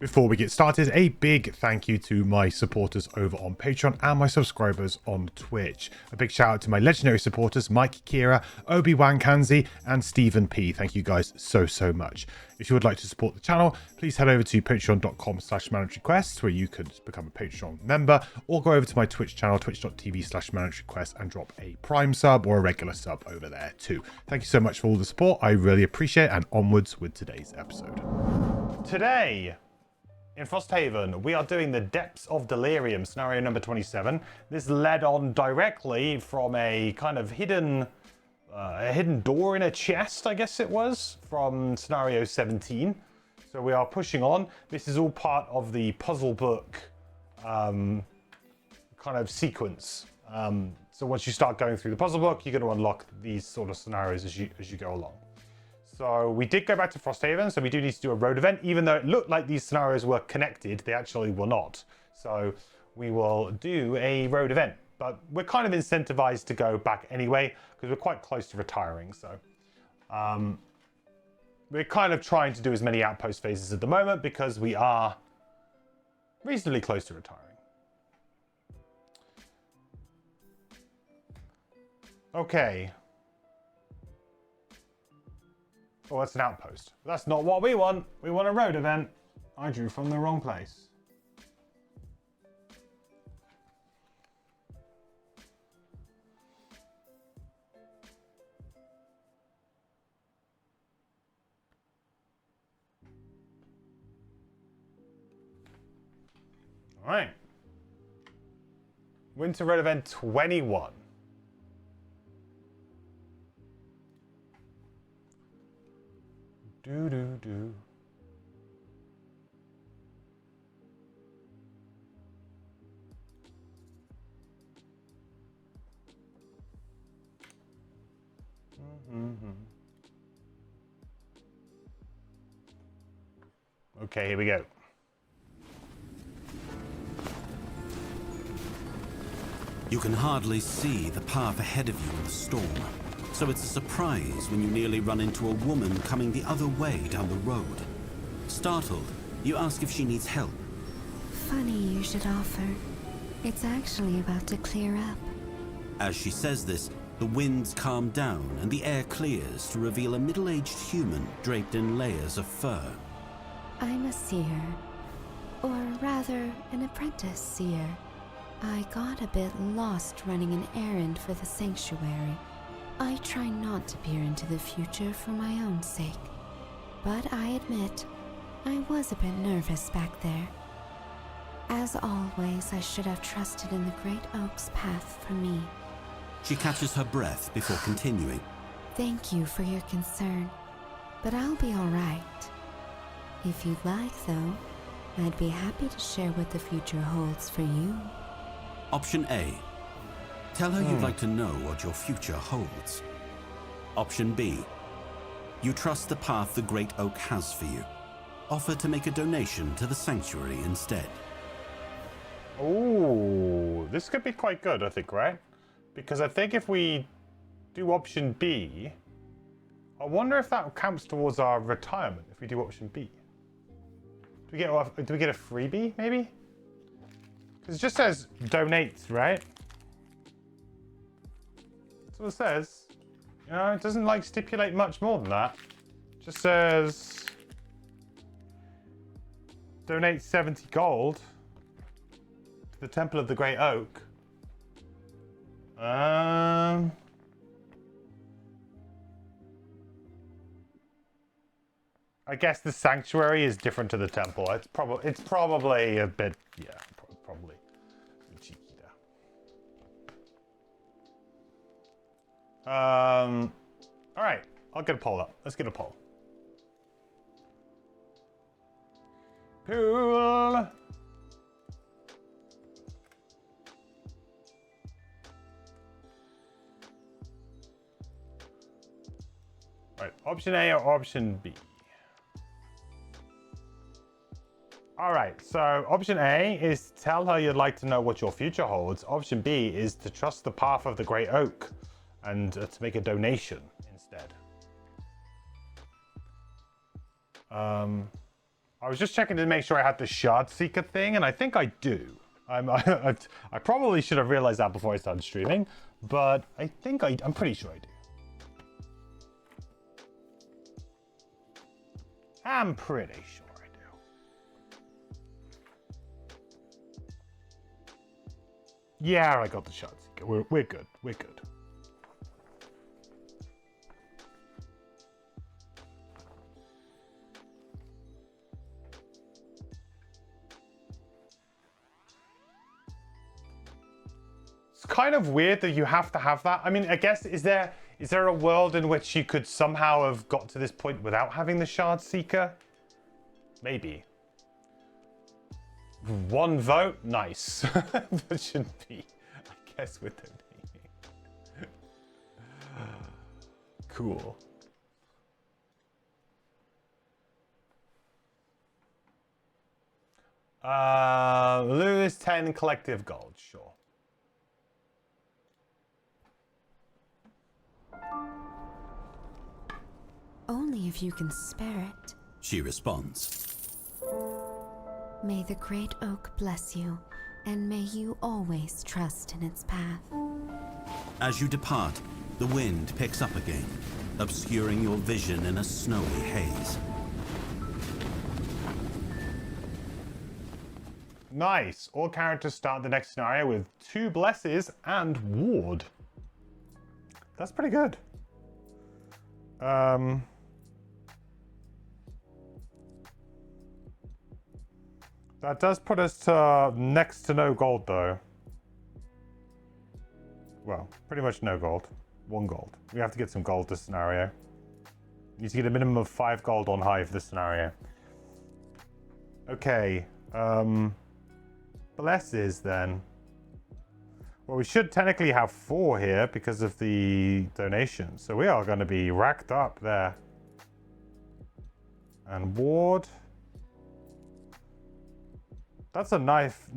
Before we get started, a big thank you to my supporters over on Patreon and my subscribers on Twitch. A big shout out to my legendary supporters, Mike Kira, Obi-Wan Kanzi, and Stephen P. Thank you guys so much. If you would like to support the channel, please head over to patreon.com/managerequests, where you could become a Patreon member, or go over to my Twitch channel, twitch.tv/managerequests, and drop a Prime sub or a regular sub over there too. Thank you so much for all the support. I really appreciate it, and onwards with today's episode. Today, in Frosthaven, we are doing the Depths of Delirium, scenario number 27. This led on directly from a kind of hidden door in a chest, I guess it was, from scenario 17. So we are pushing on. This is all part of the puzzle book kind of sequence. So once you start going through the puzzle book, you're going to unlock these sort of scenarios as you go along. So we did go back to Frosthaven, so we do need to do a road event. Even though it looked like these scenarios were connected, they actually were not. So we will do a road event. But we're kind of incentivized to go back anyway, because we're quite close to retiring. So we're kind of trying to do as many outpost phases at the moment, because we are reasonably close to retiring. Okay. Oh, that's an outpost. That's not what we want. We want a road event. I drew from the wrong place. All right. Winter road event 21. Do. Okay, here we go. You can hardly see the path ahead of you in the storm. So it's a surprise when you nearly run into a woman coming the other way down the road. Startled, you ask if she needs help. Funny you should offer. It's actually about to clear up. As she says this, the winds calm down and the air clears to reveal a middle-aged human draped in layers of fur. I'm a seer. Or rather, an apprentice seer. I got a bit lost running an errand for the sanctuary. I try not to peer into the future for my own sake, but I admit, I was a bit nervous back there. As always, I should have trusted in the Great Oak's path for me. She catches her breath before continuing. Thank you for your concern, but I'll be all right. If you'd like, though, I'd be happy to share what the future holds for you. Option A. Tell her you'd like to know what your future holds. Option B. You trust the path the Great Oak has for you. Offer to make a donation to the sanctuary instead. Oh, this could be quite good, I think, right? Because I think if we do option B, I wonder if that counts towards our retirement if we do option B. Do we get a freebie, maybe? Because it just says donate, right? That's what it says. You know, it doesn't like stipulate much more than that. It just says donate 70 gold to the Temple of the Great Oak. I guess the sanctuary is different to the temple. It's probably a bit, yeah, probably a bit cheeky there. All right, I'll get a poll up. Let's get a poll. Pool. Right, option A or option B? All right, so option A is tell her you'd like to know what your future holds. Option B is to trust the path of the Great Oak and to make a donation instead. I was just checking to make sure I had the Shard Seeker thing, and I think I do. I probably should have realized that before I started streaming, but I'm pretty sure I do. I'm pretty sure I do. Yeah, I got the Shard Seeker. We're good. We're good. It's kind of weird that you have to have that. I mean, I guess, is there a world in which you could somehow have got to this point without having the Shard Seeker? Maybe. 1 vote? Nice. That shouldn't be, I guess, with donating. Cool. Lose 10 collective gold, sure. Only if you can spare it. She responds. May the great oak bless you, and may you always trust in its path. As you depart, the wind picks up again, obscuring your vision in a snowy haze. Nice. All characters start the next scenario with 2 blesses and ward. That's pretty good. That does put us to next to no gold, though. Well, pretty much no gold. 1 gold. We have to get some gold this scenario. You need to get a minimum of 5 gold on high for this scenario. Okay. Blesses, then. Well, we should technically have 4 here because of the donation. So we are going to be racked up there. And ward. That's a nice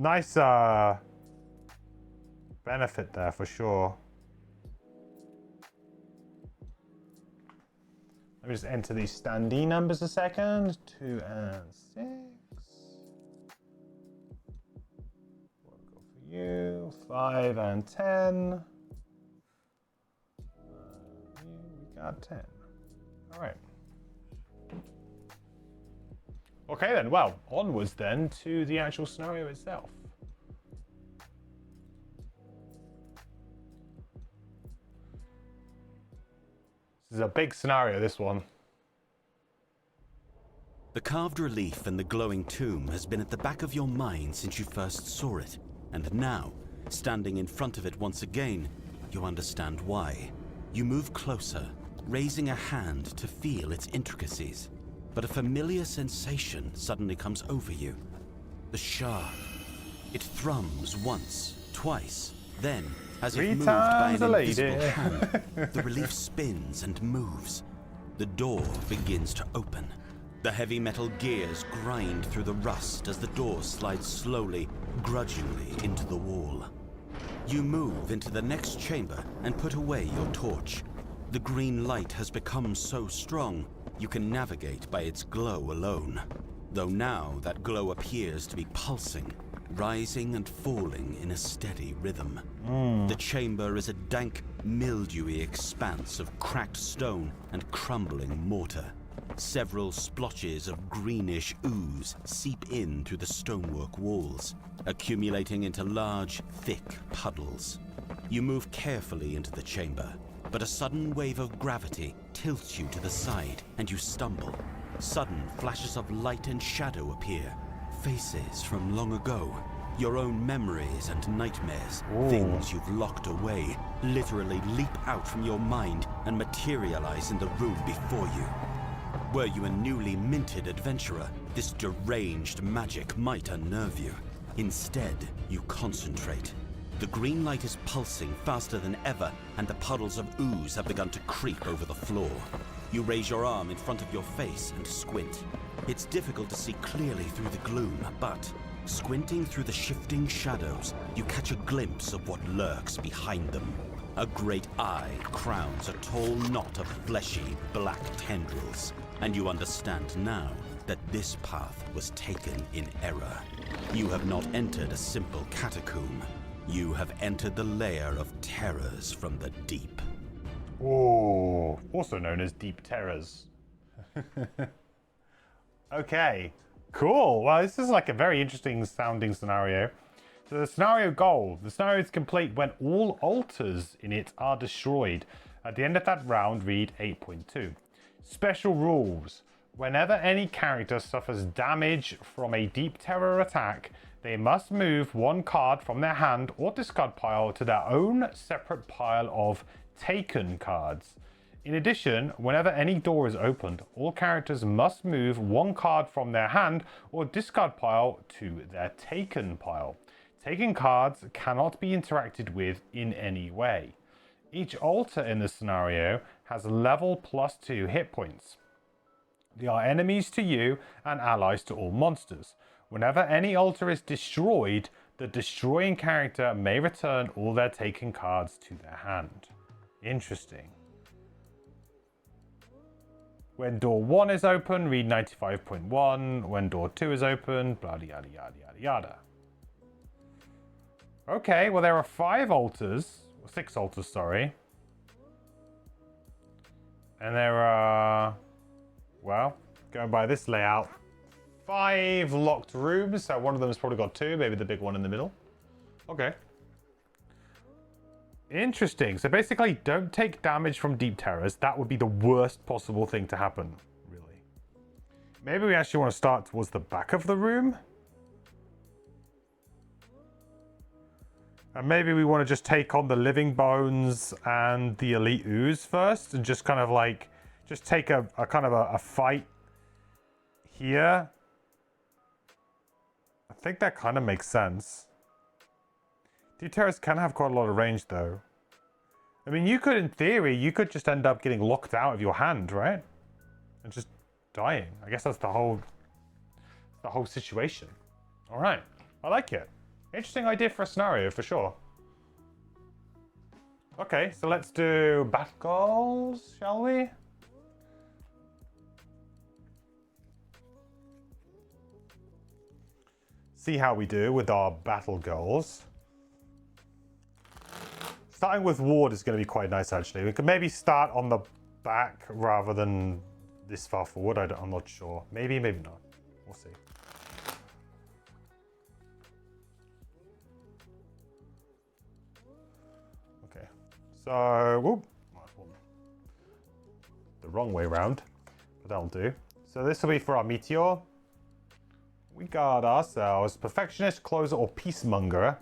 benefit there for sure. Let me just enter these standee numbers a second. 2 and 6. We'll go for you. 5 and 10. We got 10. All right. Okay then, well, onwards then to the actual scenario itself. This is a big scenario, this one. The carved relief and the glowing tomb has been at the back of your mind since you first saw it, and now, standing in front of it once again, you understand why. You move closer, raising a hand to feel its intricacies. But a familiar sensation suddenly comes over you. The shard. It thrums once, twice, then, as if moved by an invisible hand, the relief spins and moves. The door begins to open. The heavy metal gears grind through the rust as the door slides slowly, grudgingly into the wall. You move into the next chamber and put away your torch. The green light has become so strong, you can navigate by its glow alone. Though now that glow appears to be pulsing, rising and falling in a steady rhythm. The chamber is a dank, mildewy expanse of cracked stone and crumbling mortar. Several splotches of greenish ooze seep in through the stonework walls, accumulating into large, thick puddles. You move carefully into the chamber, but a sudden wave of gravity tilts you to the side, and you stumble. Sudden flashes of light and shadow appear. Faces from long ago. Your own memories and nightmares. Things you've locked away, literally leap out from your mind and materialize in the room before you. Were you a newly minted adventurer, this deranged magic might unnerve you. Instead, you concentrate. The green light is pulsing faster than ever, and the puddles of ooze have begun to creep over the floor. You raise your arm in front of your face and squint. It's difficult to see clearly through the gloom, but squinting through the shifting shadows, you catch a glimpse of what lurks behind them. A great eye crowns a tall knot of fleshy, black tendrils, and you understand now that this path was taken in error. You have not entered a simple catacomb. You have entered the lair of terrors from the deep. Oh, also known as deep terrors. Okay, cool. Well, this is like a very interesting sounding scenario. So the scenario goal. The scenario is complete when all altars in it are destroyed. At the end of that round, read 8.2. Special rules. Whenever any character suffers damage from a deep terror attack, they must move one card from their hand or discard pile to their own separate pile of taken cards. In addition, whenever any door is opened, all characters must move one card from their hand or discard pile to their taken pile. Taken cards cannot be interacted with in any way. Each altar in this scenario has level +2 hit points. They are enemies to you and allies to all monsters. Whenever any altar is destroyed, the destroying character may return all their taken cards to their hand. Interesting. When door 1 is open, read 95.1. When door 2 is open, blah, yada, yada, yada, yada. Okay, well, there are 5 altars. 6 altars, sorry. And there are, well, going by this layout, 5 locked rooms. So one of them has probably got 2, maybe the big one in the middle. Okay. Interesting. So basically, don't take damage from deep terrors. That would be the worst possible thing to happen, really. Maybe we actually want to start towards the back of the room. And maybe we want to just take on the living bones and the elite ooze first, and just kind of like, just take a kind of a fight here. I think that kind of makes sense. Deep terrors can have quite a lot of range, though. I mean, you could, in theory, you could just end up getting locked out of your hand, right? And just dying. I guess that's the whole situation. All right, I like it. Interesting idea for a scenario, for sure. Okay, so let's do battle goals, shall we? See how we do with our battle goals. Starting with ward is going to be quite nice, actually. We could maybe start on the back rather than this far forward. I'm not sure. Maybe, maybe not. We'll see. Okay. So, whoop. The wrong way round, but that'll do. So this will be for our meteor. We got ourselves Perfectionist, Closer, or Peacemonger.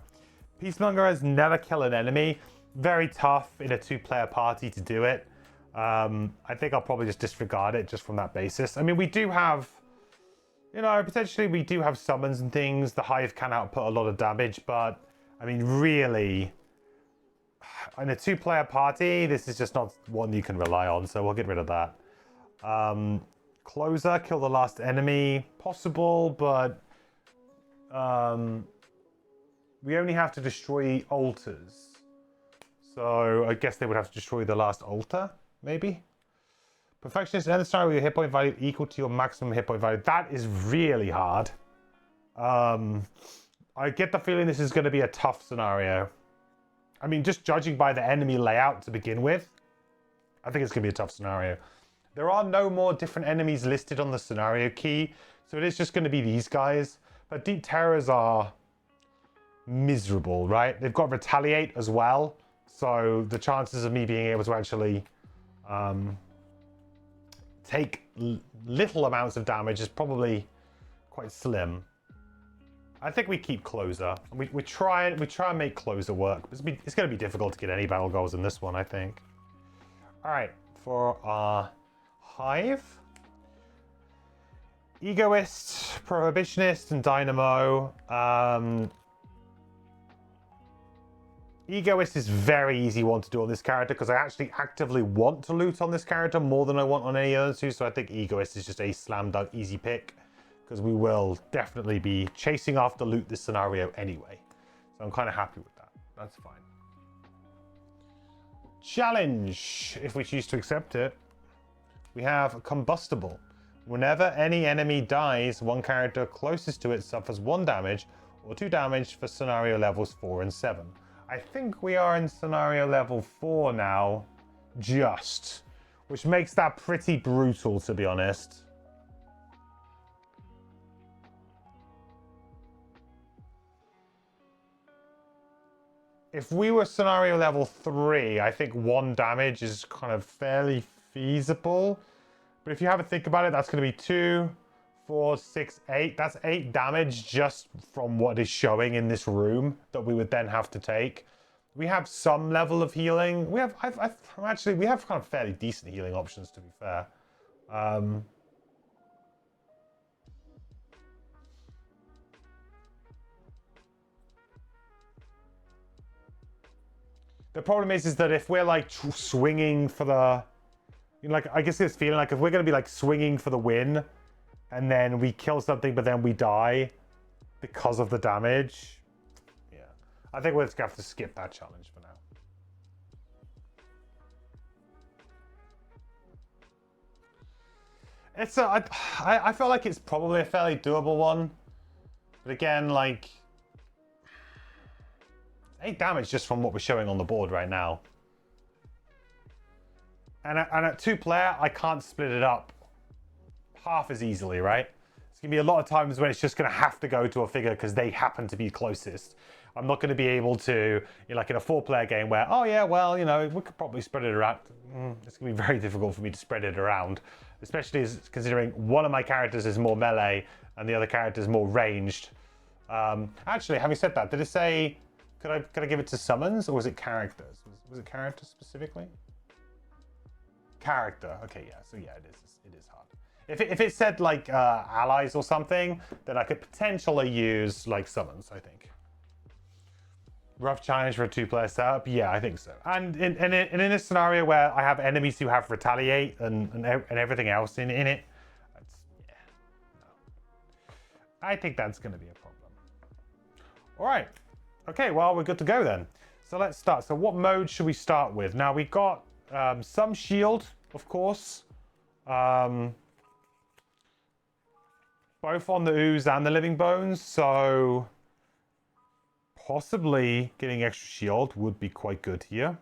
Peacemonger has never kill an enemy. Very tough in a 2-player party to do it. I think I'll probably just disregard it just from that basis. I mean, we do have, you know, potentially we do have summons and things. The Hive can output a lot of damage, but I mean, really, in a 2-player party, this is just not one you can rely on, so we'll get rid of that. Closer, kill the last enemy. Possible, but we only have to destroy altars. So I guess they would have to destroy the last altar, maybe? Perfectionist, end the scenario with your hit point value equal to your maximum hit point value. That is really hard. I get the feeling this is going to be a tough scenario. I mean, just judging by the enemy layout to begin with, I think it's going to be a tough scenario. There are no more different enemies listed on the scenario key, so it is just going to be these guys. But deep terrors are miserable, right? They've got retaliate as well, so the chances of me being able to actually take little amounts of damage is probably quite slim. I think we keep closer. We try and make closer work. It's going to be difficult to get any battle goals in this one, I think. All right, for our Hive, Egoist, Prohibitionist, and Dynamo. Egoist is very easy one to do on this character because I actually actively want to loot on this character more than I want on any other two. So I think Egoist is just a slam dunk easy pick because we will definitely be chasing after loot this scenario anyway. So I'm kind of happy with that. That's fine. Challenge, if we choose to accept it. We have Combustible. Whenever any enemy dies, one character closest to it suffers 1 damage or 2 damage for scenario levels 4 and 7. I think we are in scenario level 4 now, just, which makes that pretty brutal, to be honest. If we were scenario level 3, I think 1 damage is kind of fairly feasible. But if you have a think about it, that's going to be 2, 4, 6, 8. That's 8 damage just from what is showing in this room that we would then have to take. We have some level of healing. We have, actually, we have kind of fairly decent healing options, to be fair. The problem is that if we're like swinging for the, you know, like I guess this feeling like if we're going to be like swinging for the win, and then we kill something, but then we die because of the damage. Yeah, I think we're just gonna have to skip that challenge for now. It's I feel like it's probably a fairly doable one, but again, like 8 damage just from what we're showing on the board right now. And at 2-player, I can't split it up half as easily, right? It's going to be a lot of times when it's just going to have to go to a figure because they happen to be closest. I'm not going to be able to, you know, like in a 4-player game where, oh yeah, well, you know, we could probably spread it around. It's going to be very difficult for me to spread it around, especially considering one of my characters is more melee and the other character is more ranged. Actually, having said that, did it say, could I give it to summons or was it characters? Was it characters specifically? Character. Okay, yeah. So yeah, it is hard. If it said like allies or something, then I could potentially use like summons, I think. Rough challenge for a 2-player setup? Yeah, I think so. And in a scenario where I have enemies who have retaliate and everything else in it, that's, yeah, no. I think that's going to be a problem. All right. Okay, well, we're good to go then. So let's start. So what mode should we start with? Now, we've got some shield, of course. Both on the ooze and the living bones. So possibly getting extra shield would be quite good here.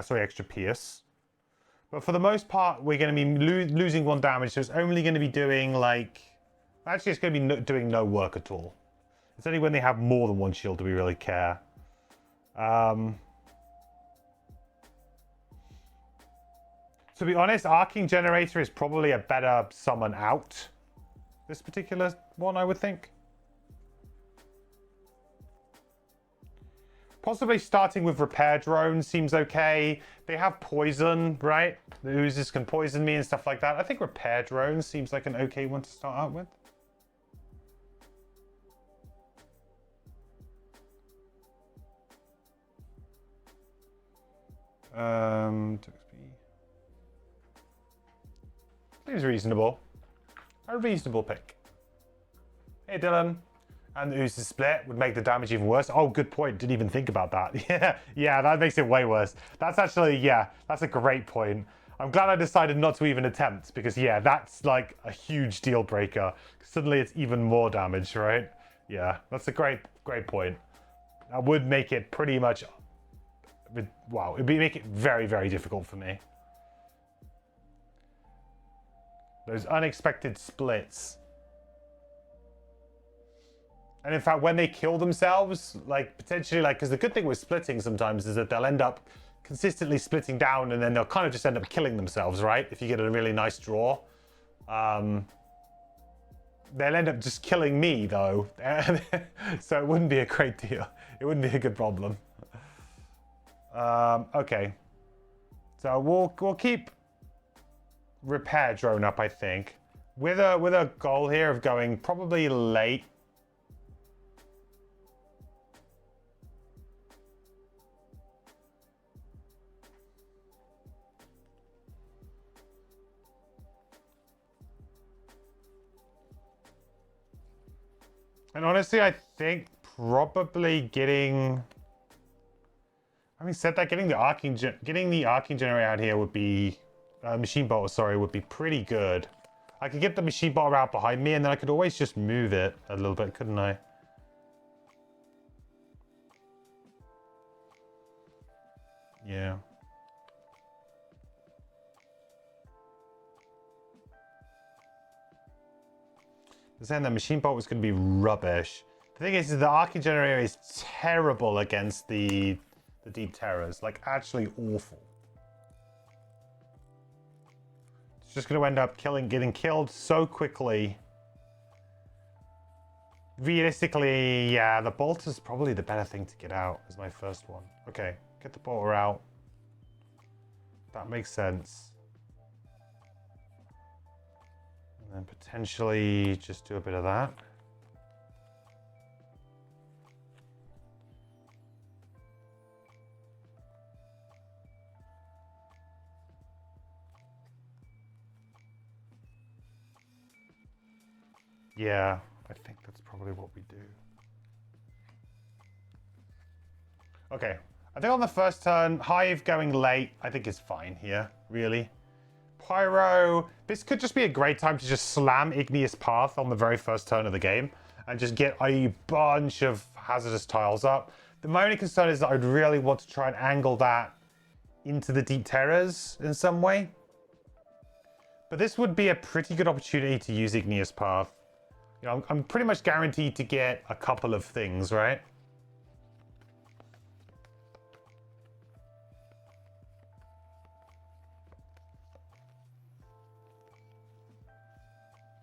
Sorry, extra pierce. But for the most part, we're going to be losing 1 damage. So it's only going to be doing like... Actually, it's going to be doing no work at all. It's only when they have more than 1 shield do we really care. To be honest, Arcing Generator is probably a better summon out. This particular one, I would think. Possibly starting with Repair Drone seems okay. They have poison, right? The oozes can poison me and stuff like that. I think Repair Drone seems like an okay one to start out with. Seems reasonable. A reasonable pick. Hey Dylan. And the oozes split would make the damage even worse. Oh, good point. Didn't even think about that. Yeah, that makes it way worse. That's actually, yeah, that's a great point. I'm glad I decided not to even attempt because, yeah, that's like a huge deal breaker. Suddenly it's even more damage, right? Yeah, that's a great point. That would make it pretty much... Wow, it'd make it very, very difficult for me. Those unexpected splits. And in fact, when they kill themselves, like potentially, like, because the good thing with splitting sometimes is that they'll end up consistently splitting down and then they'll kind of just end up killing themselves, right? If you get a really nice draw. They'll end up just killing me though. So it wouldn't be a great deal. It wouldn't be a good problem. Okay. So we'll keep Repair Drone up, I think. With a goal here of going probably late. And honestly, I think probably getting... Having said that, getting the Arcing Generator out here would be Machine bolter, sorry, would be pretty good. I could get the machine bolter out behind me, and then I could always just move it a little bit, couldn't I? Yeah. Saying the machine bolt was going to be rubbish. The thing is the Arcane Generator is terrible against the Deep Terrors. Like, actually awful. It's just going to end up getting killed so quickly. Realistically, yeah, the bolt is probably the better thing to get out as my first one. Okay, get the bolter out. That makes sense. And then potentially just do a bit of that. Yeah, I think that's probably what we do. Okay, I think on the first turn, Hive going late, I think is fine here, really. Pyro, this could just be a great time to just slam Igneous Path on the very first turn of the game and just get a bunch of hazardous tiles up. My only concern is that I'd really want to try and angle that into the Deep Terrors in some way. But this would be a pretty good opportunity to use Igneous Path. You know, I'm pretty much guaranteed to get a couple of things, right?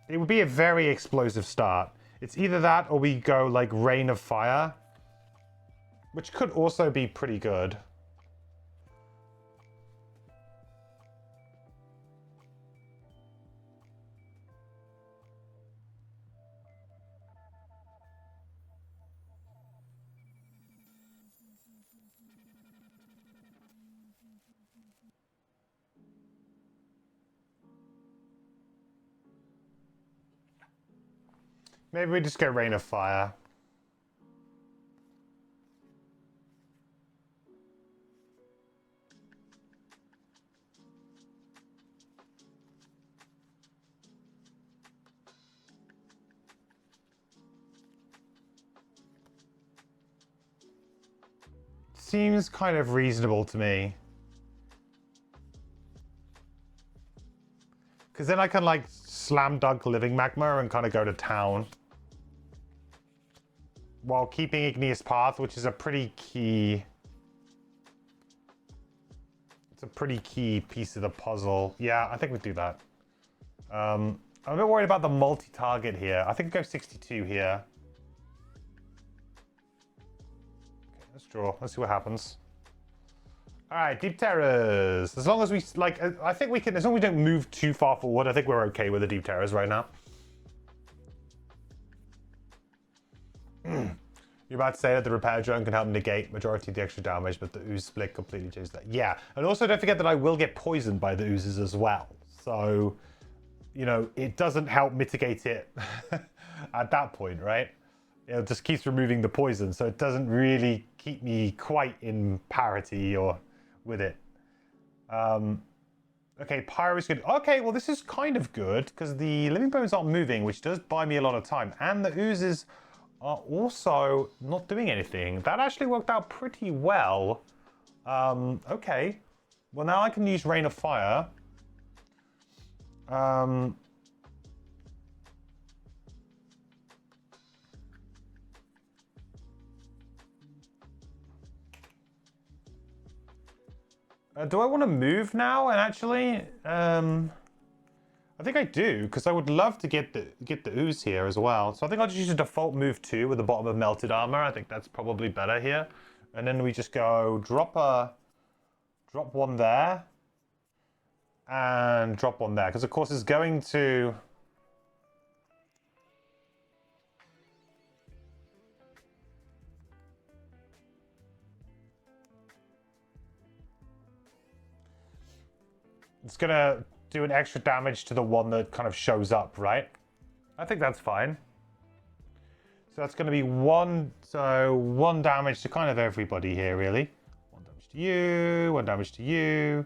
It would be a very explosive start. It's either that or we go like Rain of Fire, which could also be pretty good. Maybe we just go Rain of Fire. Seems kind of reasonable to me. Because then I can like slam dunk Living Magma and kind of go to town. While keeping Igneous Path, which is a pretty key... It's a pretty key piece of the puzzle. Yeah, I think we'd do that. I'm a bit worried about the multi-target here. I think we go 62 here. Okay, let's draw. Let's see what happens. All right, Deep Terrors. As long as we, like, I think we can, as long as we don't move too far forward, I think we're okay with the Deep Terrors right now. You're about to say that the repair drone can help negate majority of the extra damage, but the ooze split completely changes that. Yeah, and also don't forget that I will get poisoned by the oozes as well. So, you know, it doesn't help mitigate it at that point, right? It just keeps removing the poison, so it doesn't really keep me quite in parity or with it. Okay, Pyro's good. Okay, well this is kind of good because the living bones aren't moving, which does buy me a lot of time, and the oozes are also not doing anything. That actually worked out pretty well. Okay. Well, now I can use Rain of Fire. Do I want to move now? And actually, I think I do, because I would love to get the ooze here as well. So I think I'll just use a default move 2 with the bottom of melted armor. I think that's probably better here. And then we just go drop one there and drop one there, because of course it's going to do an extra damage to the one that kind of shows up, right? I think that's fine. So that's going to be one damage to kind of everybody here, really. One damage to you, one damage to you,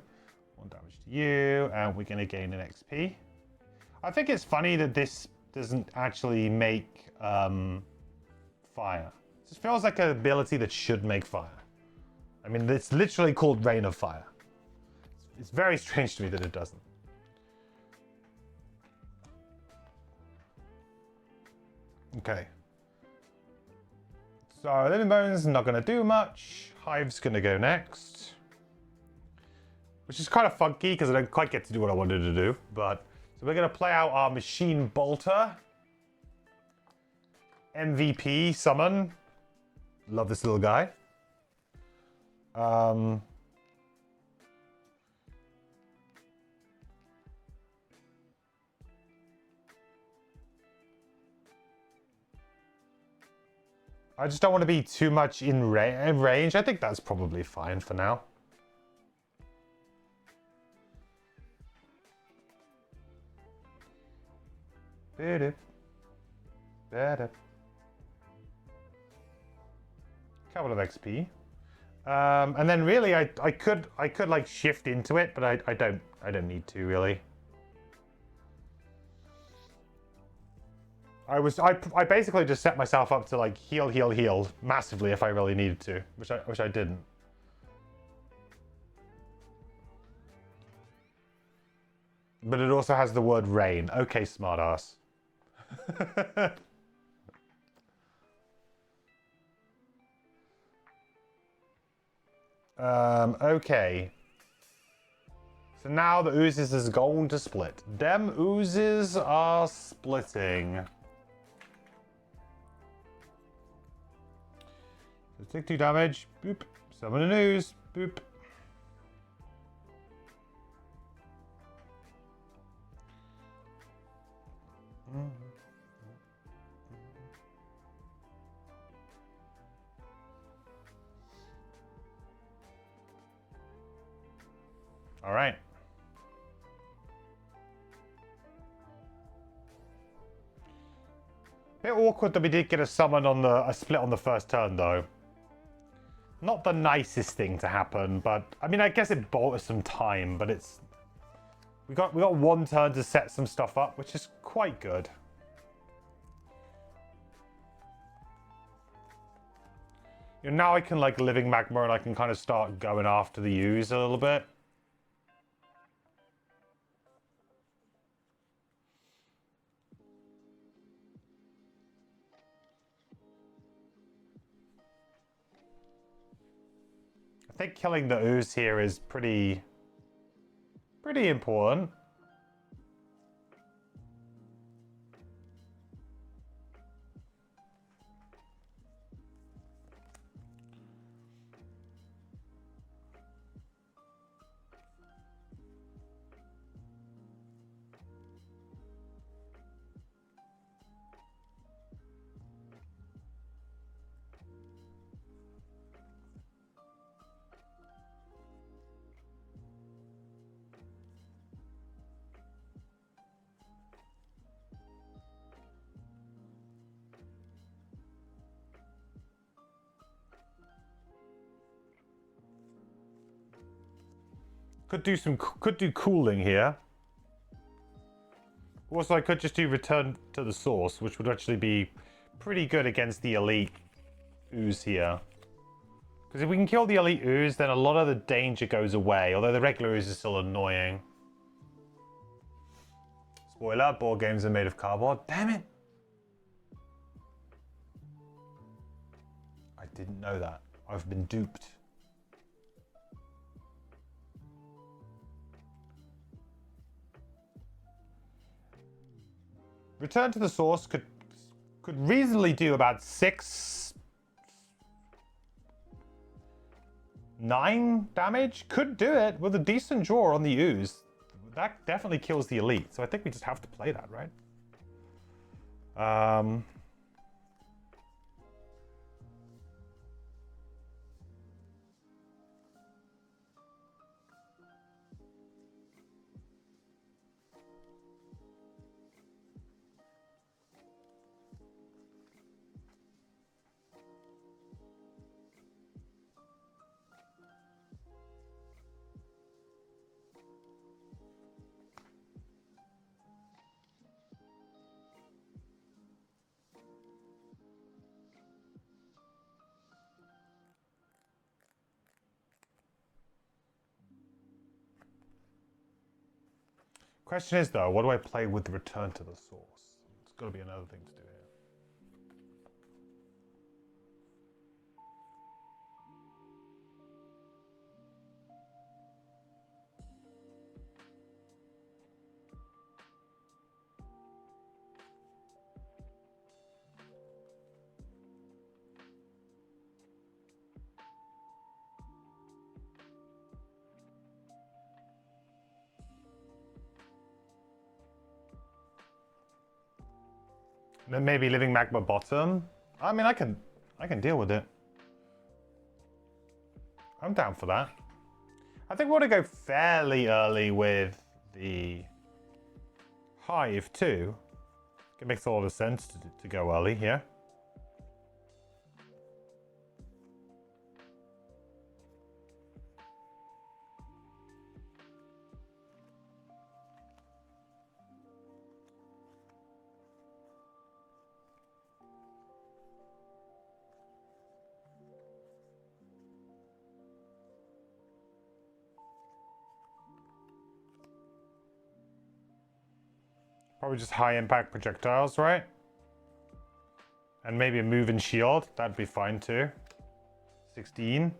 one damage you, and we're going to gain an XP. I think it's funny that this doesn't actually make fire. It just feels like an ability that should make fire. I mean, it's literally called Rain of Fire. It's very strange to me that it doesn't. Okay. So Living Bones not going to do much. Hive's going to go next. Which is kind of funky because I don't quite get to do what I wanted to do. But so we're going to play out our Machine Bolter. MVP summon. Love this little guy. I just don't want to be too much in range. I think that's probably fine for now. Couple of XP. And then really I could like shift into it, but I don't need to really. I basically just set myself up to like heal massively if I really needed to, which I didn't. But it also has the word rain. Okay, smartass. Okay. So now the oozes is going to split. Them oozes are splitting. So take 2 damage. Boop. Summon an ooze. Boop. All right. Bit awkward that we did get a summon on a split on the first turn though. Not the nicest thing to happen, but I mean I guess it bought us some time, but it's we got 1 turn to set some stuff up, which is quite good. You know, now I can like Living Magma and I can kind of start going after the ooze a little bit. I think killing the ooze here is pretty important. Could do cooling here. Also, I could just do return to the source, which would actually be pretty good against the elite ooze here. Because if we can kill the elite ooze, then a lot of the danger goes away. Although the regular ooze is still annoying. Spoiler: board games are made of cardboard. Damn it! I didn't know that. I've been duped. Return to the source could reasonably do about 9 damage. Could do it with a decent draw on the ooze. That definitely kills the elite. So I think we just have to play that, right? Question is though, what do I play with Return to the Source? It's got to be another thing to do here. Then maybe Living Magma bottom. I mean, I can deal with it. I'm down for that. I think we want to go fairly early with the Hive too. It makes a lot of sense to go early here. Probably just high impact projectiles, right? And maybe a move and shield. That'd be fine too. 16.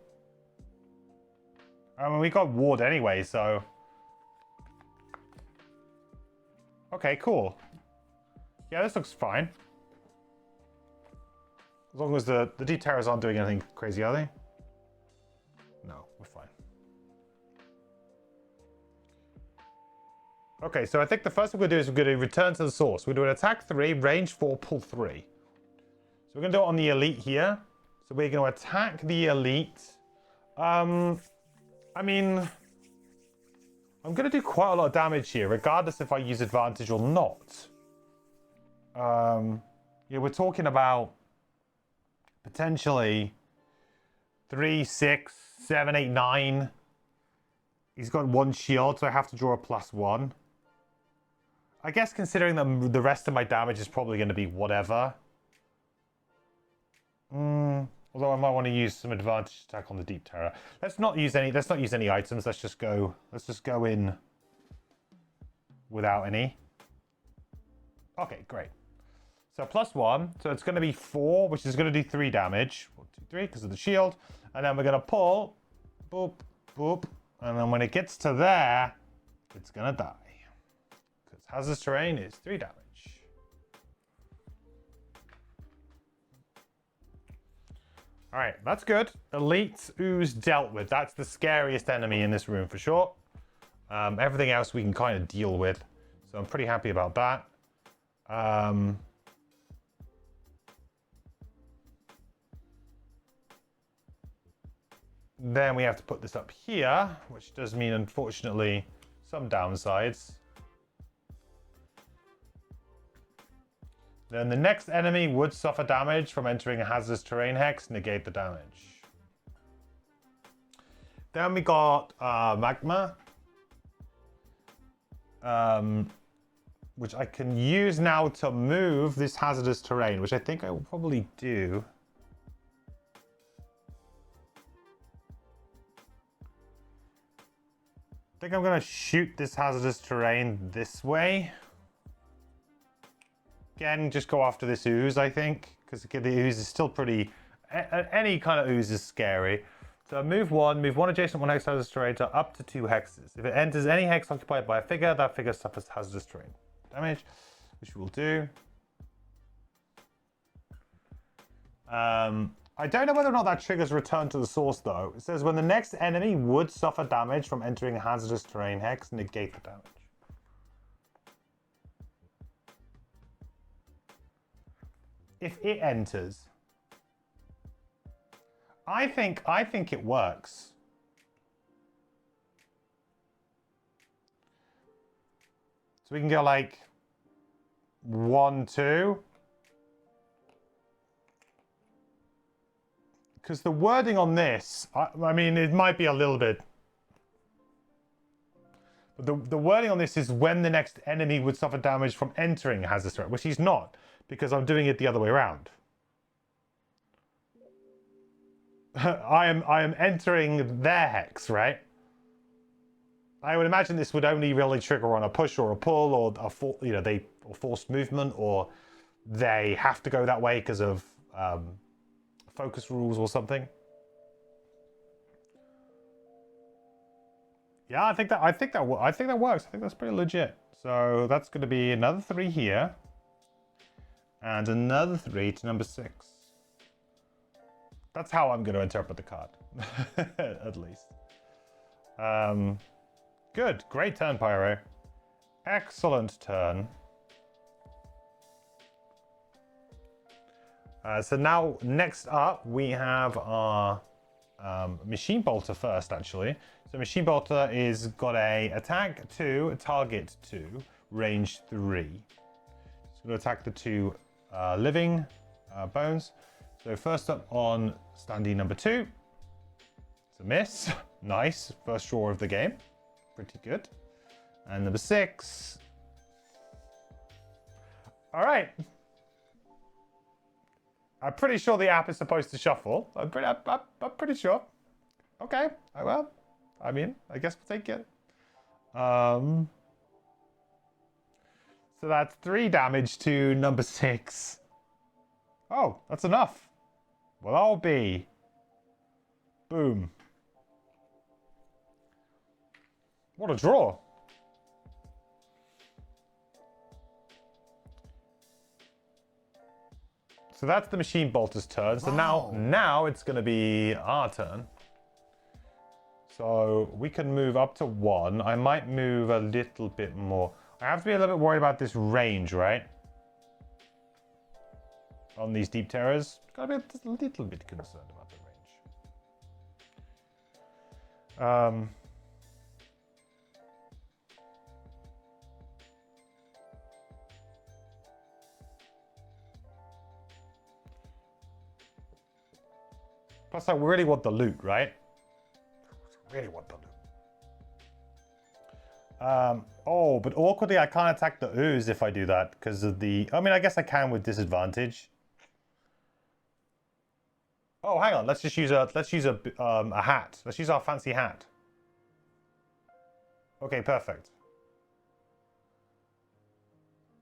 I mean, we got ward anyway, so. Okay, cool. Yeah, this looks fine. As long as the deep terrors aren't doing anything crazy, are they? No, we're fine. Okay, so I think the first thing we're going to do is we're going to return to the source. We're doing attack 3, range 4, pull 3. So we're going to do it on the elite here. So we're going to attack the elite. I mean, I'm going to do quite a lot of damage here, regardless if I use advantage or not. Yeah, we're talking about potentially 3, 6, 7, 8, 9. He's got 1 shield, so I have to draw a +1. I guess considering that the rest of my damage is probably going to be whatever. Although I might want to use some advantage attack on the deep terror. Let's not use any items. Let's just go in without any. Okay, great. So +1. So it's going to be 4, which is going to do 3 damage. 1, 2, 3 because of the shield. And then we're going to pull. Boop, boop. And then when it gets to there, it's going to die. Because hazardous terrain is 3 damage. All right, that's good. Elite Ooze dealt with. That's the scariest enemy in this room for sure. Everything else we can kind of deal with. So I'm pretty happy about that. Then we have to put this up here, which does mean, unfortunately, some downsides. Then the next enemy would suffer damage from entering a hazardous terrain hex, negate the damage. Then we got Magma, which I can use now to move this hazardous terrain, which I think I will probably do. I think I'm going to shoot this hazardous terrain this way. Again, just go after this ooze, I think, because the ooze is still pretty... Any kind of ooze is scary. So move one adjacent 1 hex hazardous terrain to up to 2 hexes. If it enters any hex occupied by a figure, that figure suffers hazardous terrain damage, which we will do. I don't know whether or not that triggers return to the source, though. It says when the next enemy would suffer damage from entering a hazardous terrain hex, negate the damage. If it enters, I think it works. So we can go like 1, 2. Because the wording on this, I mean, it might be a little bit. But the wording on this is when the next enemy would suffer damage from entering a hazardous terrain, which he's not, because I'm doing it the other way around. I am entering their hex, right? I would imagine this would only really trigger on a push or a pull or or forced movement, or they have to go that way because of focus rules or something. Yeah, I think that works. I think that's pretty legit. So that's going to be another 3 here, and another 3 to number 6. That's how I'm going to interpret the card, at least. Good, great turn, Pyro. Excellent turn. So now, next up, we have our Machine Bolter first, actually. So Machine Bolter is got a attack 2, target 2, range 3. It's going to attack the 2 living bones. So first up on standee number 2. It's a miss. Nice. First draw of the game. Pretty good. And number 6. All right. I'm pretty sure the app is supposed to shuffle. I'm pretty sure. Okay. Well, I mean, I guess we'll take it. So that's 3 damage to number 6. Oh, that's enough. Well, I'll be. Boom. What a draw. So that's the Machine Bolter's turn. So now it's going to be our turn. So we can move up to 1. I might move a little bit more. I have to be a little bit worried about this range, right? On these Deep Terrors. Gotta be a little bit concerned about the range. Plus, I really want the loot, right? Really want the loot. Oh, but awkwardly, I can't attack the ooze if I do that because of the. I mean, I guess I can with disadvantage. Oh, hang on. Let's use a hat. Let's use our fancy hat. Okay, perfect.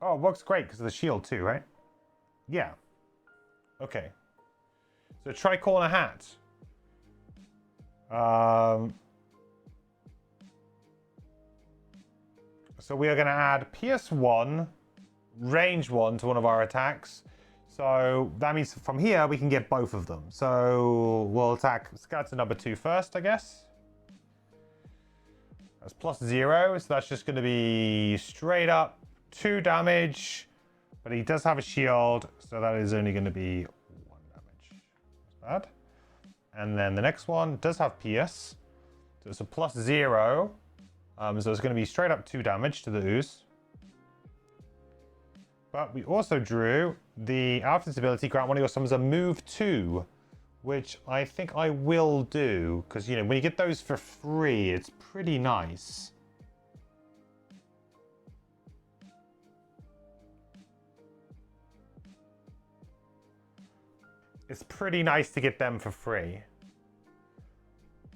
Oh, it works great because of the shield too, right? Yeah. Okay. So tricorner hat. So we are going to add Pierce 1, range 1 to one of our attacks. So that means from here we can get both of them. So we'll attack Skeleton number 2 first, I guess. That's +0, so that's just going to be straight up 2 damage. But he does have a shield, so that is only going to be 1 damage. That's bad. And then the next one does have Pierce. So it's a +0. So it's going to be straight up 2 damage to the ooze. But we also drew the Outpost ability, grant one of your summons a move 2, which I think I will do, because, you know, when you get those for free, it's pretty nice. It's pretty nice to get them for free.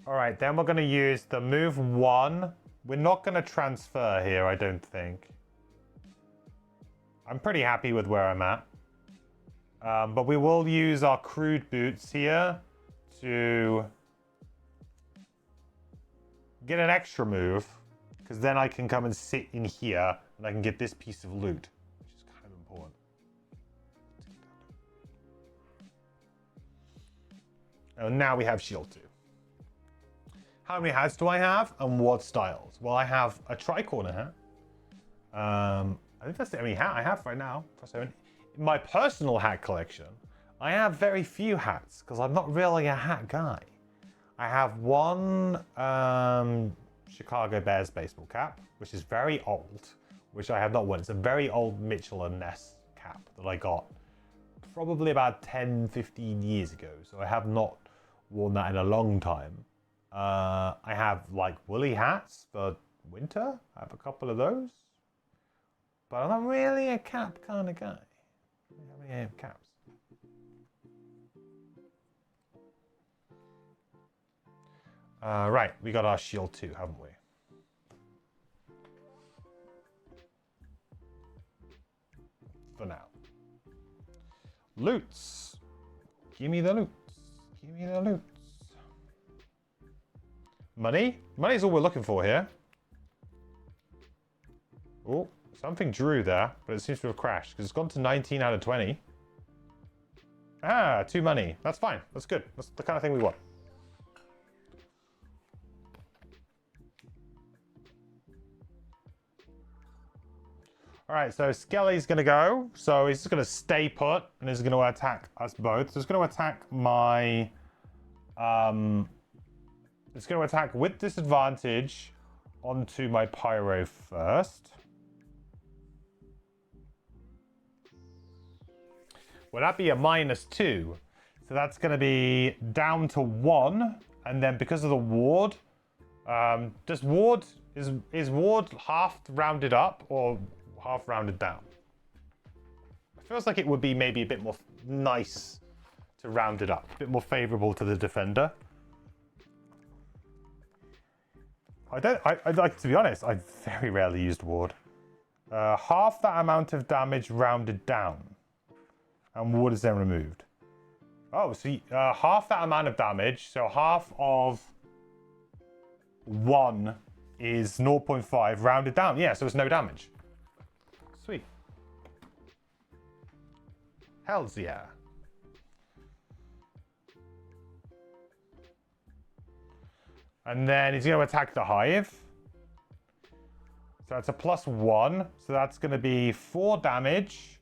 All right, then we're going to use the move 1. We're not going to transfer here, I don't think. I'm pretty happy with where I'm at. But we will use our crude boots here to get an extra move, because then I can come and sit in here and I can get this piece of loot, which is kind of important. And now we have shield 2. How many hats do I have and what styles? Well, I have a tricorner hat. I think that's the only hat I have right now. In my personal hat collection, I have very few hats because I'm not really a hat guy. I have one Chicago Bears baseball cap, which is very old, which I have not worn. It's a very old Mitchell and Ness cap that I got probably about 10, 15 years ago. So I have not worn that in a long time. I have like woolly hats for winter. I have a couple of those. But I'm not really a cap kind of guy. How many caps? Right, we got our shield 2, haven't we? Loots. Give me the loots. Give me the loots. Money? Money is all we're looking for here. Oh, something drew there, but it seems to have crashed because it's gone to 19 out of 20. Ah, 2 money. That's fine. That's good. That's the kind of thing we want. All right, so Skelly's going to go. So he's just going to stay put and he's going to attack us both. So it's going to attack my... it's going to attack with disadvantage onto my Pyro first. Well, that'd be a -2. So that's going to be down to 1. And then because of the ward, is ward half rounded up or half rounded down? It feels like it would be maybe a bit more nice to round it up, a bit more favorable to the defender. I'd like to be honest, I very rarely used ward. Half that amount of damage rounded down. And ward is then removed. Oh, so half that amount of damage. So half of 1 is 0.5 rounded down. Yeah, so it's no damage. Sweet. Hells yeah. And then he's going to attack the hive. So that's a +1. So that's going to be 4 damage.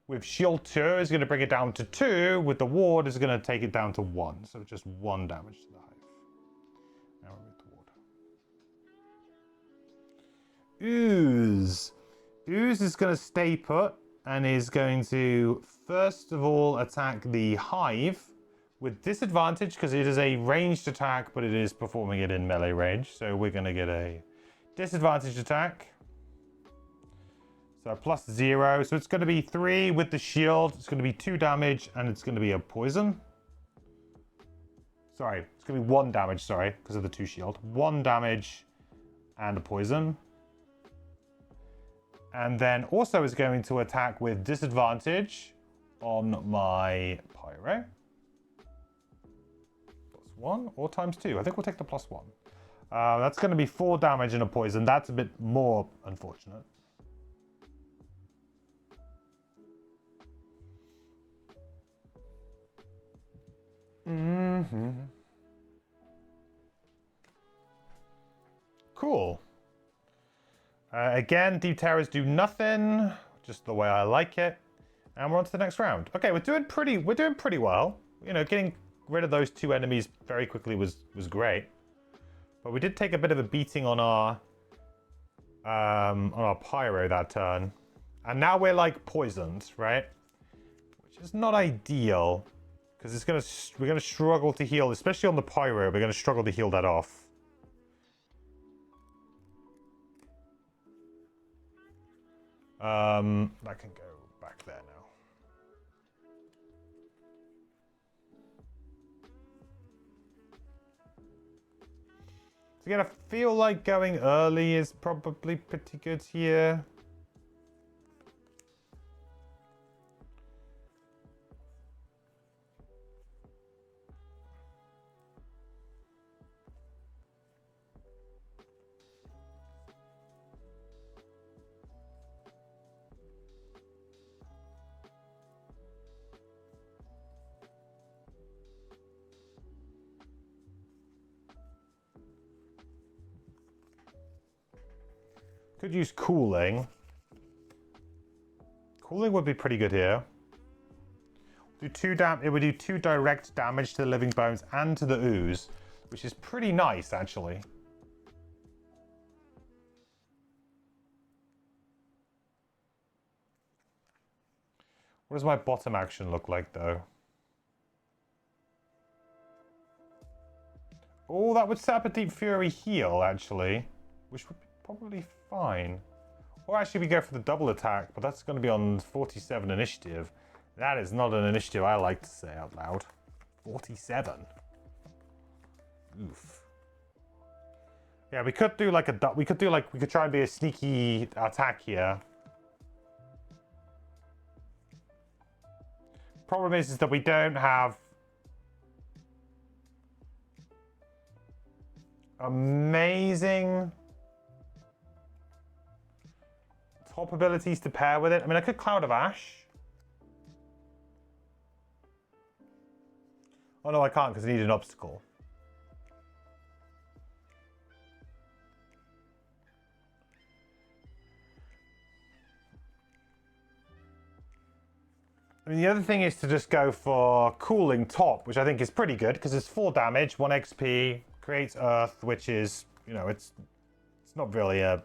With shield 2 is going to bring it down to 2. With the ward is going to take it down to 1. So just 1 damage to the hive. Now remove the ward. Ooze. Ooze is going to stay put and is going to first of all attack the hive with disadvantage because it is a ranged attack, but it is performing it in melee range. So we're going to get a disadvantage attack. So +0. So it's going to be 3 with the shield. It's going to be 2 damage and it's going to be a poison. Sorry, it's going to be 1 damage, sorry, because of the 2 shield. 1 damage and a poison. And then also is going to attack with disadvantage on my Pyro. +1 or ×2. I think we'll take the +1. That's going to be 4 damage and a poison. That's a bit more unfortunate. Cool. Again, Deep Terrors do nothing, just the way I like it. And we're on to the next round. Okay, we're doing pretty well. You know, getting rid of those 2 enemies very quickly was great. But we did take a bit of a beating on our Pyro that turn. And now we're like poisoned, right? Which is not ideal. Because we're gonna struggle to heal, especially on the Pyro. We're gonna struggle to heal that off. That can go back there now. So again, I feel like going early is probably pretty good here. Could use cooling. Cooling would be pretty good here. It would do 2 direct damage to the living bones and to the ooze, which is pretty nice actually. What does my bottom action look like though? Oh, that would set up a Deep Fury heal actually, which would be probably fine. Or actually we go for the double attack, but that's going to be on 47 initiative. That is not an initiative I like to say out loud. 47. Oof. Yeah, we could do like we could try and be a sneaky attack here. Problem is that we don't have amazing top abilities to pair with it. I mean, I could Cloud of Ash. Oh no, I can't because I need an obstacle. I mean, the other thing is to just go for Cooling Top, which I think is pretty good because it's 4 damage, 1 XP, creates Earth, which is, you know, it's not really an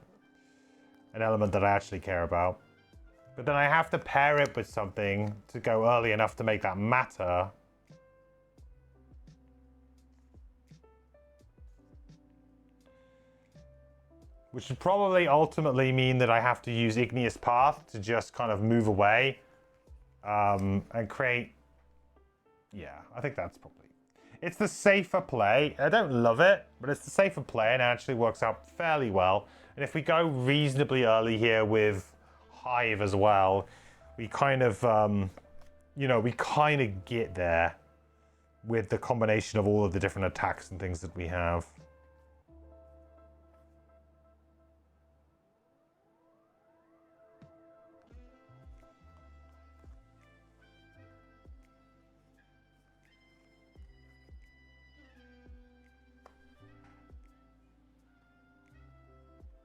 element that I actually care about. But then I have to pair it with something to go early enough to make that matter. Which would probably ultimately mean that I have to use Igneous Path to just kind of move away and create... Yeah, I think that's probably... It's the safer play. I don't love it, but it's the safer play and it actually works out fairly well. And if we go reasonably early here with Hive as well, we kind of, you know, we kind of get there with the combination of all of the different attacks and things that we have.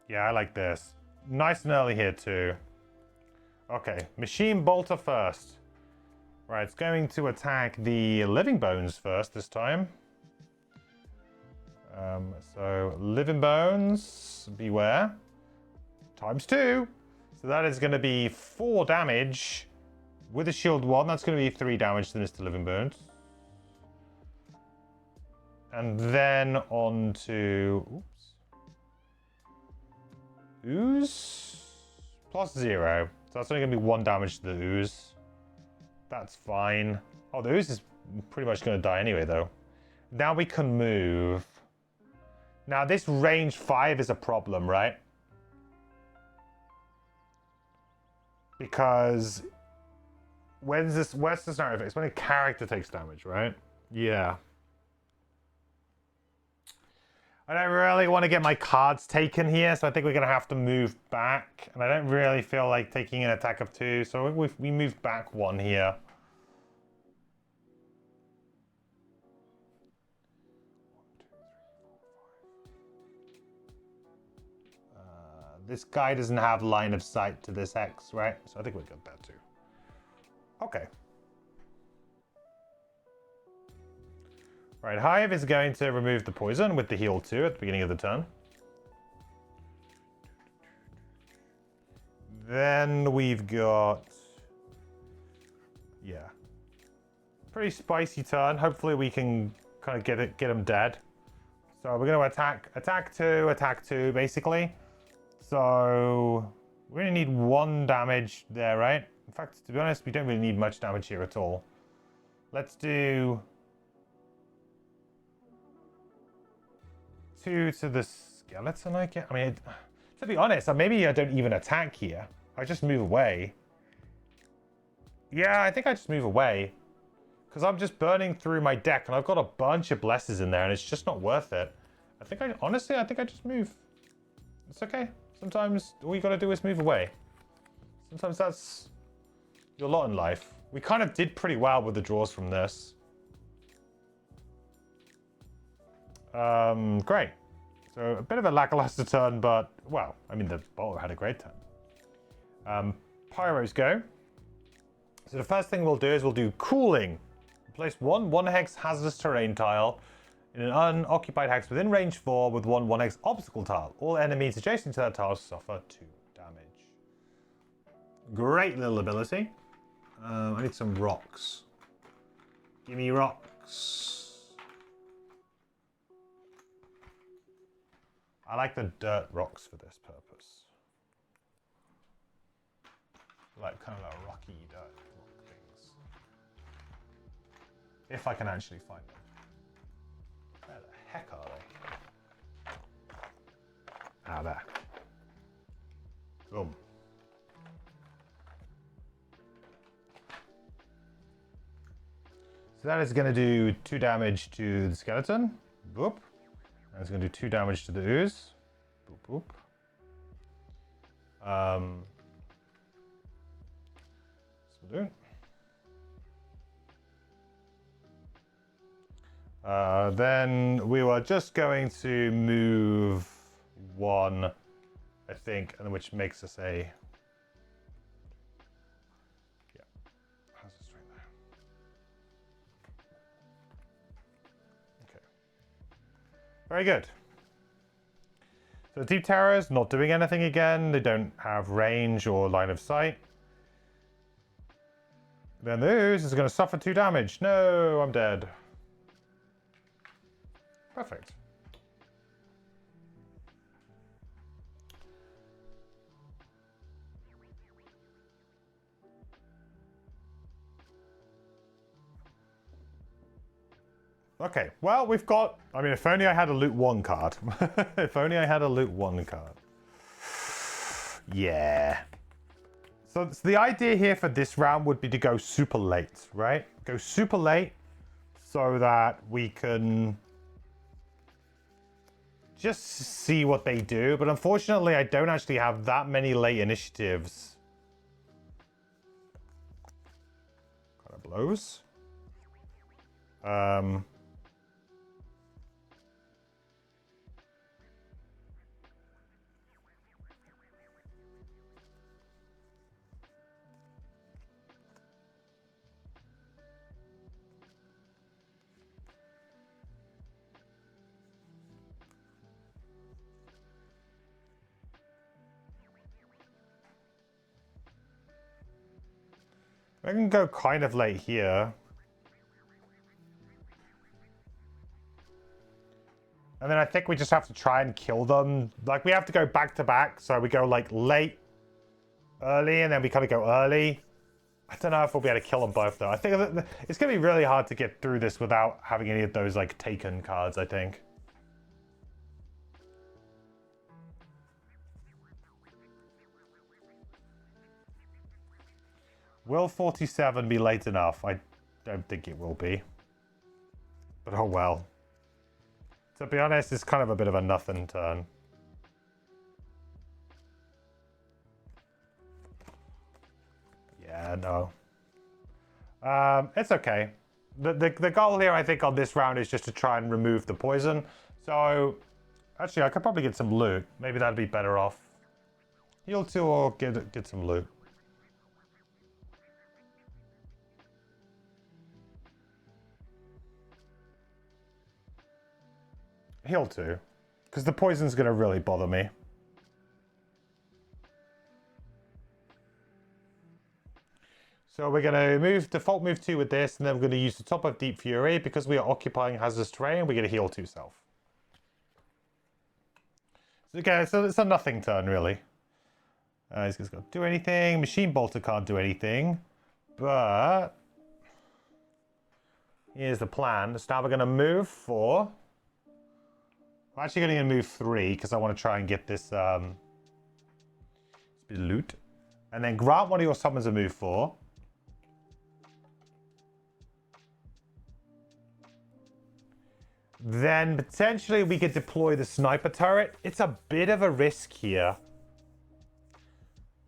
Yeah, I like this. Nice and early here too. Okay, Machine Bolter first. Right, it's going to attack the Living Bones first this time. So, Living Bones, beware. ×2. So that is going to be 4 damage. With a shield 1, that's going to be 3 damage to Mr. Living Bones. And then on to... Oops. Ooze +0. So that's only going to be 1 damage to the ooze. That's fine. Oh, the ooze is pretty much going to die anyway, though. Now we can move. Now, this range 5 is a problem, right? Because where's the scenario effect? It's when a character takes damage, right? Yeah. I don't really want to get my cards taken here, so I think we're going to have to move back. And I don't really feel like taking an attack of 2, so we move back 1 here. This guy doesn't have line of sight to this X, right? So I think we're good there too. Okay. Right, Hive is going to remove the poison with the heal 2 at the beginning of the turn. Then we've got... Yeah. Pretty spicy turn. Hopefully we can kind of get him dead. So we're going to attack 2, basically. So we're going to need 1 damage there, right? In fact, to be honest, we don't really need much damage here at all. Let's do... 2 to the skeleton, I guess. I mean, to be honest, maybe I don't even attack here. I just move away. Yeah, I think I just move away. Because I'm just burning through my deck, and I've got a bunch of blesses in there, and it's just not worth it. Honestly, I think I just move. It's okay. Sometimes all you got to do is move away. Sometimes that's your lot in life. We kind of did pretty well with the draws from this. Great. So a bit of a lackluster turn, but, well, I mean, the bowler had a great turn. Pyros go. So the first thing we'll do is we'll do Cooling. Place 1 hex hazardous terrain tile in an unoccupied hex within range 4 with 1 hex obstacle tile. All enemies adjacent to that tile suffer 2 damage. Great little ability. I need some rocks. Give me rocks. I like the dirt rocks for this purpose. Like kind of like rocky dirt rock things. If I can actually find them. Where the heck are they? Ah, there. Boom. So that is going to do 2 damage to the skeleton. Boop. And it's going to do 2 damage to the ooze. Boop, boop. So do. Then we were just going to move 1, I think, and which makes us a... Yeah. How's this right there? Okay. Very good. So the Deep Terrors not doing anything again. They don't have range or line of sight. Then the ooze is going to suffer 2 damage. No, I'm dead. Perfect. Okay, well, we've got... I mean, if only I had a loot 1 card. If only I had a loot 1 card. Yeah. So the idea here for this round would be to go super late, right? Go super late so that we can just see what they do. But unfortunately, I don't actually have that many late initiatives. Kind of blows. I can go kind of late here. And then I think we just have to try and kill them. Like, we have to go back to back. So we go, like, late, early, and then we kind of go early. I don't know if we'll be able to kill them both, though. I think it's going to be really hard to get through this without having any of those, like, taken cards, I think. Will 47 be late enough? I don't think it will be. But oh well. To be honest, it's kind of a bit of a nothing turn. Yeah, no. It's okay. The goal here, I think, on this round is just to try and remove the poison. So, actually, I could probably get some loot. Maybe that'd be better off. Heal 2 or get some loot. Heal 2. Because the poison's going to really bother me. So we're going to default move 2 with this, and then we're going to use the top of Deep Fury. Because we are occupying hazardous terrain, we're going to heal 2 self. So, okay, so it's a nothing turn, really. He's just got to do anything. Machine Bolter can't do anything. But here's the plan. So now we're going to move 4. I'm actually going to move 3 because I want to try and get this bit of loot. And then grant one of your summons a move 4. Then potentially we could deploy the sniper turret. It's a bit of a risk here.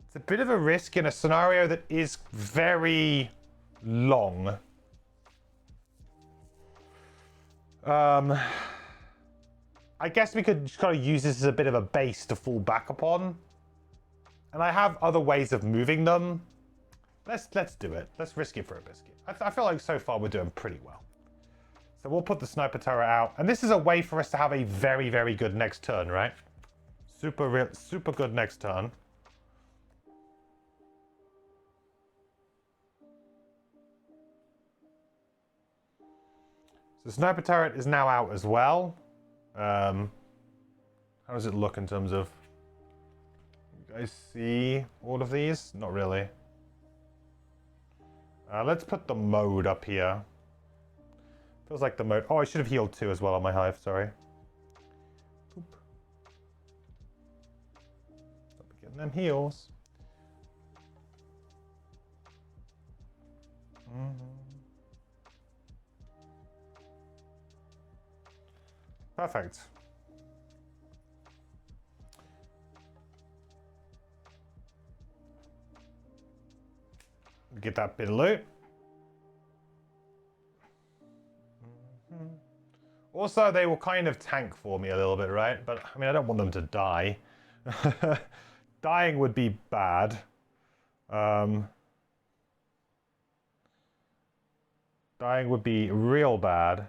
It's a bit of a risk in a scenario that is very long. I guess we could just kind of use this as a bit of a base to fall back upon. And I have other ways of moving them. Let's do it. Let's risk it for a biscuit. I feel like so far we're doing pretty well. So we'll put the sniper turret out. And this is a way for us to have a very, very good next turn, right? Super good next turn. So the sniper turret is now out as well. How does it look in terms of... You guys see all of these? Not really. Let's put the mode up here. Feels like the mode... Oh, I should have healed 2 as well on my hive, sorry. Boop. Stop getting them heals. Perfect. Get that bit of loot. Also, they will kind of tank for me a little bit, right? But, I mean, I don't want them to die. Dying would be bad. Dying would be real bad.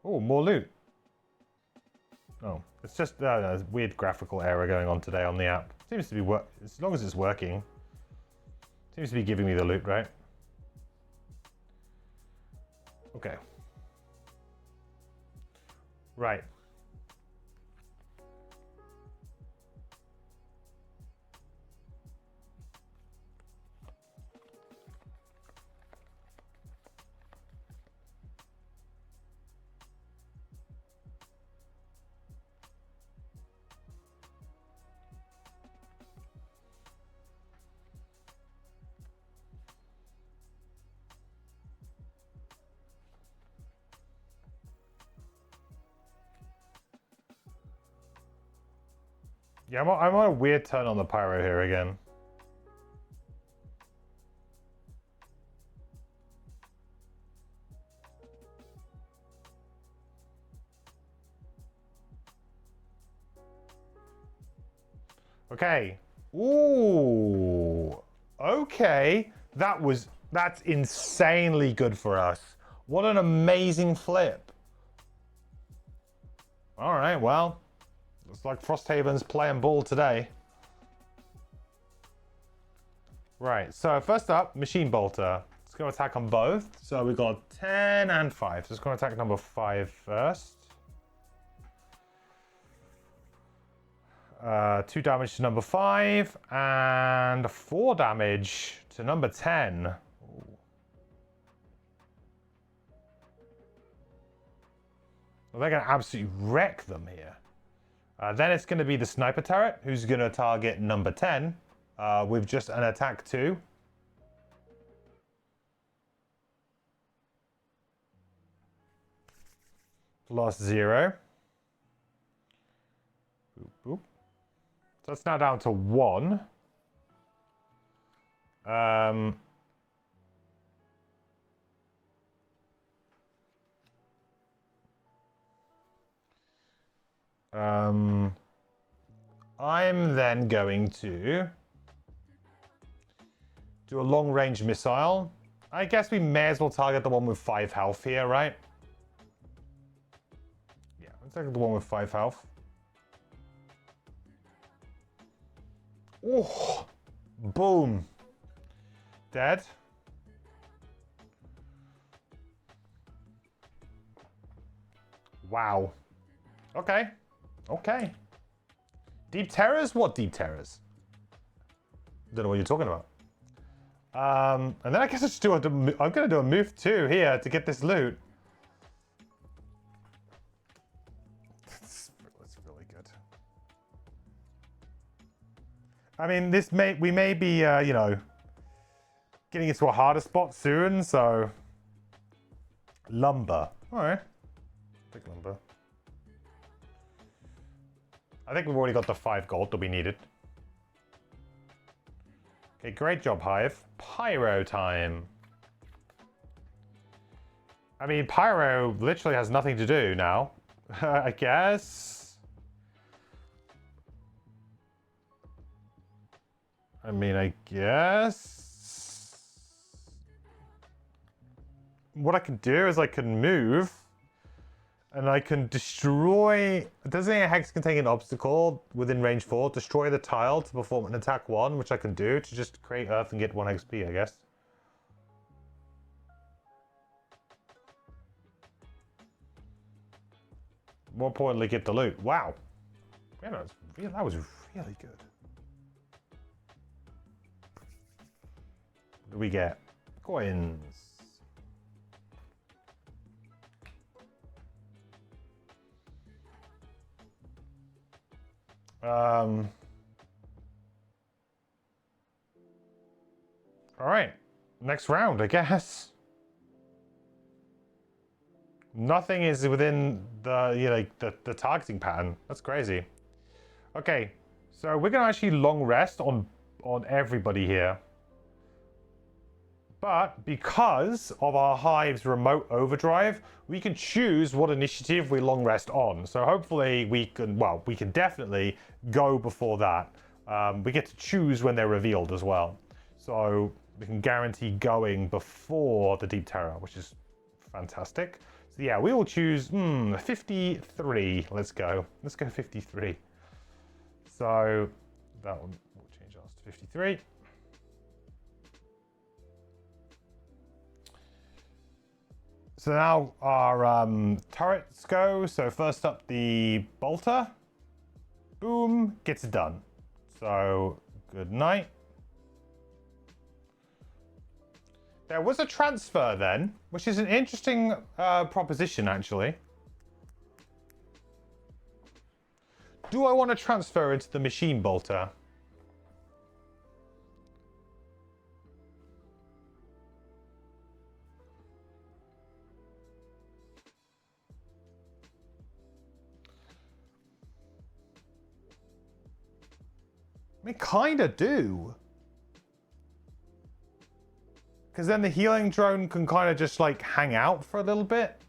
Oh, more loot. Oh, it's just a weird graphical error going on today on the app. Seems to be as long as it's working. Seems to be giving me the loot, right? Okay. Right. Yeah, I'm on a weird turn on the pyro here again. Okay. Ooh. Okay. That's insanely good for us. What an amazing flip. All right, well. Looks like Frosthaven's playing ball today. Right, so first up, Machine Bolter. It's going to attack on both. So we've got 10 and 5. So it's going to attack number 5 first. 2 damage to number 5 and 4 damage to number 10. Ooh. Well, they're going to absolutely wreck them here. Then it's going to be the sniper turret, who's going to target number 10 with just an attack 2. Lost 0. Boop, boop. So it's now down to 1. I'm then going to do a long-range missile. I guess we may as well target the one with 5 health here, right? Yeah, let's target the one with 5 health. Oh, boom. Dead. Wow. Okay. Okay. Deep terrors? What deep terrors? Don't know what you're talking about. And then I guess I'm going to do a move 2 here to get this loot. That's really good. I mean, we may be, you know, getting into a harder spot soon, so... Lumber. All right. Take lumber. I think we've already got the 5 gold that we needed. Okay, great job, Hive. Pyro time. I mean, Pyro literally has nothing to do now. I guess. I mean, I guess. What I can do is I can move. And I can destroy... Designating a hex containing an obstacle within range 4. Destroy the tile to perform an attack 1, which I can do to just create earth and get 1 XP, I guess. More importantly, get the loot. Wow. Yeah, that was really good. What do we get? Coins. All right, next round, I guess. Nothing is within the, you know, the targeting pattern. That's crazy. Okay, so we're gonna actually long rest on everybody here. But because of our Hive's remote overdrive, we can choose what initiative we long rest on. So hopefully we can, well, we can definitely go before that. We get to choose when they're revealed as well. So we can guarantee going before the Deep Terror, which is fantastic. So yeah, we will choose 53. Let's go. Let's go 53. So that one will change ours to 53. So now our turrets go. So first up, the bolter. Boom, gets it done. So good night. There was a transfer then, which is an interesting proposition actually. Do I want to transfer into the machine bolter? I kind of do. Because then the healing drone can kind of just like hang out for a little bit.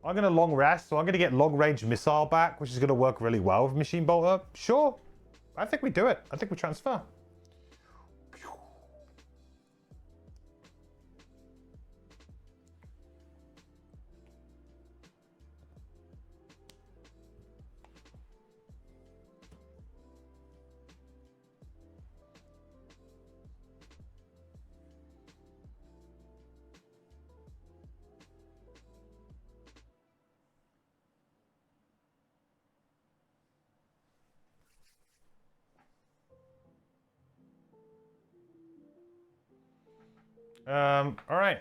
I'm going to long rest, so I'm going to get long range missile back, which is going to work really well with Machine Bolter. Sure. I think we do it. I think we transfer. All right.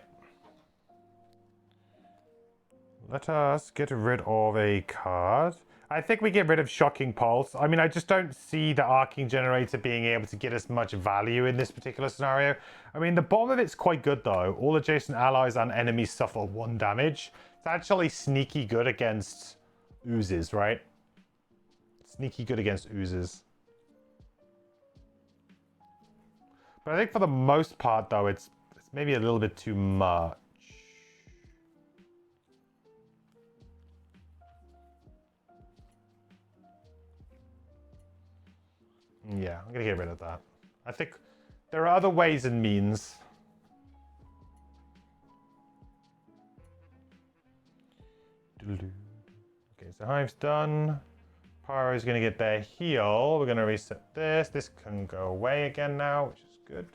Let us get rid of a card. I think we get rid of Shocking Pulse. I mean, I just don't see the Arcing Generator being able to get us much value in this particular scenario. I mean, the bottom of it's quite good, though. All adjacent allies and enemies suffer 1 damage. It's actually sneaky good against oozes, right? Sneaky good against oozes. But I think for the most part, though, it's maybe a little bit too much. Yeah, I'm gonna get rid of that. I think there are other ways and means. Okay, so Hive's done. Pyro's gonna get their heal. We're gonna reset this. This can go away again now, which is good.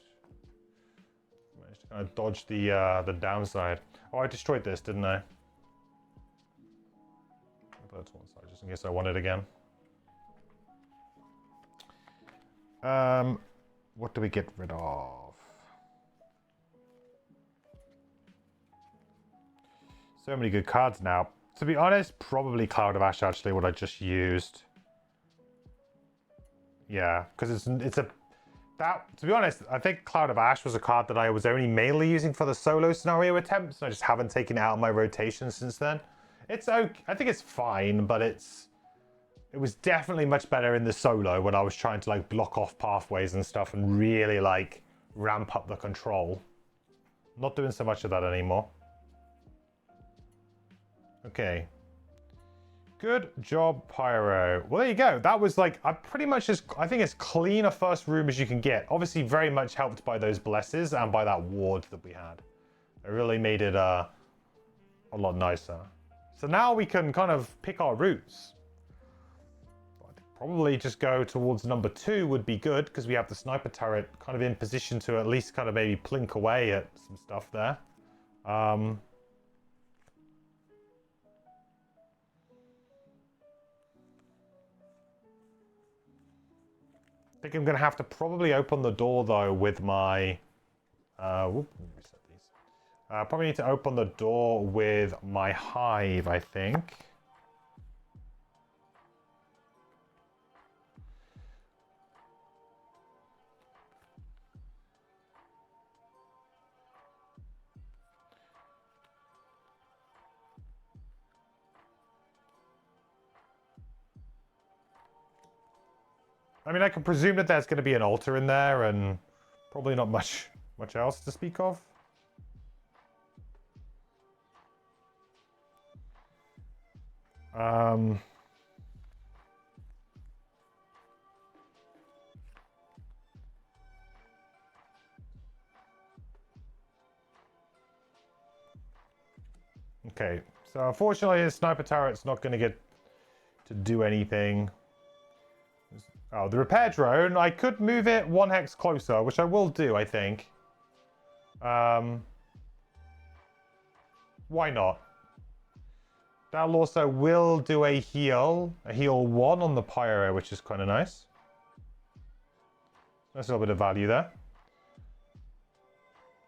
Managed to kind of dodge the downside. Oh, I destroyed this, didn't I? I'll put that to one side just in case I want it again. What do we get rid of? So many good cards now. To be honest, probably Cloud of Ash actually what I just used. Yeah, because to be honest, I think Cloud of Ash was a card that I was only mainly using for the solo scenario attempts, and I just haven't taken it out of my rotation since then. It's okay. I think it's fine, but it was definitely much better in the solo when I was trying to like block off pathways and stuff and really like ramp up the control. Not doing so much of that anymore. Okay. Good job, Pyro. Well, there you go. That was like, I think as clean a first room as you can get. Obviously very much helped by those blesses and by that ward that we had. It really made it a lot nicer. So now we can kind of pick our routes. Probably just go towards number 2 would be good because we have the sniper turret kind of in position to at least kind of maybe plink away at some stuff there. I think I'm going to have to probably open the door though with my... reset these. Probably need to open the door with my Hive, I think. I mean, I can presume that there's going to be an altar in there, and probably not much else to speak of. Okay, so unfortunately, the sniper turret's not going to get to do anything. Oh, the repair drone, I could move it 1 hex closer, which I will do, I think. Why not? That also will do a heal 1 on the pyro, which is kind of nice. Nice little bit of value there.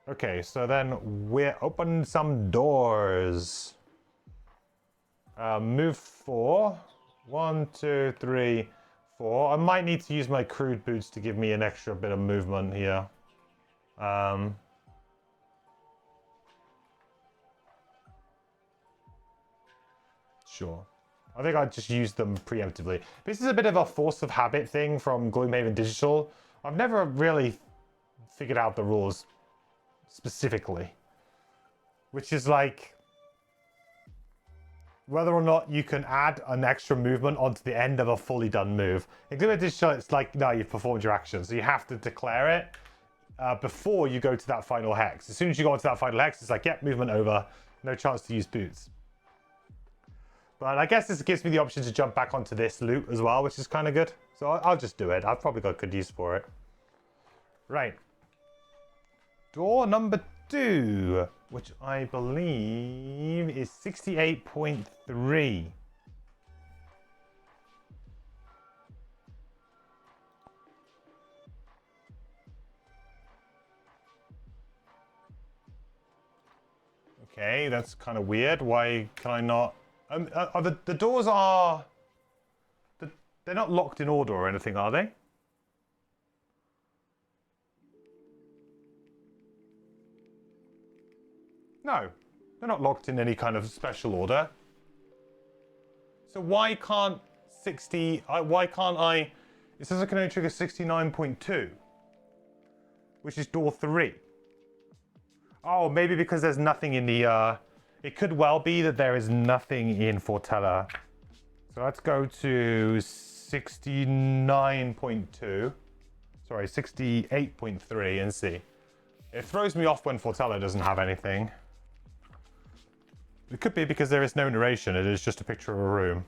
Okay, so then we're open some doors. Move 4. 1, 2, 3, 4. I might need to use my crude boots to give me an extra bit of movement here. Sure. I think I'd just use them preemptively. This is a bit of a force of habit thing from Gloomhaven Digital. I've never really figured out the rules specifically. Which is like whether or not you can add an extra movement onto the end of a fully done move. In Gloomhaven Digital, it's like, no, you've performed your action. So you have to declare it before you go to that final hex. As soon as you go onto that final hex, it's like, yep, movement over. No chance to use boots. But I guess this gives me the option to jump back onto this loot as well, which is kind of good. So I'll just do it. I've probably got good use for it. Right. Door number 2, which I believe is 68.3. Okay, that's kind of weird. Why can I not... the doors are... They're not locked in order or anything, are they? No, they're not locked in any kind of special order. So why can't 60... why can't I... It says I can only trigger 69.2, which is door 3. Oh, maybe because there's nothing in the... It could well be that there is nothing in Fortella. So let's go to 69.2. Sorry, 68.3 and see. It throws me off when Fortella doesn't have anything. It could be because there is no narration. It is just a picture of a room.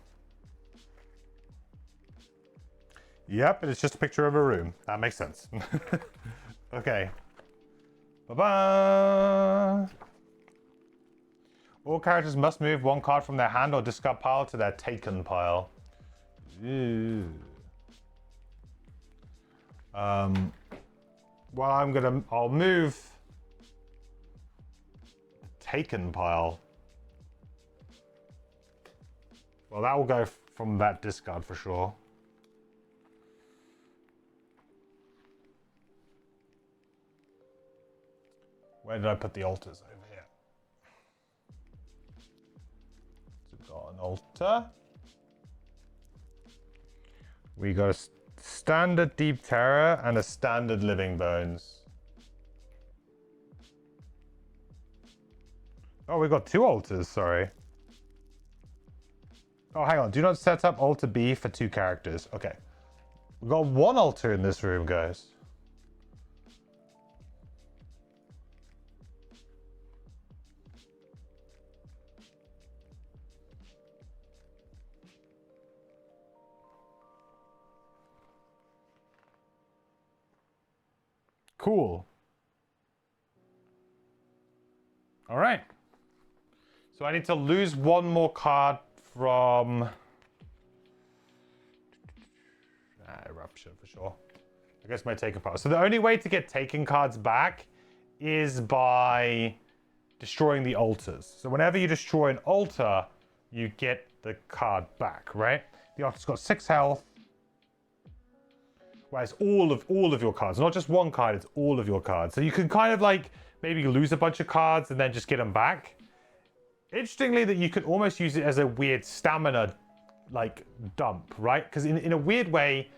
Yep, it is just a picture of a room. That makes sense. Okay. Bye-bye. All characters must move 1 card from their hand or discard pile to their taken pile. Ew. Well, I'll move the taken pile. Well, that will go from that discard for sure. Where did I put the altars? Over here. So we've got an altar. We got a standard Deep Terror and a standard Living Bones. Oh, we got 2 altars, sorry. Oh, hang on. Do not set up altar B for 2 characters. Okay. We've got 1 altar in this room, guys. Cool. All right. So I need to lose 1 more card from Eruption for sure. I guess my taken power. So the only way to get taken cards back is by destroying the altars. So whenever you destroy an altar, you get the card back, right? The altar's got 6 health. Whereas all of your cards, not just 1 card, it's all of your cards. So you can kind of like maybe lose a bunch of cards and then just get them back. Interestingly, that you could almost use it as a weird stamina like dump, right? Because in a weird way,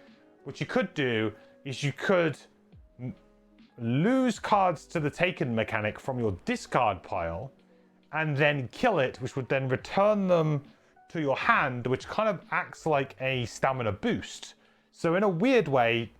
what you could do is you could lose cards to the taken mechanic from your discard pile and then kill it, which would then return them to your hand, which kind of acts like a stamina boost. So in a weird way,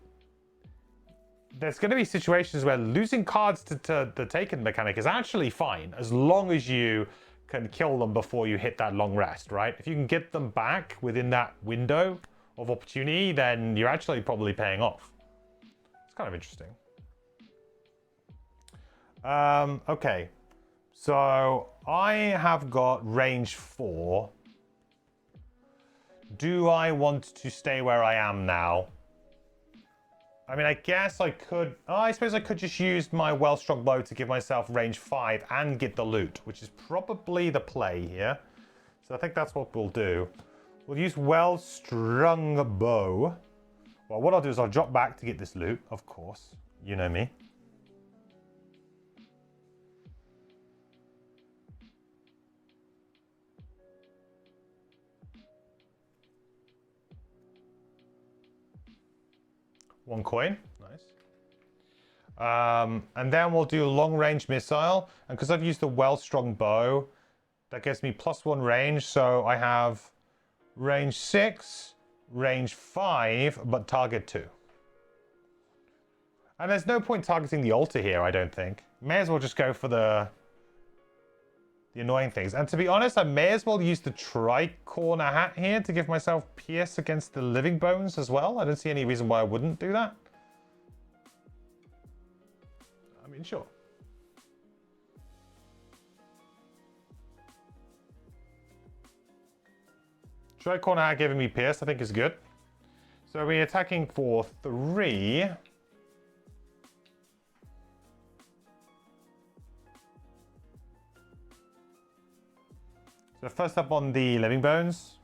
there's going to be situations where losing cards to the taken mechanic is actually fine, as long as you can kill them before you hit that long rest, right? If you can get them back within that window of opportunity, then you're actually probably paying off. It's kind of interesting. Okay, so I have got range 4. Do I want to stay where I am now? I mean, I guess I could... Oh, I suppose I could just use my well-strung bow to give myself range 5 and get the loot, which is probably the play here. So I think that's what we'll do. We'll use well-strung bow. Well, what I'll do is I'll drop back to get this loot, of course. You know me. One coin, nice. And then we'll do a long-range missile. And because I've used the well-strung bow, that gives me +1 range. So I have range 6, range 5, but target 2. And there's no point targeting the altar here, I don't think. May as well just go for the annoying things. And to be honest, I may as well use the tri-corner hat here to give myself pierce against the living bones as well. I don't see any reason why I wouldn't do that. I mean, sure. Tri-corner hat giving me pierce, I think is good. So we're attacking for 3. So first up on the living bones.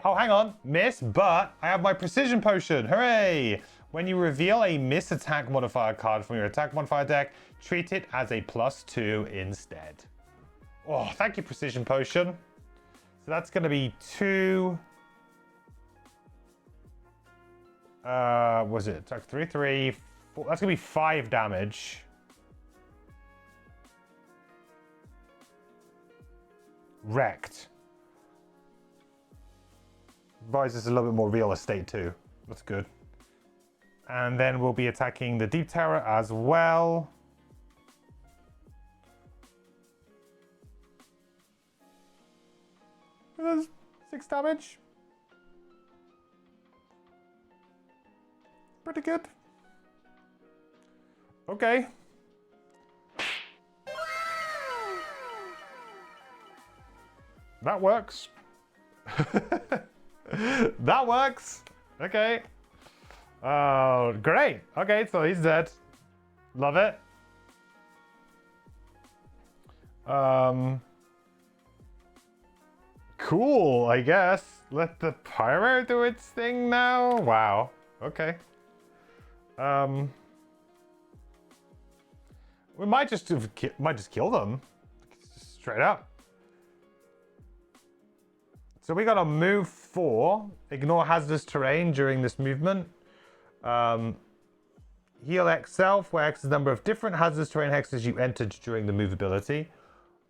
Oh, hang on. Miss, but I have my precision potion. Hooray! When you reveal a miss attack modifier card from your attack modifier deck, treat it as a +2 instead. Oh, thank you, precision potion. So that's going to be 2. Was it attack 3, 3, 4? That's going to be 5 damage. Wrecked. Buys us a little bit more real estate too. That's good. And then we'll be attacking the deep tower as well. There's 6 damage. Pretty good. Okay. That works. That works. Okay. Oh, great. Okay, so he's dead. Love it. Cool, I guess. Let the pyro do its thing now. Wow. Okay. We might just kill them. Straight up. So we got to move 4, ignore hazardous terrain during this movement. Heal X self, where X is the number of different hazardous terrain hexes you entered during the movability.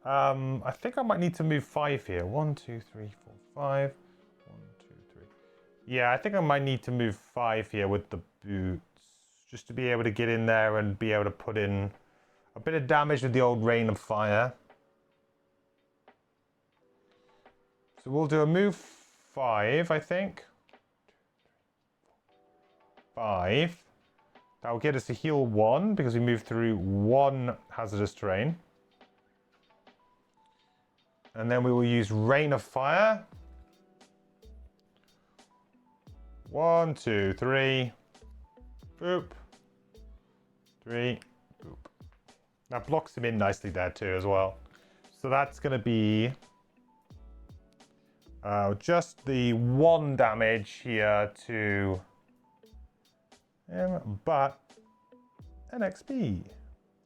I think I might need to move 5 here. 1, 2, 3, 4, 5. 1, 2, 3. Yeah, I think I might need to move 5 here with the boots. Just to be able to get in there and be able to put in a bit of damage with the old Rain of Fire. So we'll do a move 5, I think. 5. That will get us to heal 1 because we moved through 1 hazardous terrain. And then we will use Rain of Fire. 1, 2, 3. Boop. 3. Boop. That blocks him in nicely there too as well. So that's going to be just the 1 damage here to him, but an XP.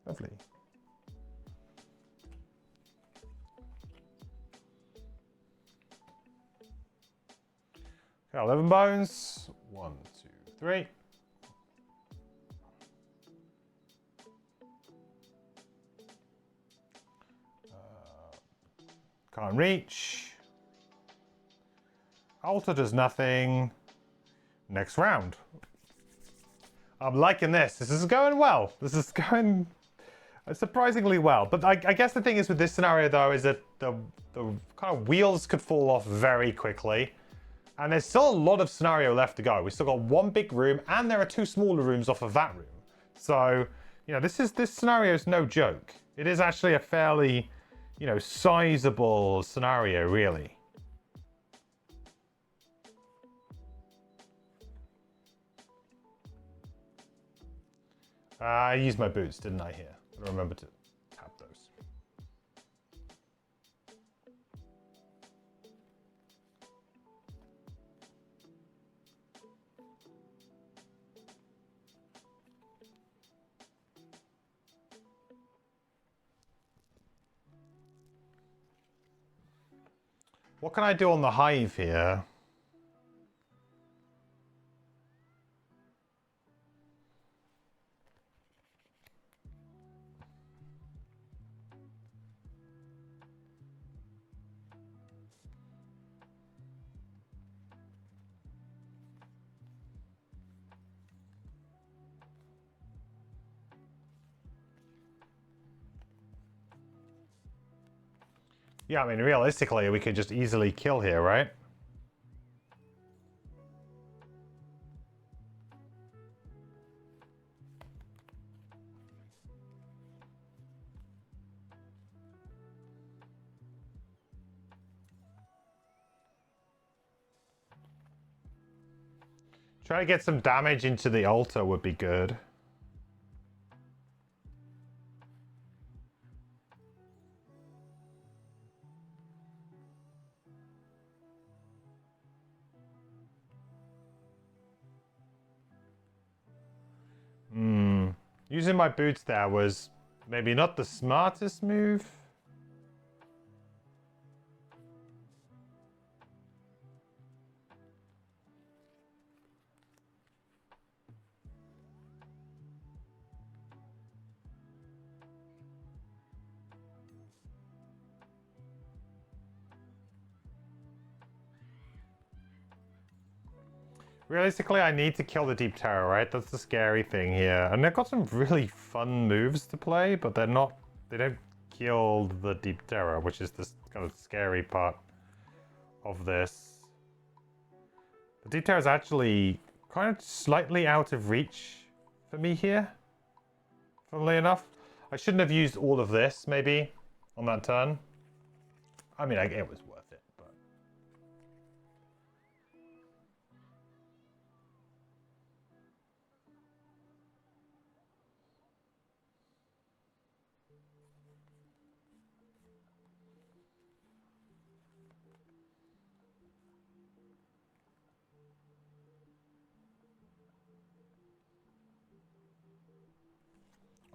Lovely. Okay, 11 bones. 1, 2, 3. Can't reach. Altar does nothing. Next round. I'm liking this. This is going well. This is going surprisingly well. But I guess the thing is with this scenario, though, is that the kind of wheels could fall off very quickly. And there's still a lot of scenario left to go. We've still got one big room, and there are 2 smaller rooms off of that room. So, you know, this scenario is no joke. It is actually a fairly, you know, sizable scenario, really. I used my boots, didn't I, here? I remember to tap those. What can I do on the hive here? Yeah, I mean, realistically, we could just easily kill here, right? Try to get some damage into the altar would be good. Using my boots there was maybe not the smartest move. Realistically, I need to kill the Deep Terror, right? That's the scary thing here. And they've got some really fun moves to play, but they don't kill the Deep Terror, which is this kind of scary part of this. The Deep Terror is actually kind of slightly out of reach for me here, funnily enough. I shouldn't have used all of this, maybe, on that turn. I mean, it was worth it, but...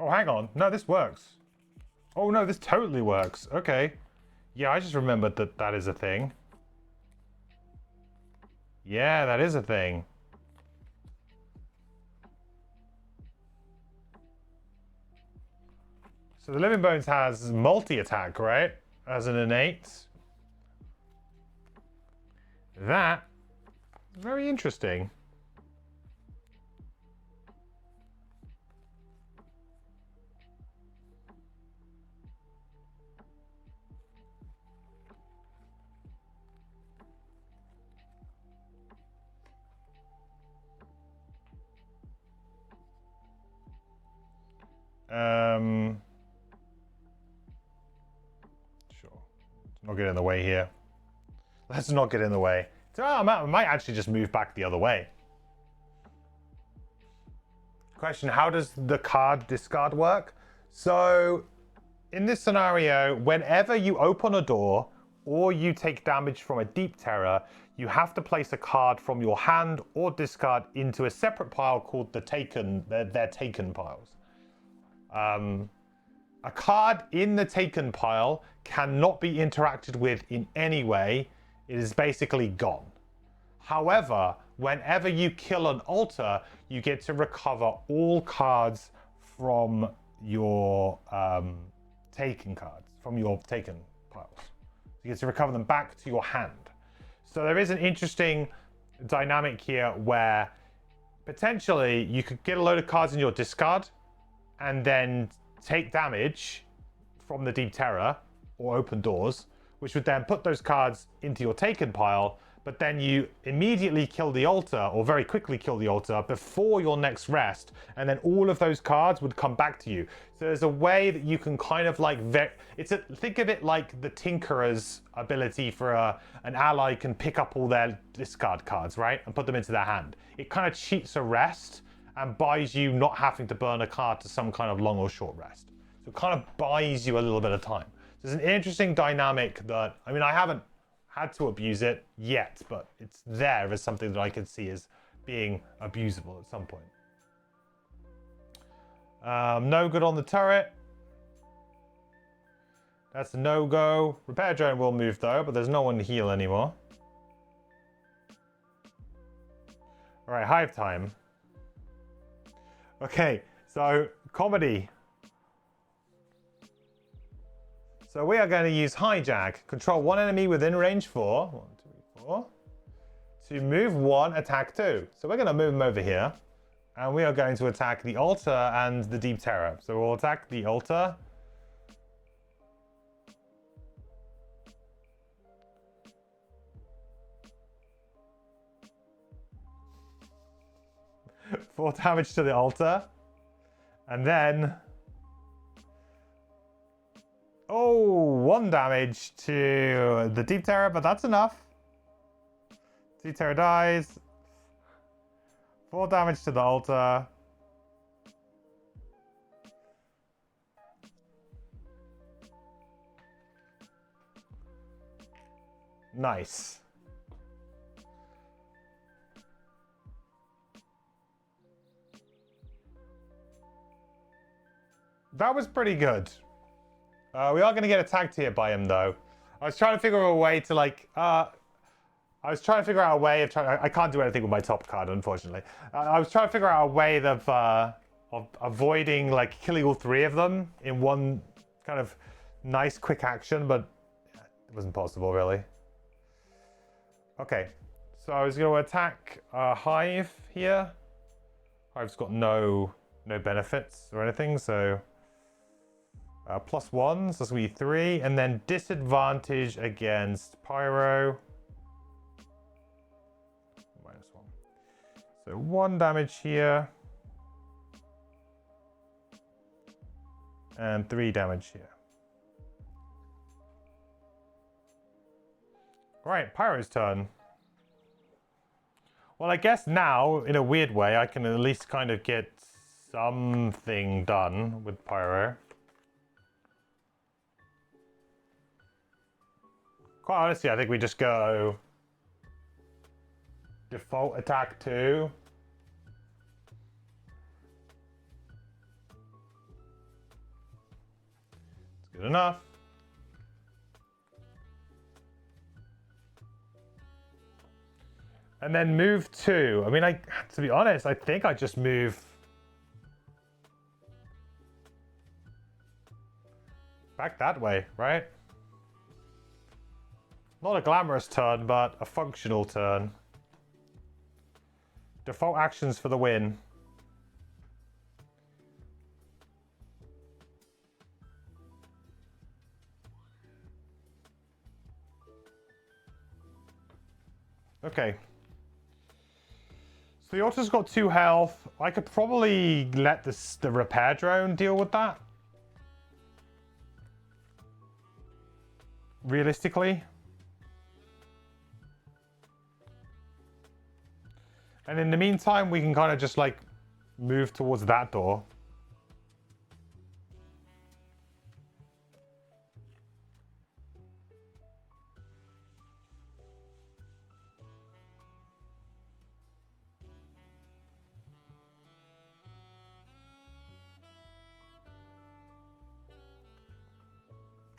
Oh, hang on. No, this works. Oh, no, this totally works. Okay. Yeah, I just remembered that that is a thing. Yeah, that is a thing. So the Living Bones has multi-attack, right? As an innate. That is very interesting. Sure. Let's not get in the way here. Let's not get in the way. So I might actually just move back the other way. Question, how does the card discard work? So in this scenario, whenever you open a door or you take damage from a Deep Terror, you have to place a card from your hand or discard into a separate pile called the Taken. They're Taken piles. A card in the Taken pile cannot be interacted with in any way. It is basically gone. However, whenever you kill an altar, you get to recover all cards from your taken cards, from your taken piles. You get to recover them back to your hand. So there is an interesting dynamic here where potentially you could get a load of cards in your discard and then take damage from the Deep Terror or Open Doors, which would then put those cards into your taken pile, but then you immediately kill the altar, or very quickly kill the altar, before your next rest, and then all of those cards would come back to you. So there's a way that you can kind of like, think of it like the Tinkerer's ability for an ally can pick up all their discard cards, right? And put them into their hand. It kind of cheats a rest and buys you not having to burn a card to some kind of long or short rest. So it kind of buys you a little bit of time. There's an interesting dynamic that, I mean, I haven't had to abuse it yet, but it's there as something that I could see as being abusable at some point. No good on the turret. That's a no-go. Repair drone will move though, but there's no one to heal anymore. All right, hive time. Okay, so comedy. So we are going to use hijack. Control one enemy within range 4. 1, 2, 4. To move 1, attack 2. So we're going to move them over here. And we are going to attack the altar and the Deep Terror. So we'll attack the altar. Four damage to the altar. And then... oh, 1 damage to the Deep Terror, but that's enough. Deep Terror dies. 4 damage to the altar. Nice. That was pretty good. We are going to get attacked here by him, though. I was trying to figure out a way to, like... I was trying to figure out a way of trying... I can't do anything with my top card, unfortunately. I was trying to figure out a way of avoiding, like, killing all 3 of them in one kind of nice, quick action, but it wasn't possible, really. Okay. So I was going to attack Hive here. Hive's got no benefits or anything, so... +1, so that's going to be 3, and then disadvantage against Pyro. -1. So 1 damage here. And 3 damage here. Alright, Pyro's turn. Well, I guess now, in a weird way, I can at least kind of get something done with Pyro. Quite honestly, I think we just go default attack 2. It's good enough. And then move 2. I mean, to be honest, I think I just move back that way, right? Not a glamorous turn, but a functional turn. Default actions for the win. Okay. So the altar's got 2 health. I could probably let the repair drone deal with that. Realistically. And in the meantime, we can kind of just like move towards that door.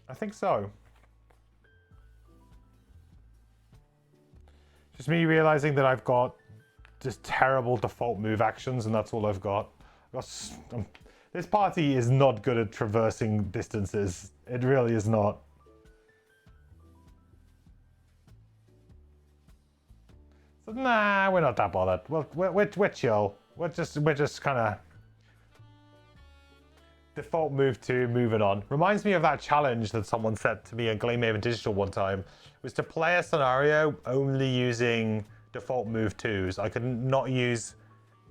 I think so. Just me realizing that I've got just terrible default move actions, and that's all I've got. This party is not good at traversing distances. It really is not. So nah, we're not that bothered. We're chill. We're just kind of default move 2, moving on. Reminds me of that challenge that someone said to me in Gloomhaven Digital one time. It was to play a scenario only using default move 2s. I could not use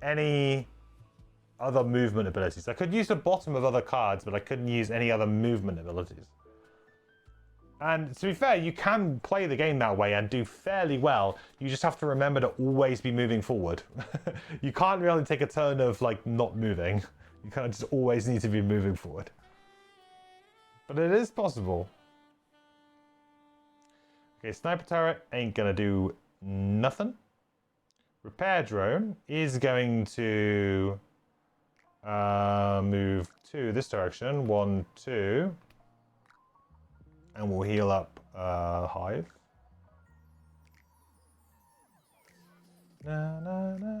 any other movement abilities. I could use the bottom of other cards, but I couldn't use any other movement abilities. And to be fair, you can play the game that way and do fairly well. You just have to remember to always be moving forward. You can't really take a turn of like not moving. You kind of just always need to be moving forward. But it is possible. Okay, sniper turret ain't gonna do nothing. Repair drone is going to move to this direction. 1, 2. And we'll heal up Hive. Na, na, na,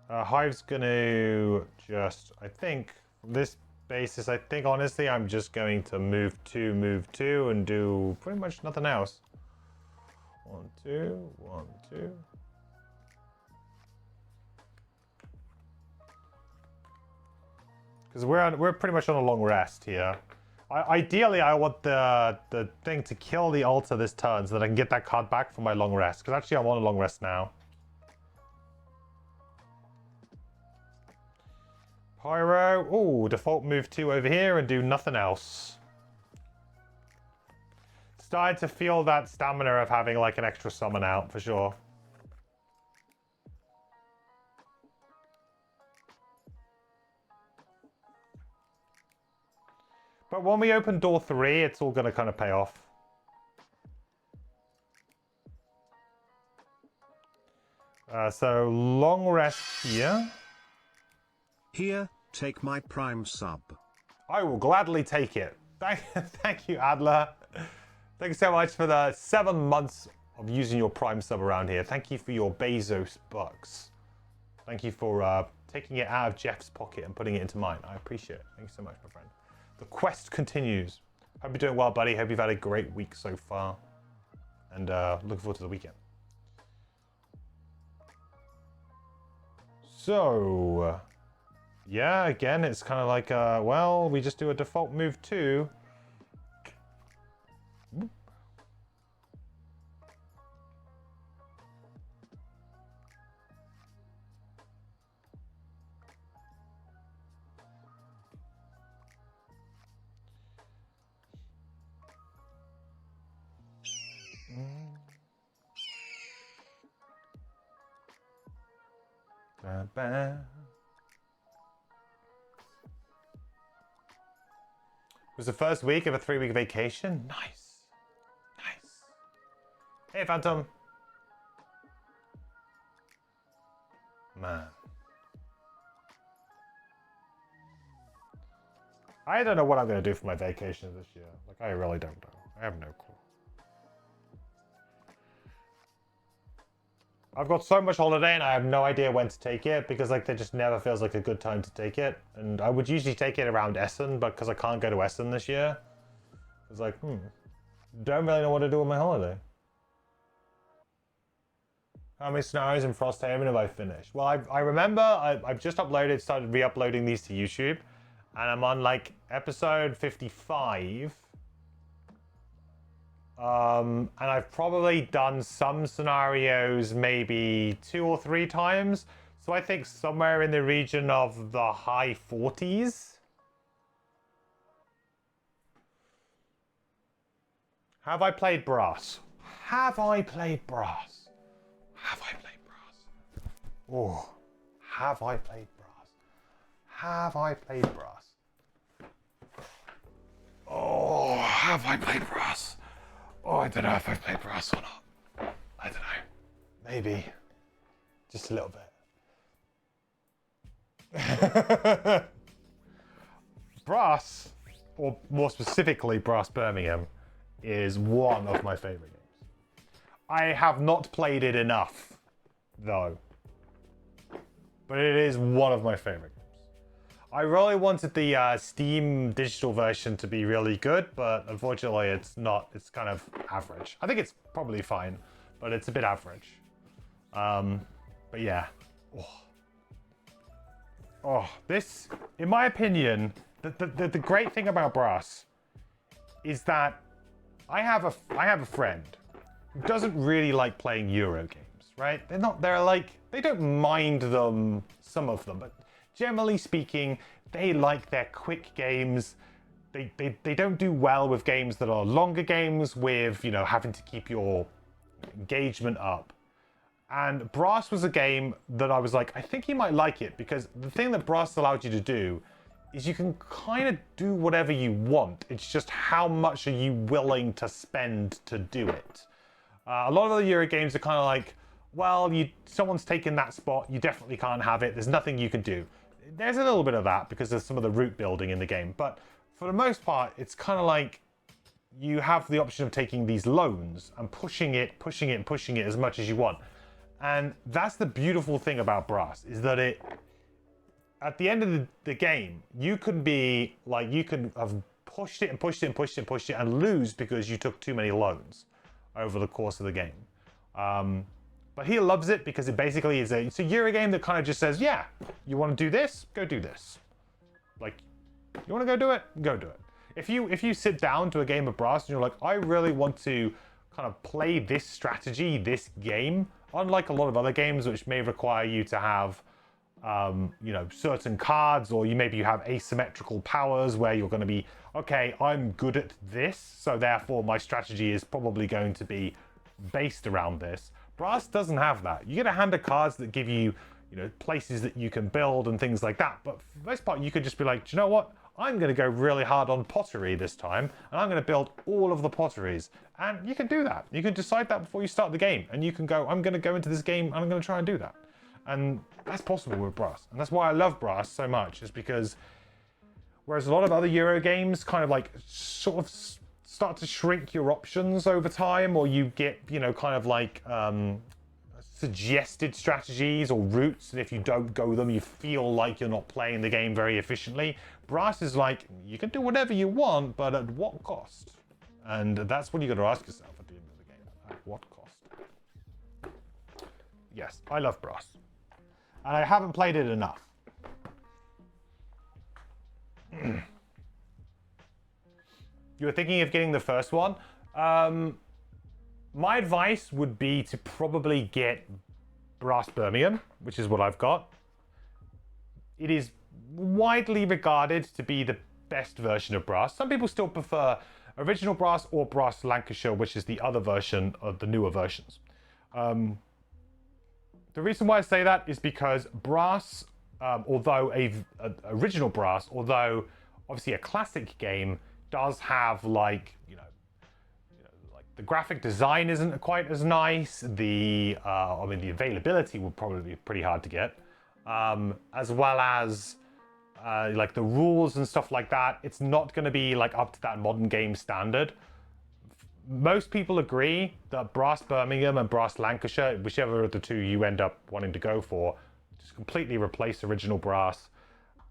na. Hive's gonna just, I think, from this basis, I think honestly, I'm just going to move 2, and do pretty much nothing else. 1, 2, 1, 2. Because we're pretty much on a long rest here. Ideally, I want the thing to kill the altar this turn so that I can get that card back for my long rest. Because actually, I'm on a long rest now. Pyro. Ooh, default move 2 over here and do nothing else. Starting to feel that stamina of having like an extra summon out for sure. But when we open door 3, it's all going to kind of pay off. So long rest here. Here, take my Prime sub. I will gladly take it. Thank you, Adler. Thank you so much for the 7 months of using your Prime sub around here. Thank you for your Bezos bucks. Thank you for taking it out of Jeff's pocket and putting it into mine. I appreciate it. Thank you so much, my friend. The quest continues. Hope you're doing well, buddy. Hope you've had a great week so far. And looking forward to the weekend. So, yeah, again, it's kind of like, well, we just do a default move 2. It was the first week of a 3-week vacation. Nice. Nice. Hey, Phantom. Man. I don't know what I'm going to do for my vacation this year. Like, I really don't know. I have no clue. I've got so much holiday and I have no idea when to take it because like there just never feels like a good time to take it. And I would usually take it around Essen, but because I can't go to Essen this year, it's like, don't really know what to do with my holiday. How many scenarios in Frosthaven have I finished? Well, I remember I've just started re-uploading these to YouTube, and I'm on like episode 55. And I've probably done some scenarios maybe 2 or 3 times. So I think somewhere in the region of the high 40s. Have I played brass? Have I played brass? Have I played brass? Oh, have I played brass? Have I played brass? Oh, have I played brass? Oh, I don't know if I've played brass or not. I don't know. Maybe. Just a little bit. Brass, or more specifically Brass Birmingham, is one of my favorite games. I have not played it enough, though. But it is one of my favorite games. I really wanted the Steam digital version to be really good, but unfortunately it's not. It's kind of average. I think it's probably fine, but it's a bit average. But yeah. Oh, this, in my opinion, the great thing about Brass is that I have a friend who doesn't really like playing Euro games, right? They don't mind them, some of them, but generally speaking, they like their quick games. They don't do well with games that are longer games with, you know, having to keep your engagement up. And Brass was a game that I was like, I think he might like it, because the thing that Brass allowed you to do is you can kind of do whatever you want. It's just how much are you willing to spend to do it. A lot of other Euro games are kind of like, well, someone's taken that spot, you definitely can't have it, there's nothing you can do. There's a little bit of that because there's some of the route building in the game, but for the most part, it's kind of like you have the option of taking these loans and pushing it as much as you want. And that's the beautiful thing about Brass, is that at the end of the game, you can be like, you can have pushed it and lose because you took too many loans over the course of the game. But he loves it because it basically is it's a Euro game that kind of just says, yeah, you want to do this, go do this. Like, you want to go do it, go do it. If you sit down to a game of Brass and you're like, I really want to kind of play this strategy, this game, unlike a lot of other games which may require you to have you know, certain cards, or maybe you have asymmetrical powers where you're going to be, okay, I'm good at this, so therefore my strategy is probably going to be based around this. Brass doesn't have that. You get a hand of cards that give you, you know, places that you can build and things like that. But for the most part, you could just be like, do you know what? I'm going to go really hard on pottery this time, and I'm going to build all of the potteries. And you can do that. You can decide that before you start the game, and you can go, I'm going to go into this game, and I'm going to try and do that. And that's possible with Brass. And that's why I love Brass so much, is because whereas a lot of other Euro games kind of like sort of start to shrink your options over time, or you get, you know, kind of like suggested strategies or routes, and if you don't go them, you feel like you're not playing the game very efficiently. Brass is like, you can do whatever you want, but at what cost? And that's what you got to ask yourself at the end of the game. At what cost? Yes, I love Brass. And I haven't played it enough. You were thinking of getting the first one? My advice would be to probably get Brass Birmingham, which is what I've got. It is widely regarded to be the best version of Brass. Some people still prefer original Brass or Brass Lancashire, which is the other version of the newer versions. The reason why I say that is because Brass, although original Brass, although obviously a classic game, does have like, you know, like the graphic design isn't quite as nice. I mean, the availability would probably be pretty hard to get, as well as like the rules and stuff like that. It's not going to be like up to that modern game standard. Most people agree that Brass Birmingham and Brass Lancashire, whichever of the two you end up wanting to go for, just completely replace original Brass.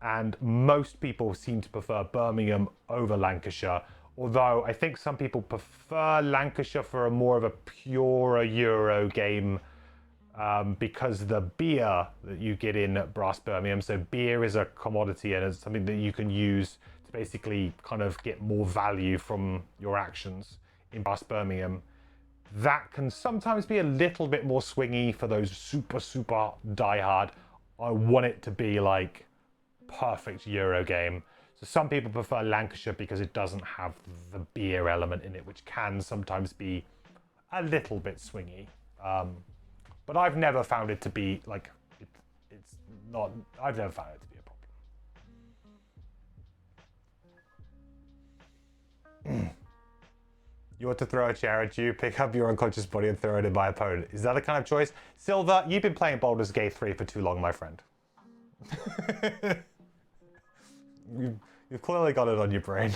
And most people seem to prefer Birmingham over Lancashire, although I think some people prefer Lancashire for a more of a purer Euro game, because the beer that you get in Brass Birmingham, so beer is a commodity and it's something that you can use to basically kind of get more value from your actions in Brass Birmingham. That can sometimes be a little bit more swingy for those super diehard. I want it to be like perfect Euro game. So some people prefer Lancashire because it doesn't have the beer element in it, which can sometimes be a little bit swingy. But I've never found it to be like, it's not, I've never found it to be a problem. You want to throw a chair at you, pick up your unconscious body and throw it at my opponent. Is that the kind of choice? Silver, you've been playing Baldur's Gate 3 for too long, my friend. You've clearly got it on your brain.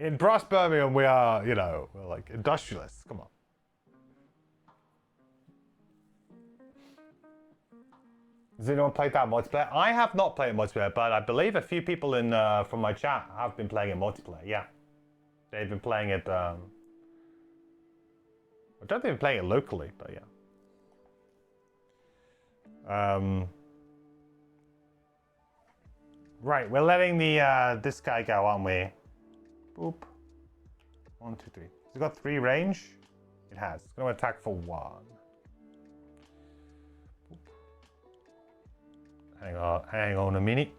In Brass Birmingham, we are, you know, we're like industrialists. Come on. Has anyone played that multiplayer? I have not played multiplayer, but I believe a few people in from my chat have been playing it multiplayer. Yeah, they've been playing it. I don't think they've been playing it locally, but yeah. Right, we're letting the this guy go, aren't we? Boop. 1, 2, 3. Has it got 3 range? It has. It's going to attack for 1. Boop. Hang on a minute.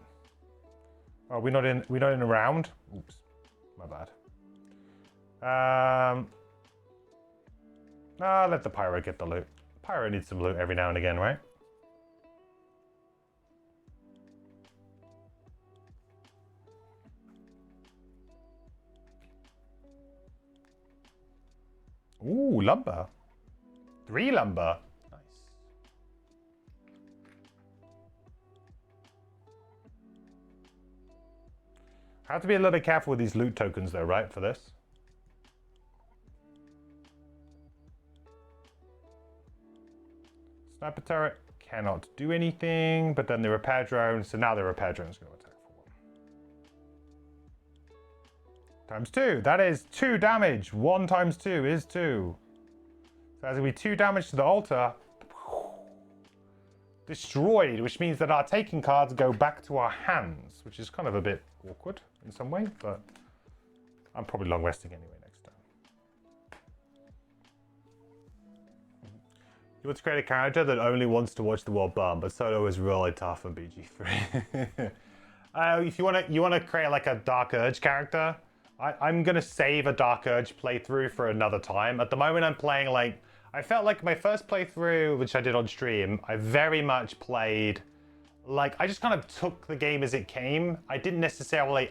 Oh, we're not in a round. Oops, my bad. Let the pyro get the loot. Pyro needs some loot every now and again, right? Ooh, lumber. 3 lumber. Nice. Have to be a little bit careful with these loot tokens though, right, for this? Sniper turret cannot do anything, but then the repair drone, so now the repair drone is going to attack for 1. Times 2, that is 2 damage. 1 times 2 is 2. So that's going to be 2 damage to the altar. Destroyed, which means that our taking cards go back to our hands, which is kind of a bit awkward in some way, but I'm probably long resting anyway next time. You want to create a character that only wants to watch the world burn, but solo is really tough on BG3. If you want to create like a Dark Urge character, I'm gonna save a Dark Urge playthrough for another time. At the moment, I'm playing like I felt like my first playthrough, which I did on stream, I very much played like I just kind of took the game as it came. I didn't necessarily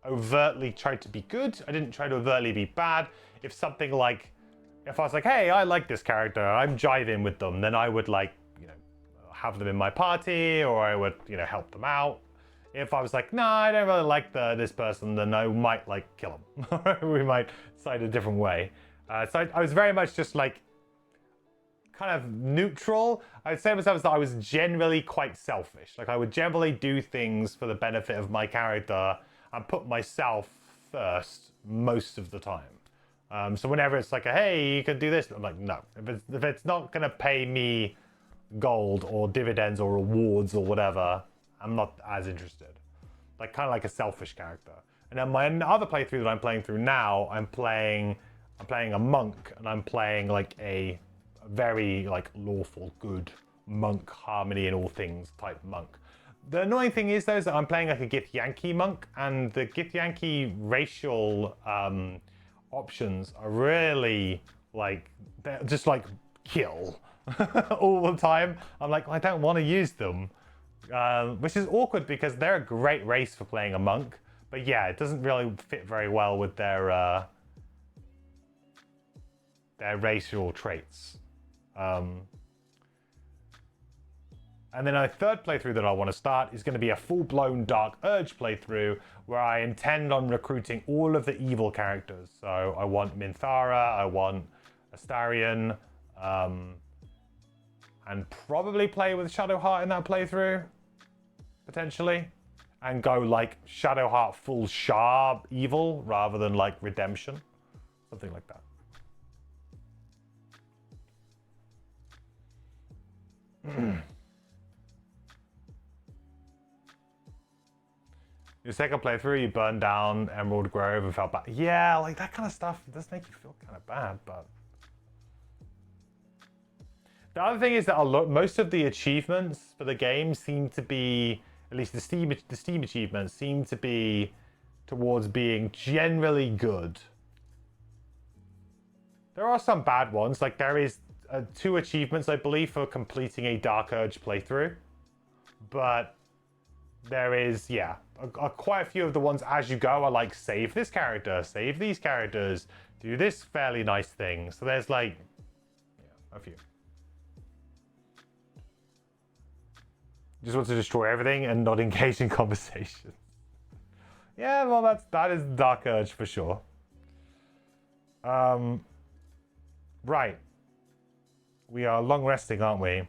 overtly try to be good. I didn't try to overtly be bad. If I was like, hey, I like this character, I'm jiving with them, then I would like, you know, have them in my party, or I would, you know, help them out. If I was like, no, I don't really like this person, then I might like kill him. We might decide a different way. So I was very much just like kind of neutral. I'd say myself that I was generally quite selfish. Like I would generally do things for the benefit of my character and put myself first most of the time. So whenever it's like, hey, you can do this, I'm like, no. If it's not gonna pay me gold or dividends or rewards or whatever, I'm not as interested. Like kind of like a selfish character. And then my other playthrough that I'm playing through now, I'm playing a monk, and I'm playing like a very like lawful, good monk, harmony in all things type monk. The annoying thing is though is that I'm playing like a Githyanki monk, and the Githyanki racial options are really like, they're just like kill all the time. I'm like, I don't want to use them. Which is awkward because they're a great race for playing a monk, but yeah, it doesn't really fit very well with their racial traits. And then a third playthrough that I want to start is going to be a full-blown Dark Urge playthrough where I intend on recruiting all of the evil characters. So I want Minthara, I want Astarion, and probably play with Shadowheart in that playthrough, potentially, and go like Shadowheart full Shah evil rather than like Redemption, something like that. Your second playthrough, you burned down Emerald Grove and felt bad. Yeah, like that kind of stuff does make you feel kind of bad, but the other thing is that most of the achievements for the game seem to be, at least the Steam achievements seem to be towards being generally good. There are some bad ones, like there is 2 achievements, I believe, for completing a Dark Urge playthrough, but there is, yeah, quite a few of the ones as you go are like, save this character, save these characters, do this fairly nice thing. So there's like, yeah, a few. Just want to destroy everything and not engage in conversation. Yeah, well, that is Dark Urge for sure. Right. We are long resting, aren't we?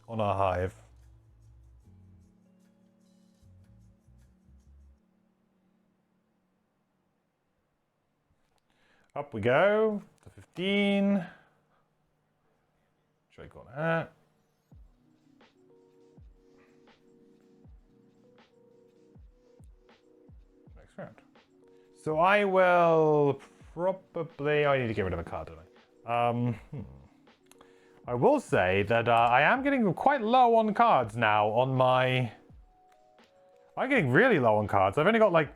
On our hive. Up we go to 15. Drake on that. Next round. So I will probably. I need to get rid of a card, don't I? I will say that I am getting quite low on cards now on my... I'm getting really low on cards. I've only got like...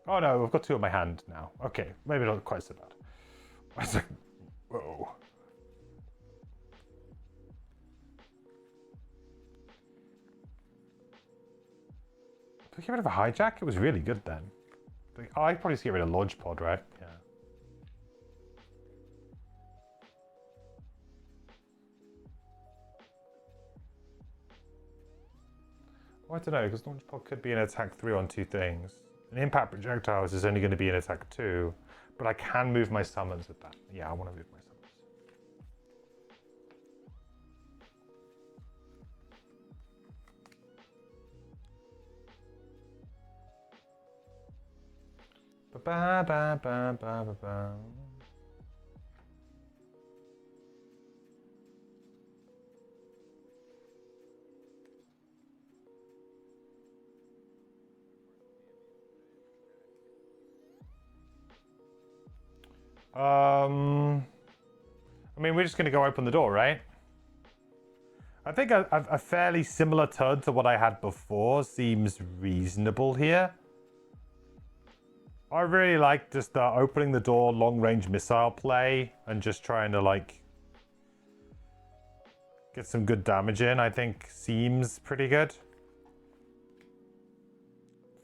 Oh no, I've got 2 in my hand now. Okay, maybe not quite so bad. I was like, whoa. Did we get rid of a hijack? It was really good then. Oh, I'd probably just get rid of Launch Pod, right? Yeah. Well, I don't know, because Launch Pod could be an attack 3 on 2 things. An Impact Projectiles is only going to be an attack 2, but I can move my summons with that. Yeah, I want to move my summons. Ba ba ba ba ba ba. I mean, we're just going to go open the door, right? I think a fairly similar turn to what I had before seems reasonable here. I really like just opening the door, long-range missile play, and just trying to, like, get some good damage in, I think seems pretty good.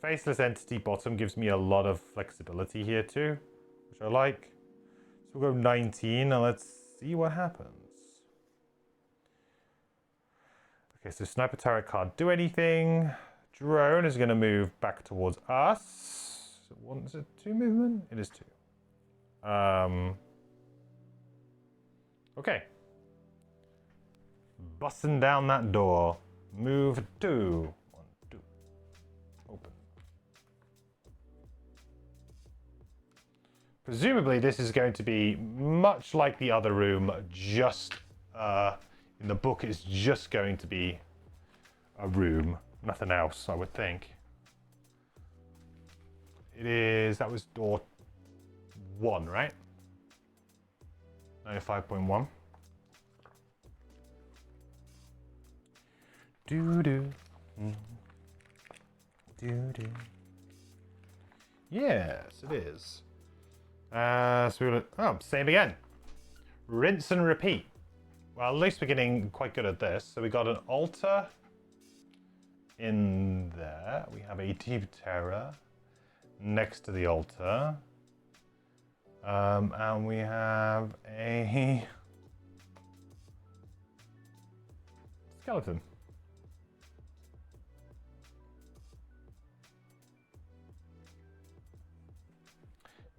Faceless Entity bottom gives me a lot of flexibility here too, which I like. So we'll go 19 and let's see what happens. Okay, so Sniper Turret can't do anything. Drone is going to move back towards us. Is it 2 movement? It is 2. Okay. Busting down that door. Move 2. 1, 2. Open. Presumably this is going to be much like the other room, just in the book it's just going to be a room, nothing else, I would think. It is, that was door 1, right? 95.1. Doo-doo. Doo-doo. Yes, it is. So we're gonna, same again. Rinse and repeat. Well, at least we're getting quite good at this. So we got an altar in there. We have a Deep Terror next to the altar. And we have a skeleton.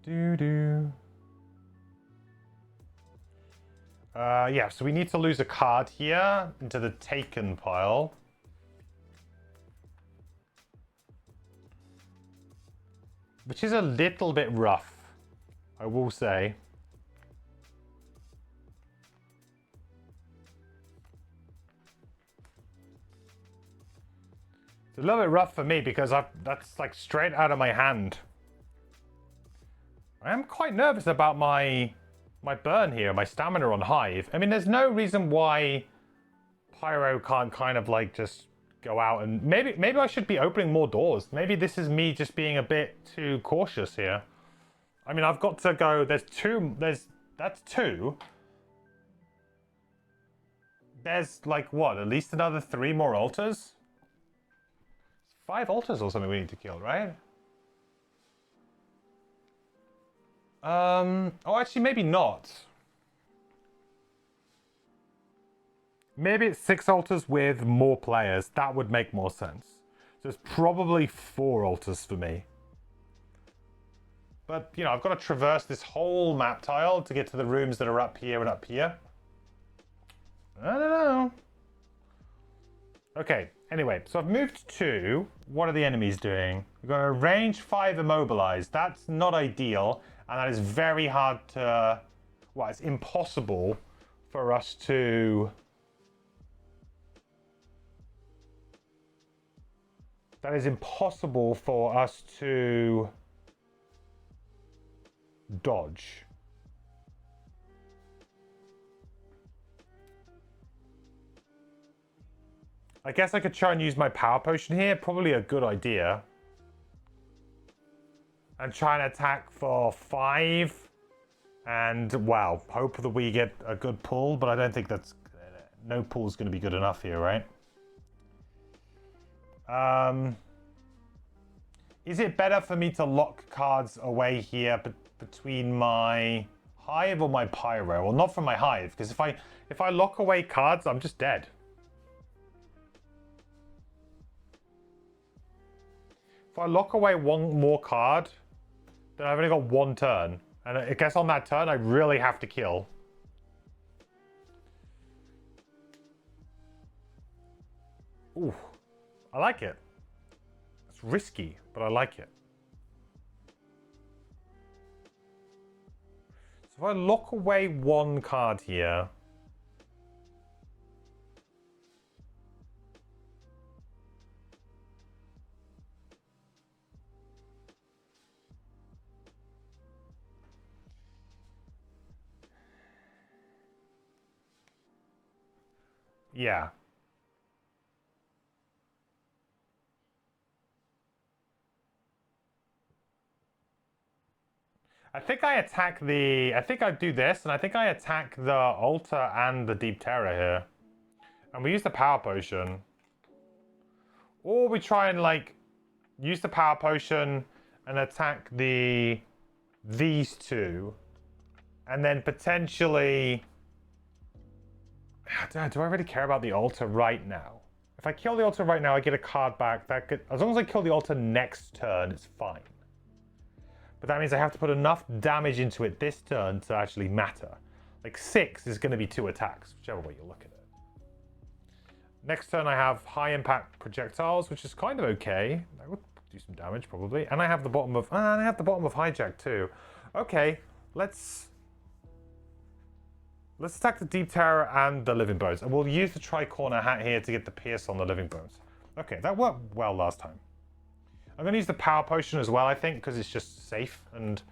Doo-doo. Yeah, so we need to lose a card here into the taken pile. Which is a little bit rough, I will say. It's a little bit rough for me because that's like straight out of my hand. I am quite nervous about my burn here, my stamina on Hive. I mean, there's no reason why Pyro can't kind of like just go out and maybe I should be opening more doors. Maybe this is me just being a bit too cautious here. I mean, I've got to go. That's 2. There's like what? At least another 3 more altars. 5 altars or something we need to kill, right? Oh, actually, maybe not. Maybe it's 6 altars with more players. That would make more sense. So it's probably 4 altars for me. But, you know, I've got to traverse this whole map tile to get to the rooms that are up here and up here. I don't know. Okay, anyway, so I've moved to... What are the enemies doing? We've got a range 5 immobilized. That's not ideal. And that is very hard to... Well, it's impossible for us to... That is impossible for us to dodge. I guess I could try and use my power potion here. Probably a good idea. And try and attack for 5. And, wow, hope that we get a good pull. But I don't think that's... No pull is going to be good enough here, right? Is it better for me to lock cards away here between my hive or my pyro? Well, not from my hive, because if I lock away cards, I'm just dead. If I lock away one more card, then I've only got 1 turn. And I guess on that turn, I really have to kill. Ooh, I like it. It's risky, but I like it. So if I lock away 1 card here... Yeah. I think I attack the... I think I do this, and I think I attack the altar and the deep terror here. And we use the power potion. Or we try and, like, use the power potion and attack these 2. And then potentially... Do I really care about the altar right now? If I kill the altar right now, I get a card back. As long as I kill the altar next turn, it's fine. But that means I have to put enough damage into it this turn to actually matter. Like 6 is going to be 2 attacks, whichever way you look at it. Next turn I have high impact projectiles, which is kind of okay. I would do some damage probably. And I have the bottom of hijack too. Okay, let's attack the deep terror and the living bones. And we'll use the tri-corner hat here to get the pierce on the living bones. Okay, that worked well last time. I'm going to use the power potion as well, I think, because it's just safe. And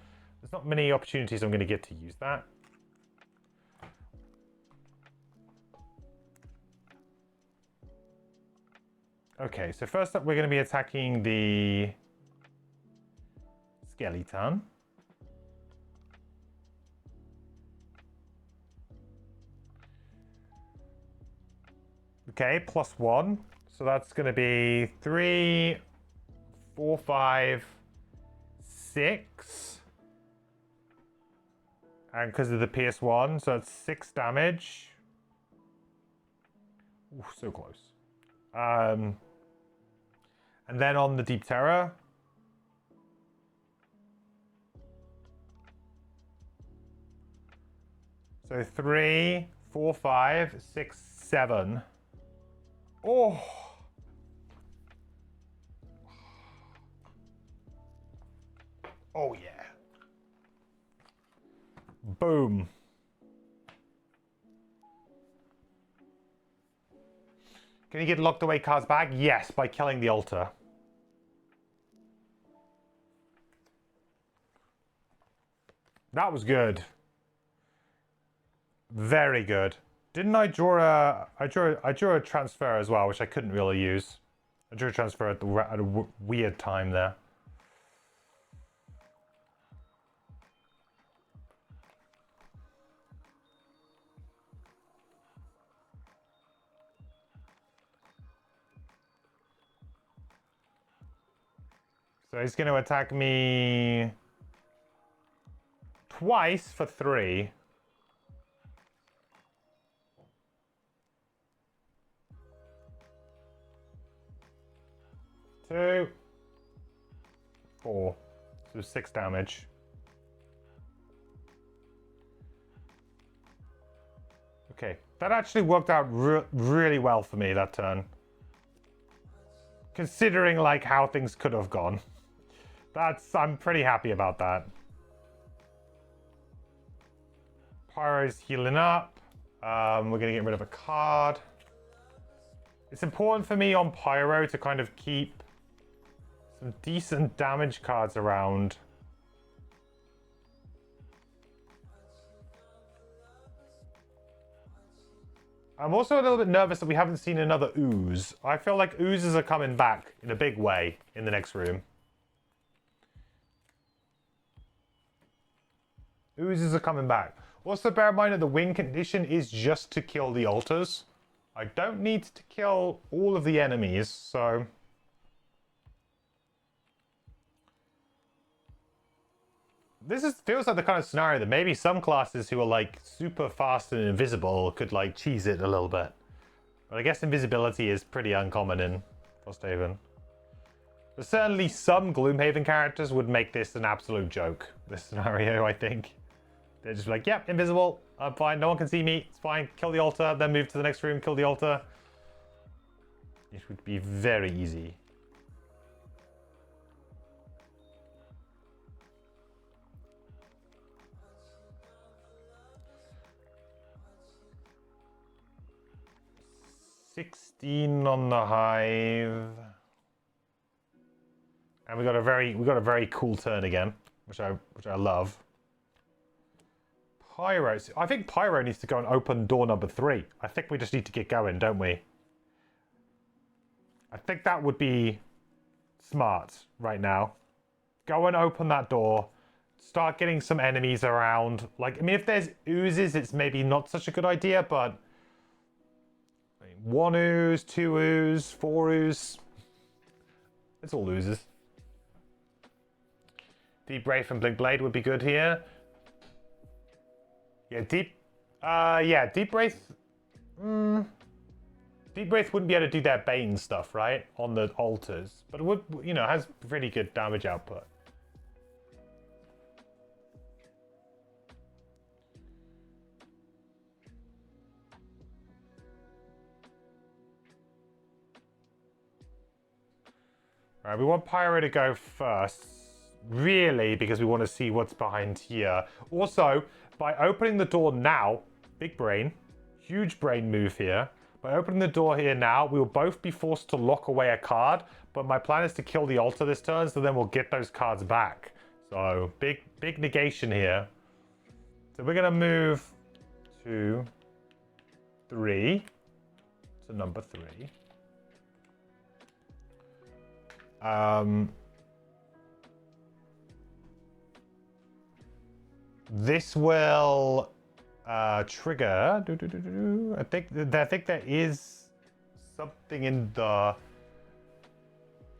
there's not many opportunities I'm going to get to use that. Okay, so first up we're going to be attacking the skeleton. Okay, +1. So that's going to be 3, 4, 5, 6. And because of the PS1, so that's 6 damage. Ooh, so close. And then on the Deep Terror. So 3, 4, 5, 6, 7. Oh! Oh yeah. Boom. Can you get locked away cards back? Yes, by killing the altar. That was good. Very good. Didn't I draw a... I drew a transfer as well, which I couldn't really use. I drew a transfer at a weird time there. So he's going to attack me twice for 3. Two, 4. So 6 damage. Okay, that actually worked out really well for me that turn. Considering like how things could have gone. I'm pretty happy about that. Pyro's healing up. We're gonna get rid of a card. It's important for me on Pyro to kind of keep some decent damage cards around. I'm also a little bit nervous that we haven't seen another ooze. I feel like oozes are coming back in a big way in the next room. Oozes are coming back. Also bear in mind that the win condition is just to kill the altars. I don't need to kill all of the enemies, so... feels like the kind of scenario that maybe some classes who are like super fast and invisible could like cheese it a little bit. But I guess invisibility is pretty uncommon in Frosthaven. But certainly some Gloomhaven characters would make this an absolute joke, this scenario, I think. They're just like, yep, invisible, I'm fine, no one can see me, it's fine, kill the altar, then move to the next room, kill the altar. It would be very easy. $16 on the hive. And we got a very cool turn again, which I love. Pyro. I think Pyro needs to go and open door number 3. I think we just need to get going, don't we? I think that would be smart right now. Go and open that door. Start getting some enemies around. Like, I mean, if there's oozes, it's maybe not such a good idea, but 1 ooze, 2 ooze, 4 ooze. It's all oozes. Deep Wraith and Blink Blade would be good here. Yeah, Deep Wraith. Deep Wraith wouldn't be able to do their Bane stuff, right? On the altars. But it would, you know, has pretty good damage output. Alright, we want Pyro to go first. Really, because we want to see what's behind here. Also, by opening the door now, big brain, huge brain move here. By opening the door here now, we will both be forced to lock away a card, but my plan is to kill the altar this turn, so then we'll get those cards back. So, big negation here. So we're going to move 2, 3, to number 3. This will trigger. I think there is something in the.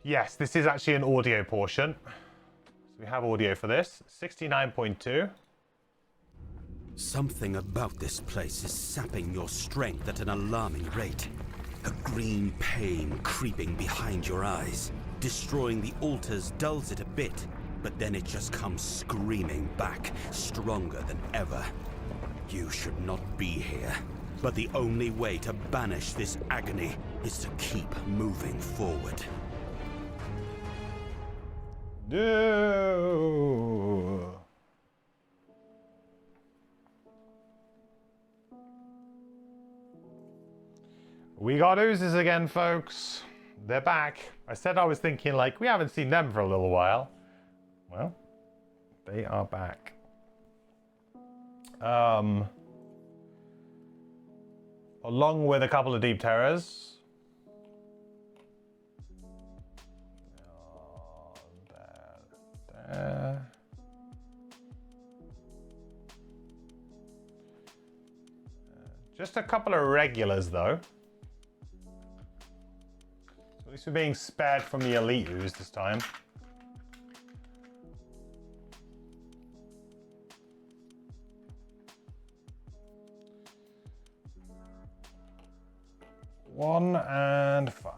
Yes, this is actually an audio portion. So we have audio for this. 69.2. Something about this place is sapping your strength at an alarming rate. A green pain creeping behind your eyes. Destroying the altars dulls it a bit, but then it just comes screaming back, stronger than ever. You should not be here, but the only way to banish this agony is to keep moving forward. No. We got oozes again, folks. They're back. I said I was thinking, like, we haven't seen them for a little while. Well, they are back. Along with a couple of deep terrors. There. Just a couple of regulars, though. So at least we're being spared from the elite ooze this time. 1 and 5.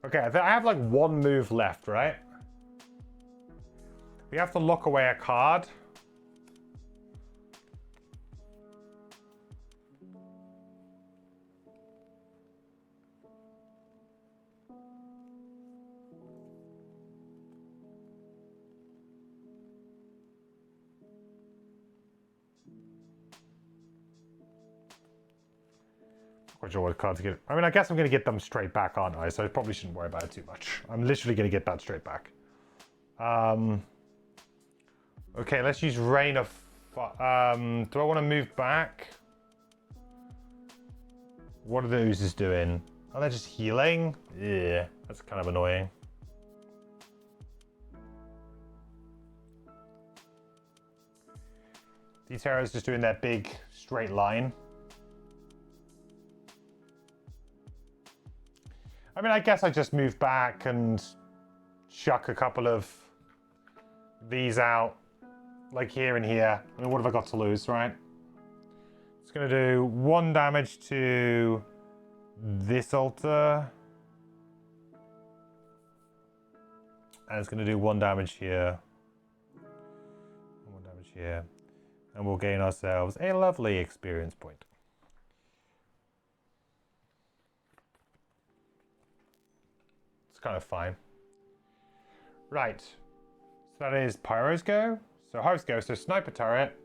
Okay, I have like 1 move left, right? We have to lock away a card. Not sure what cards to get. I mean, I guess I'm going to get them straight back, aren't I? So I probably shouldn't worry about it too much. I'm literally going to get that straight back. Okay, let's use Rain of... do I want to move back? What are the oozes doing? Are they just healing? Yeah, that's kind of annoying. These arrows just doing their big straight line. I mean, I guess I just move back and chuck a couple of these out, like here and here. I mean, what have I got to lose, right? It's going to do 1 damage to this altar. And it's going to do 1 damage here. 1 damage here. And we'll gain ourselves a lovely experience point. Kind of fine. Right. So that is Pyro's go. So Host go. So Sniper Turret.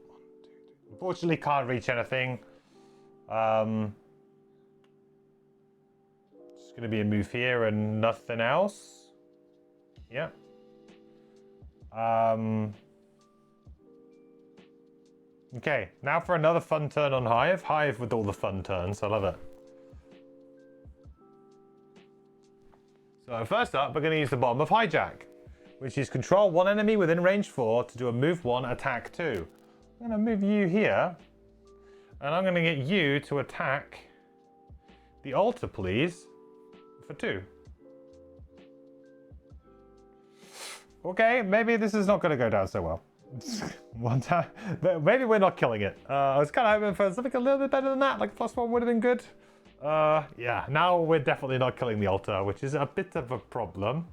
Unfortunately can't reach anything. Just going to be a move here and nothing else. Yeah. Okay. Now for another fun turn on Hive. Hive with all the fun turns. I love it. So first up, we're going to use the Bomb of Hijack, which is control 1 enemy within range 4 to do a move 1, attack 2. I'm going to move you here, and I'm going to get you to attack the altar, please, for 2. Okay, maybe this is not going to go down so well. 1 time, maybe we're not killing it. I was kind of hoping for something a little bit better than that, like +1 would have been good. Yeah, now we're definitely not killing the altar, which is a bit of a problem.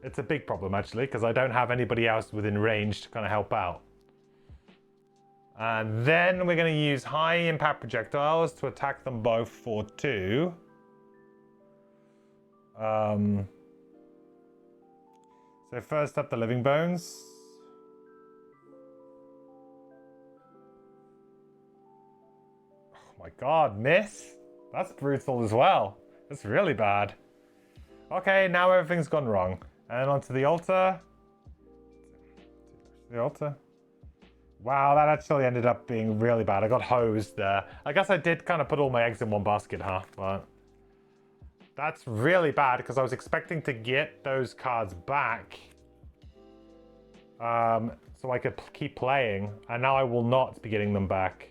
It's a big problem, actually, because I don't have anybody else within range to kind of help out. And then we're going to use high impact projectiles to attack them both for 2. So first up, the Living Bones. My god, miss? That's brutal as well. That's really bad. Okay, now everything's gone wrong. And onto the altar. The altar. Wow, that actually ended up being really bad. I got hosed there. I guess I did kind of put all my eggs in one basket, huh? But that's really bad because I was expecting to get those cards back. So I could keep playing. And now I will not be getting them back.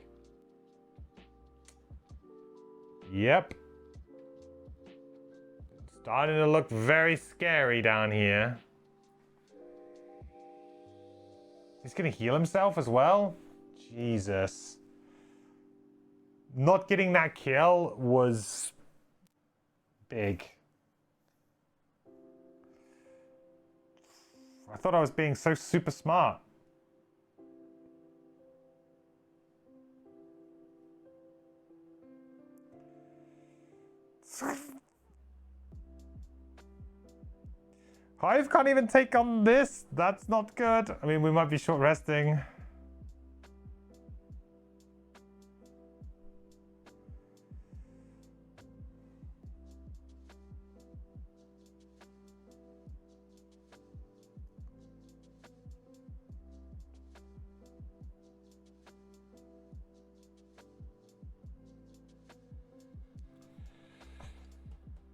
Yep. It's starting to look very scary down here. He's gonna heal himself as well? Jesus. Not getting that kill was big. I thought I was being so super smart. Hive can't even take on this. That's not good. I mean, we might be short resting.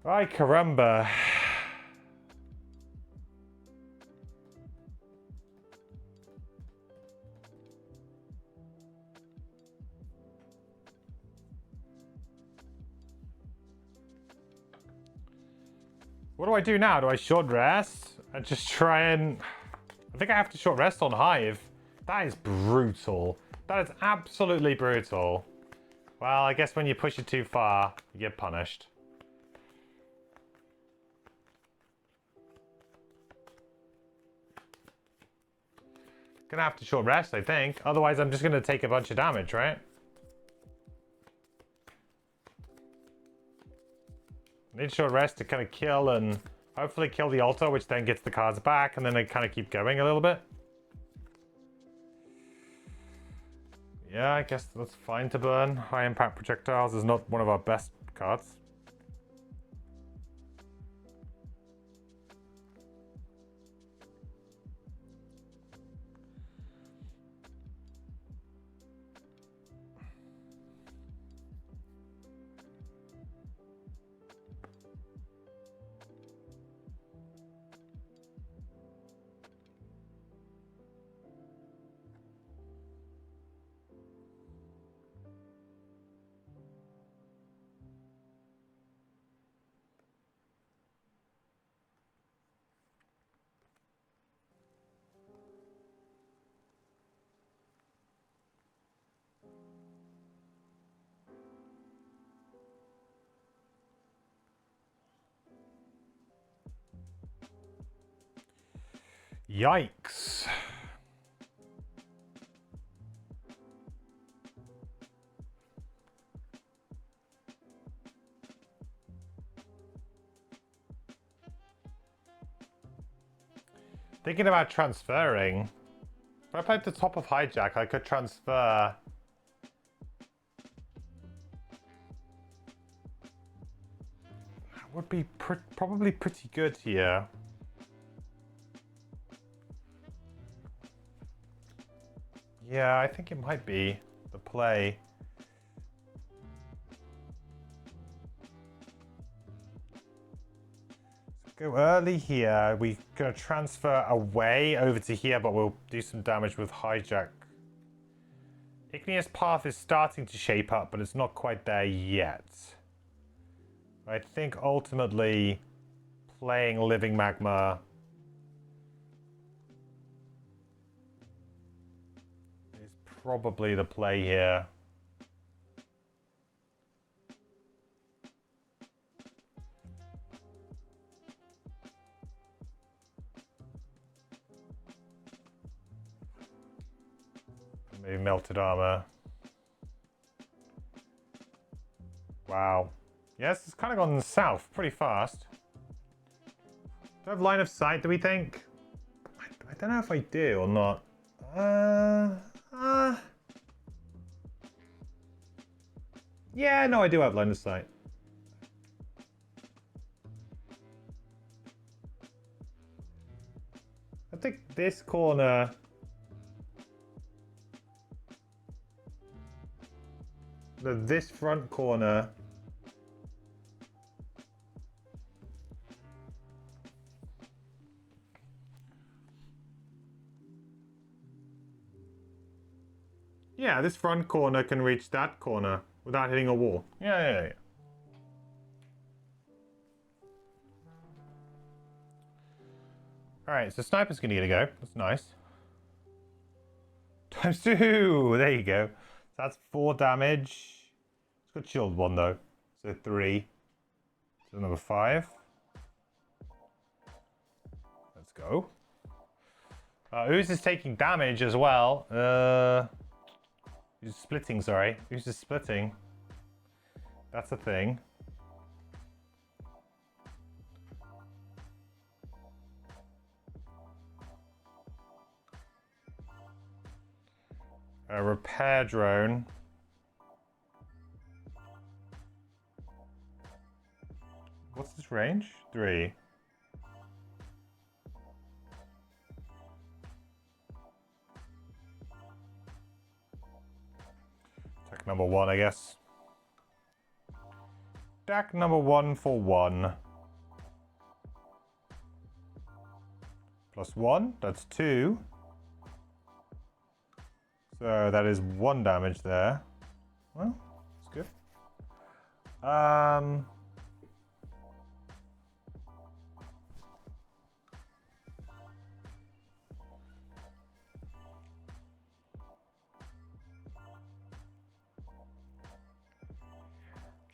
Ay, caramba. What do I do now? Do I short rest? And just try and... I think I have to short rest on Hive. That is brutal. That is absolutely brutal. Well, I guess when you push it too far, you get punished. Gonna have to short rest, I think. Otherwise, I'm just gonna take a bunch of damage, right? Need short rest to kind of kill and hopefully kill the altar, which then gets the cards back, and then I kind of keep going a little bit. Yeah, I guess that's fine to burn. High impact projectiles is not one of our best cards. Yikes. Thinking about transferring. If I played the top of hijack, I could transfer. That would be probably pretty good here. Yeah, I think it might be the play. Go early here. We're going to transfer away over to here, but we'll do some damage with hijack. Igneous Path is starting to shape up, but it's not quite there yet. I think ultimately playing Living Magma is probably the play here. Maybe Melted Armor. Wow. Yes, it's kind of gone south pretty fast. Do I have line of sight, do we think? I don't know if I do or not. Yeah, no, I do have line of sight. I think this corner... This front corner... Yeah, this front corner can reach that corner without hitting a wall. Yeah. Alright, so Sniper's gonna get a go. That's nice. Times 2! There you go. So that's 4 damage. It's got shield 1 though. So 3. So number 5. Let's go. Ooze is taking damage as well. Who's splitting, sorry. Who's just splitting? That's a thing. A repair drone. What's this range? 3. Attack number 1, I guess. Attack number 1 for 1. Plus 1, that's 2. So that is 1 damage there. Well, that's good.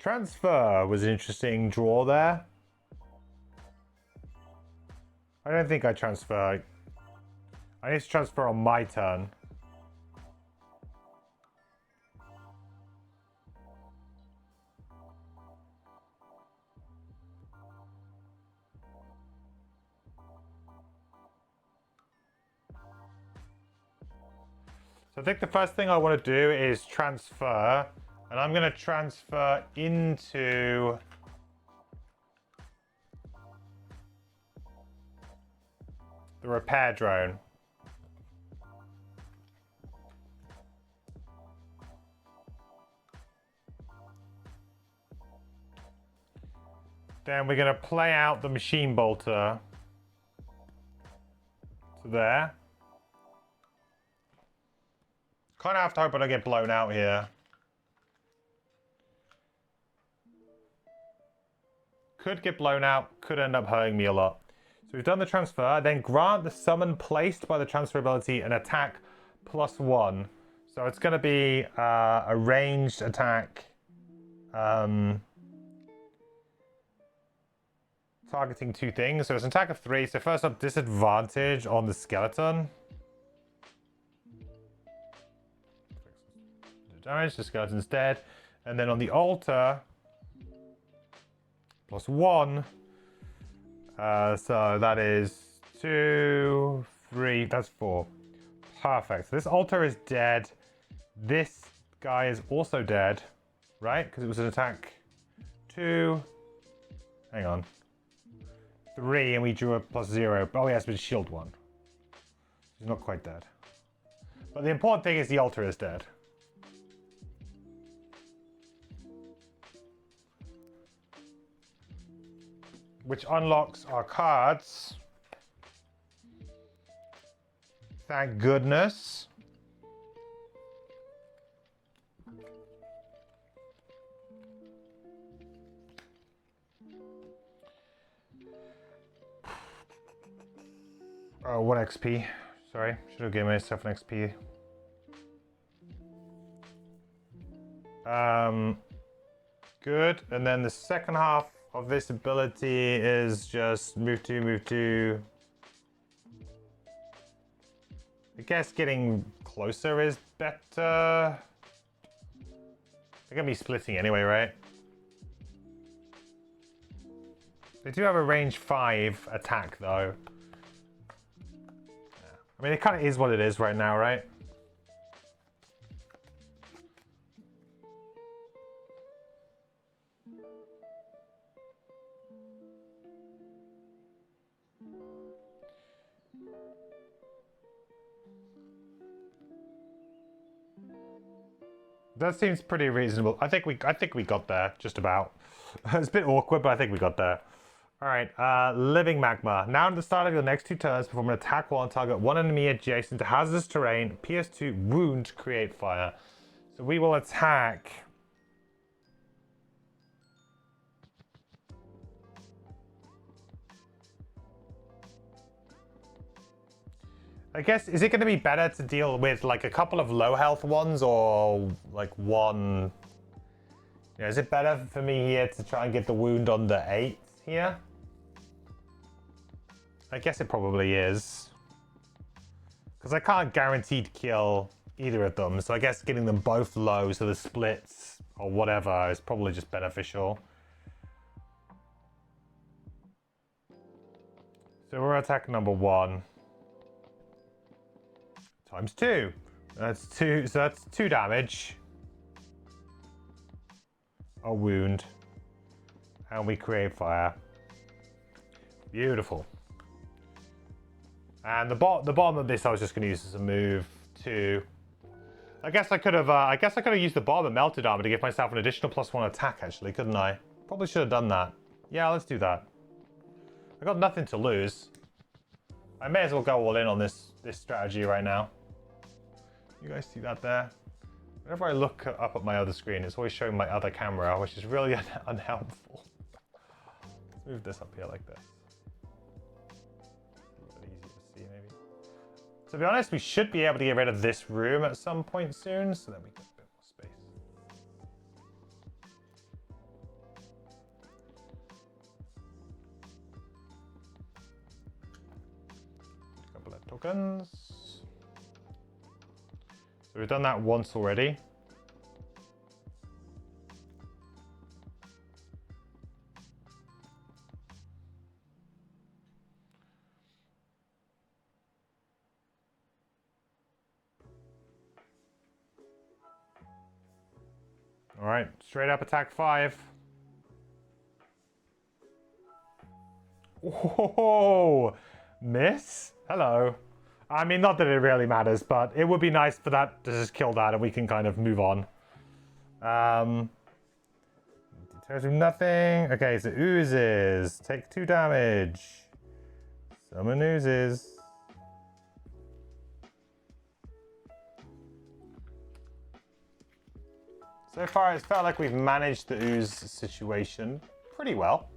Transfer was an interesting draw there. I don't think I transfer. I need to transfer on my turn. So I think the first thing I want to do is transfer, and I'm going to transfer into the repair drone. Then we're going to play out the machine bolter to there. Kind of have to hope I don't get blown out here. Could get blown out, could end up hurting me a lot. So we've done the transfer, then grant the summon placed by the transfer ability an attack +1. So it's going to be a ranged attack targeting 2 things. So it's an attack of 3. So first up, disadvantage on the skeleton. Damage, the skeleton's dead. And then on the altar, +1. So that is 2, 3, that's 4. Perfect. So this altar is dead. This guy is also dead, right? Because it was an attack 2. Hang on. 3, and we drew a +0. Oh, yes, but shield 1. He's not quite dead. But the important thing is the altar is dead. Which unlocks our cards. Thank goodness. Oh, 1 XP. Sorry, should have given myself an XP. Good. And then the second half of this ability is just move 2, move 2. I guess getting closer is better. They're gonna be splitting anyway, right? They do have a range 5 attack though. Yeah. I mean, it kind of is what it is right now, right? That seems pretty reasonable. I think we got there, just about. It's a bit awkward, but I think we got there. All right, Living Magma. Now at the start of your next 2 turns, perform an attack while on target 1 enemy adjacent to hazardous terrain, PS2 wound, create fire. So we will attack. I guess, is it going to be better to deal with like a couple of low health ones or like one? Yeah, is it better for me here to try and get the wound on the 8 here? I guess it probably is. Because I can't guaranteed kill either of them. So I guess getting them both low so the splits or whatever is probably just beneficial. So we're attack number 1. Times 2. That's 2, so that's 2 damage. A wound. And we create fire. Beautiful. And the bottom of this I was just gonna use as a move to. I guess I could have used the bottom of melted armor to give myself an additional +1 attack actually, couldn't I? Probably should have done that. Yeah, let's do that. I got nothing to lose. I may as well go all in on this strategy right now. You guys see that there? Whenever I look up at my other screen, it's always showing my other camera, which is really unhelpful. Let's move this up here like this. A little bit easier to see, maybe. To be honest, we should be able to get rid of this room at some point soon, so then we get a bit more space. Tokens. So we've done that once already. All right, straight up attack 5. Oh, miss? Hello. I mean, not that it really matters, but it would be nice for that to just kill that and we can kind of move on. Tells you nothing. Okay, so oozes. Take 2 damage. Summon oozes. So far, it's felt like we've managed the ooze situation pretty well.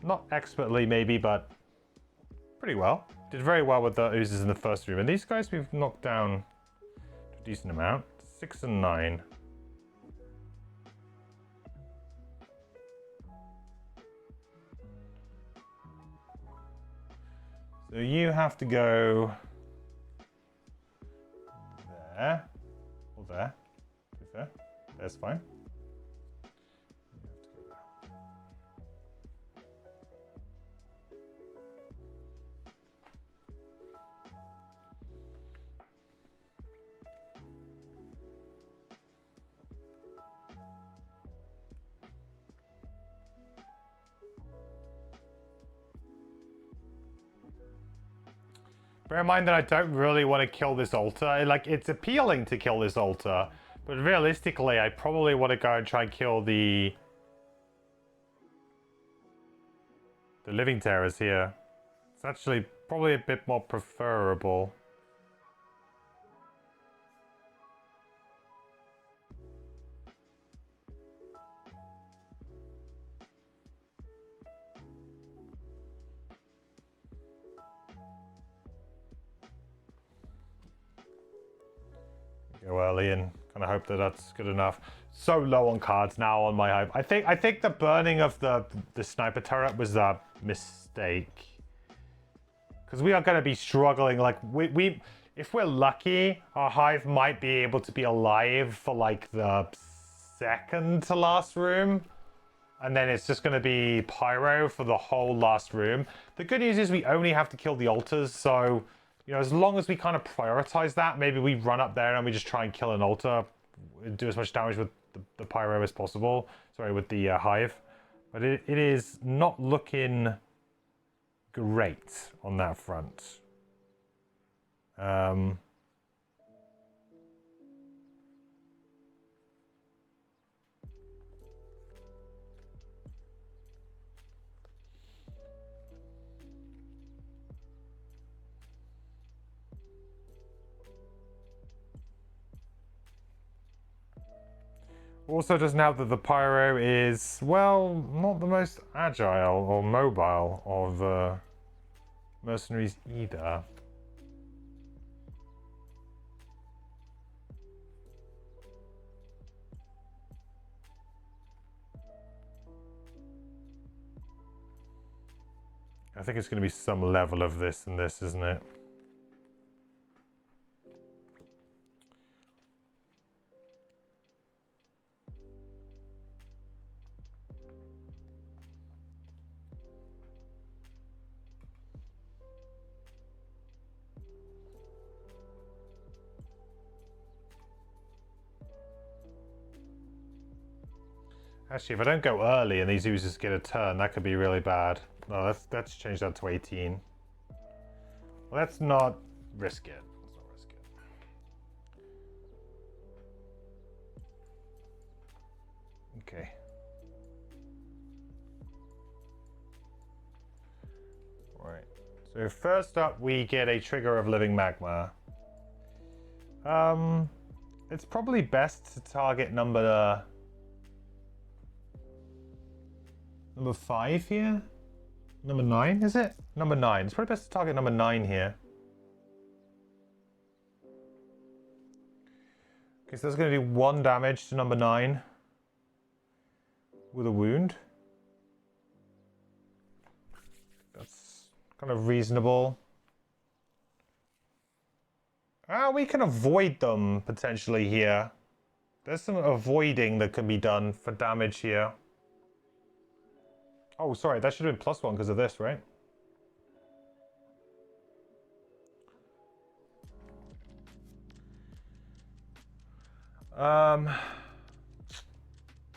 Not expertly, maybe, but pretty well. Did very well with the oozes in the first room. And these guys we've knocked down a decent amount. 6 and 9. So you have to go there, or there. To be fair, there's fine. Bear in mind that I don't really want to kill this altar. Like, it's appealing to kill this altar, but realistically, I probably want to go and try and kill the living terrors here. It's actually probably a bit more preferable. Go early and kind of hope that that's good enough. So low on cards now on my hype. I think the burning of the sniper turret was a mistake, because we are going to be struggling. Like we if we're lucky, our hive might be able to be alive for like the second to last room, and then it's just going to be pyro for the whole last room. The good news is we only have to kill the altars, so you know, as long as we kind of prioritize that, maybe we run up there and we just try and kill an altar, do as much damage with the pyro as possible. Sorry, with the hive. But it is not looking great on that front. Also, just now that the pyro is, well, not the most agile or mobile of mercenaries either. I think it's going to be some level of this and this, isn't it? Actually, if I don't go early and these oozes get a turn, that could be really bad. No, let's change that to 18. Well, let's not risk it. Let's not risk it. Okay. Right. So first up, we get a trigger of living magma. It's probably best to target number 5 here? Number 9, is it? Number 9. It's probably best to target number 9 here. Okay, so that's going to do 1 damage to number 9 with a wound. kind of reasonable. We can avoid them potentially here. There's some avoiding that can be done for damage here. Oh, sorry, that should have been +1 because of this, right?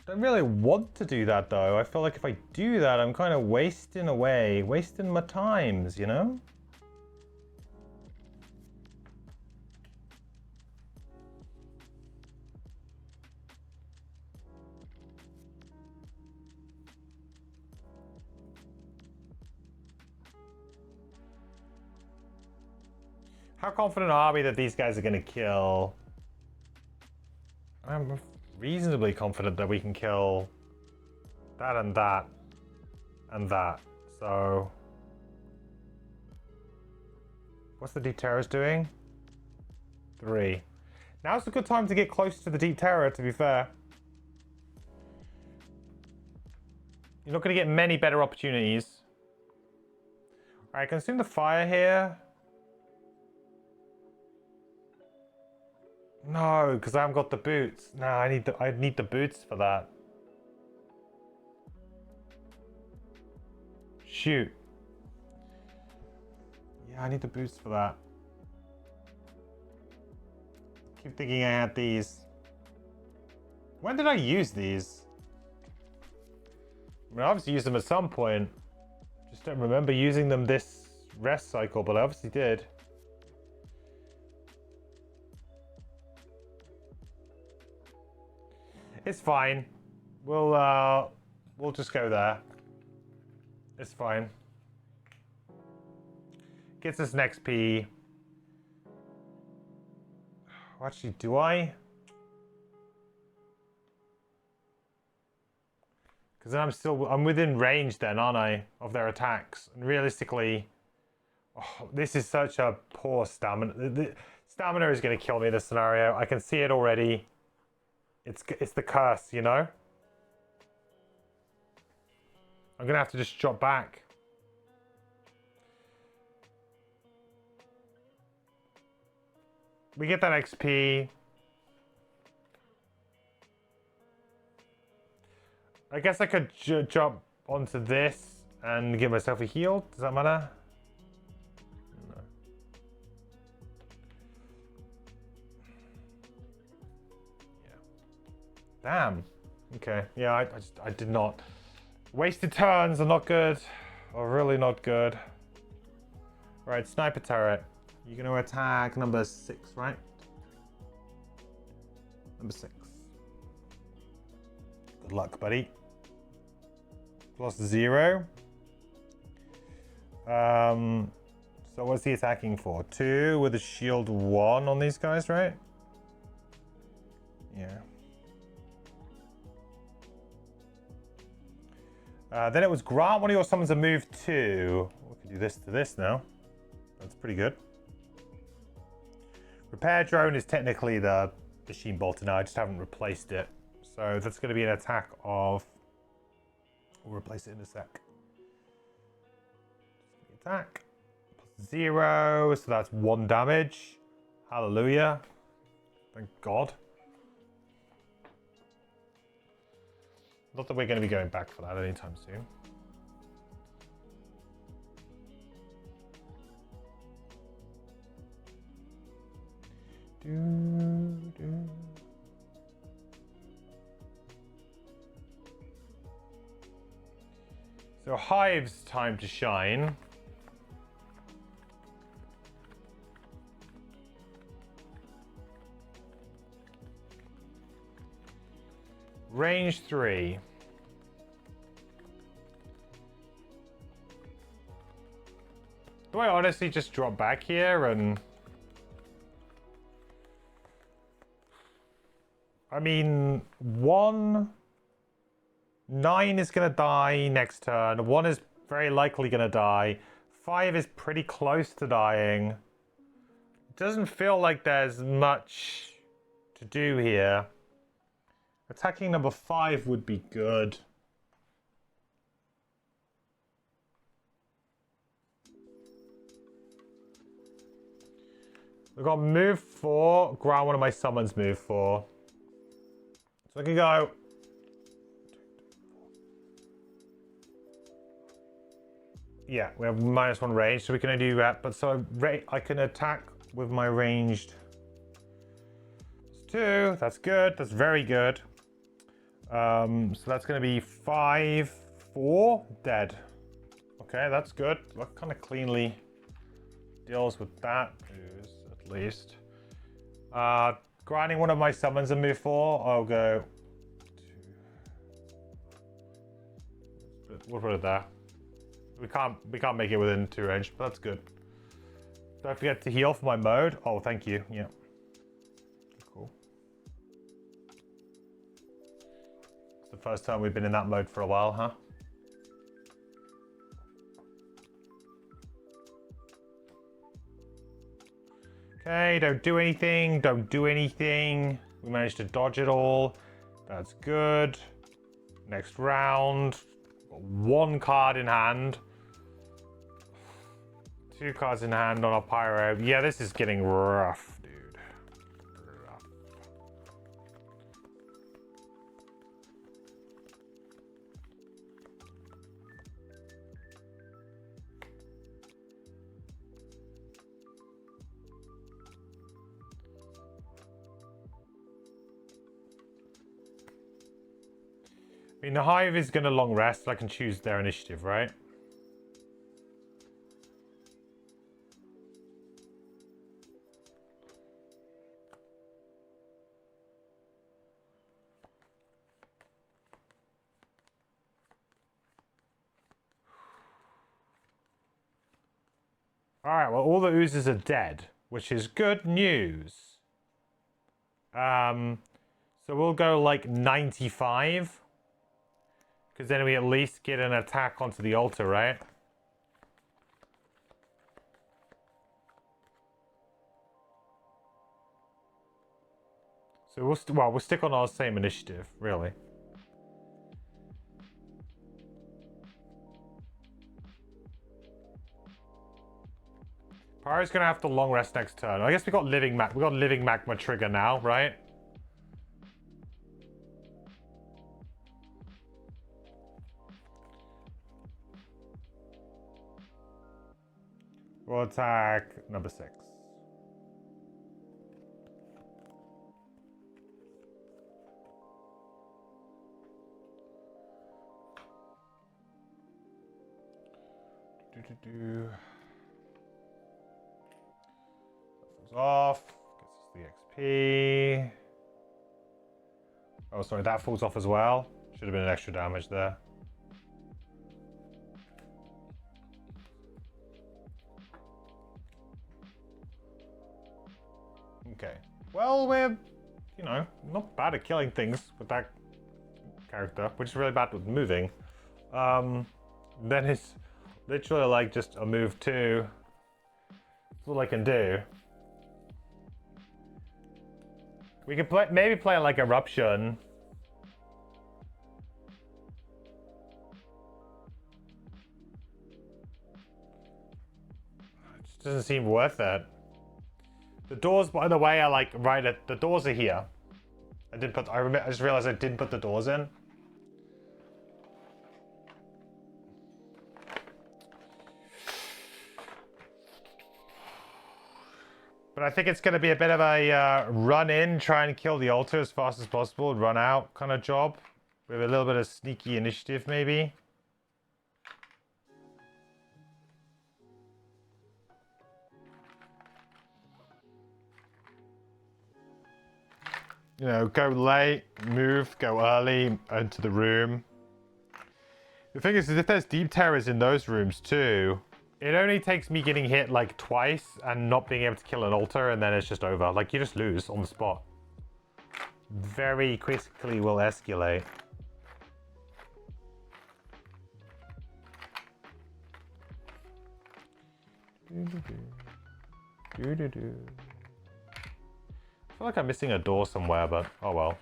Don't really want to do that though. I feel like if I do that, I'm kind of wasting my times, you know? How confident are we that these guys are going to kill? I'm reasonably confident that we can kill that and that and that. So what's the Deep Terrors doing? 3. Now's a good time to get close to the Deep Terror, to be fair. You're not going to get many better opportunities. Alright, consume the fire here. No, because I haven't got the boots. No, I need the boots for that. Shoot. Yeah, I need the boots for that. Keep thinking I had these. When did I use these? I mean, I obviously used them at some point. Just don't remember using them this rest cycle, but I obviously did. It's fine. We'll just go there. It's fine. Gets us an XP. Actually, do I? Because then I'm within range then, aren't I, of their attacks? And realistically, oh, this is such a poor stamina. The stamina is going to kill me in this scenario. I can see it already. It's the curse, you know? I'm going to have to just drop back. We get that XP. I guess I could jump onto this and give myself a heal. Does that matter? No. Damn. Okay. Yeah, I did not. Wasted turns are not good. Are really not good. Right, sniper turret. You're going to attack number 6, right? Number 6. Good luck, buddy. +0. So what's he attacking for? 2 with a shield 1 on these guys, right? Yeah. Then it was grant one of your summons a move 2. We can do this to this now. That's pretty good. Repair drone is technically the machine bolter now. I just haven't replaced it. So that's going to be an attack of... We'll replace it in a sec. Attack. +0. So that's 1 damage. Hallelujah. Thank God. Not that we're going to be going back for that anytime soon. So Hive's time to shine. Range 3. Do I honestly just drop back here and... I mean, 9 is going to die next turn. 1 is very likely going to die. 5 is pretty close to dying. It doesn't feel like there's much to do here. Attacking number 5 would be good. We've got move 4. Grant one of my summons move 4. So I can go. Yeah, we have -1 range, so we can only do that. But so I can attack with my ranged 2. That's good. That's very good. So that's going to be 5, 4 dead. Okay, that's good. That kind of cleanly deals with that at least. Grinding one of my summons and move 4. I'll go. We'll put it there. We can't make it within 2 range, but that's good. Don't forget to heal for my mode. Oh, thank you. Yeah. Cool. It's the first time we've been in that mode for a while, huh? Okay, don't do anything. Don't do anything. We managed to dodge it all. That's good. Next round. Got 1 card in hand. 2 cards in hand on a pyro. Yeah, this is getting rough, dude. Rough. I mean, the Hive is going to long rest. I can choose their initiative, right? Alright, well, all the oozes are dead, which is good news. So we'll go like 95. Because then we at least get an attack onto the altar, right? So we'll stick on our same initiative, really. Pyro's gonna have to long rest next turn. I guess we got living magma trigger now, right? We'll attack number 6. That falls off. Gets us the XP. Oh, sorry, that falls off as well. Should have been an extra damage there. Okay. Well, we're, you know, not bad at killing things with that character. We're just really bad with moving. Then it's literally like just a move 2. That's all I can do. We could maybe play like Eruption. It just doesn't seem worth it. The doors, by the way, are like right at the doors are here. I just realized I didn't put the doors in. But I think it's going to be a bit of a run in, try and kill the altar as fast as possible, and run out kind of job. With a little bit of sneaky initiative, maybe. You know, go late, move, go early into the room. The thing is if there's deep terrors in those rooms too, it only takes me getting hit like twice and not being able to kill an altar, and then it's just over. Like, you just lose on the spot. Very quickly will escalate. I feel like I'm missing a door somewhere, but oh well.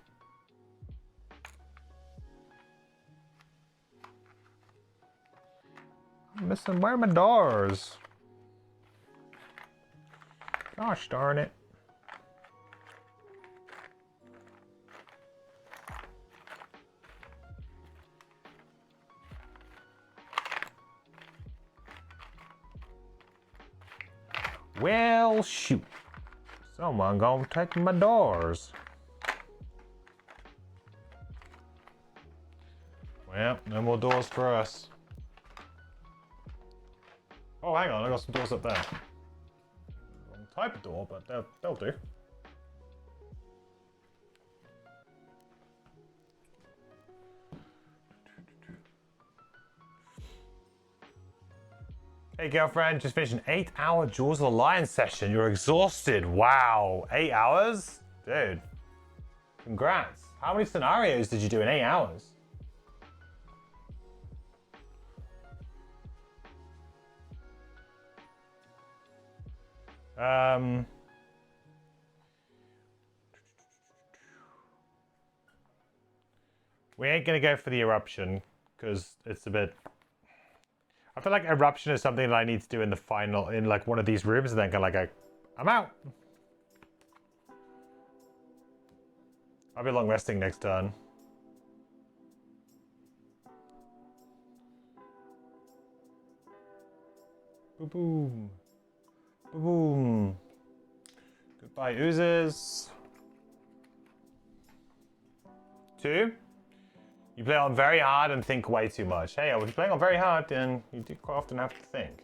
I'm missing, where are my doors? Gosh darn it. Well, shoot. Someone gonna take my doors. Well, no more doors for us. Oh, hang on, I got some doors up there. Wrong type of door, but they'll do. Hey girlfriend, just finished an 8-hour Jaws of the Lion session. You're exhausted. Wow, 8 hours? Dude, congrats. How many scenarios did you do in 8 hours? We ain't gonna go for the eruption because it's a bit. I feel like eruption is something that I need to do in the final, in like one of these rooms, and then go like, I'm out. I'll be long resting next turn. Boom, boom, boom, boom. Goodbye, oozes. 2. You play on very hard and think way too much. Hey, I was playing on very hard, and you do quite often have to think.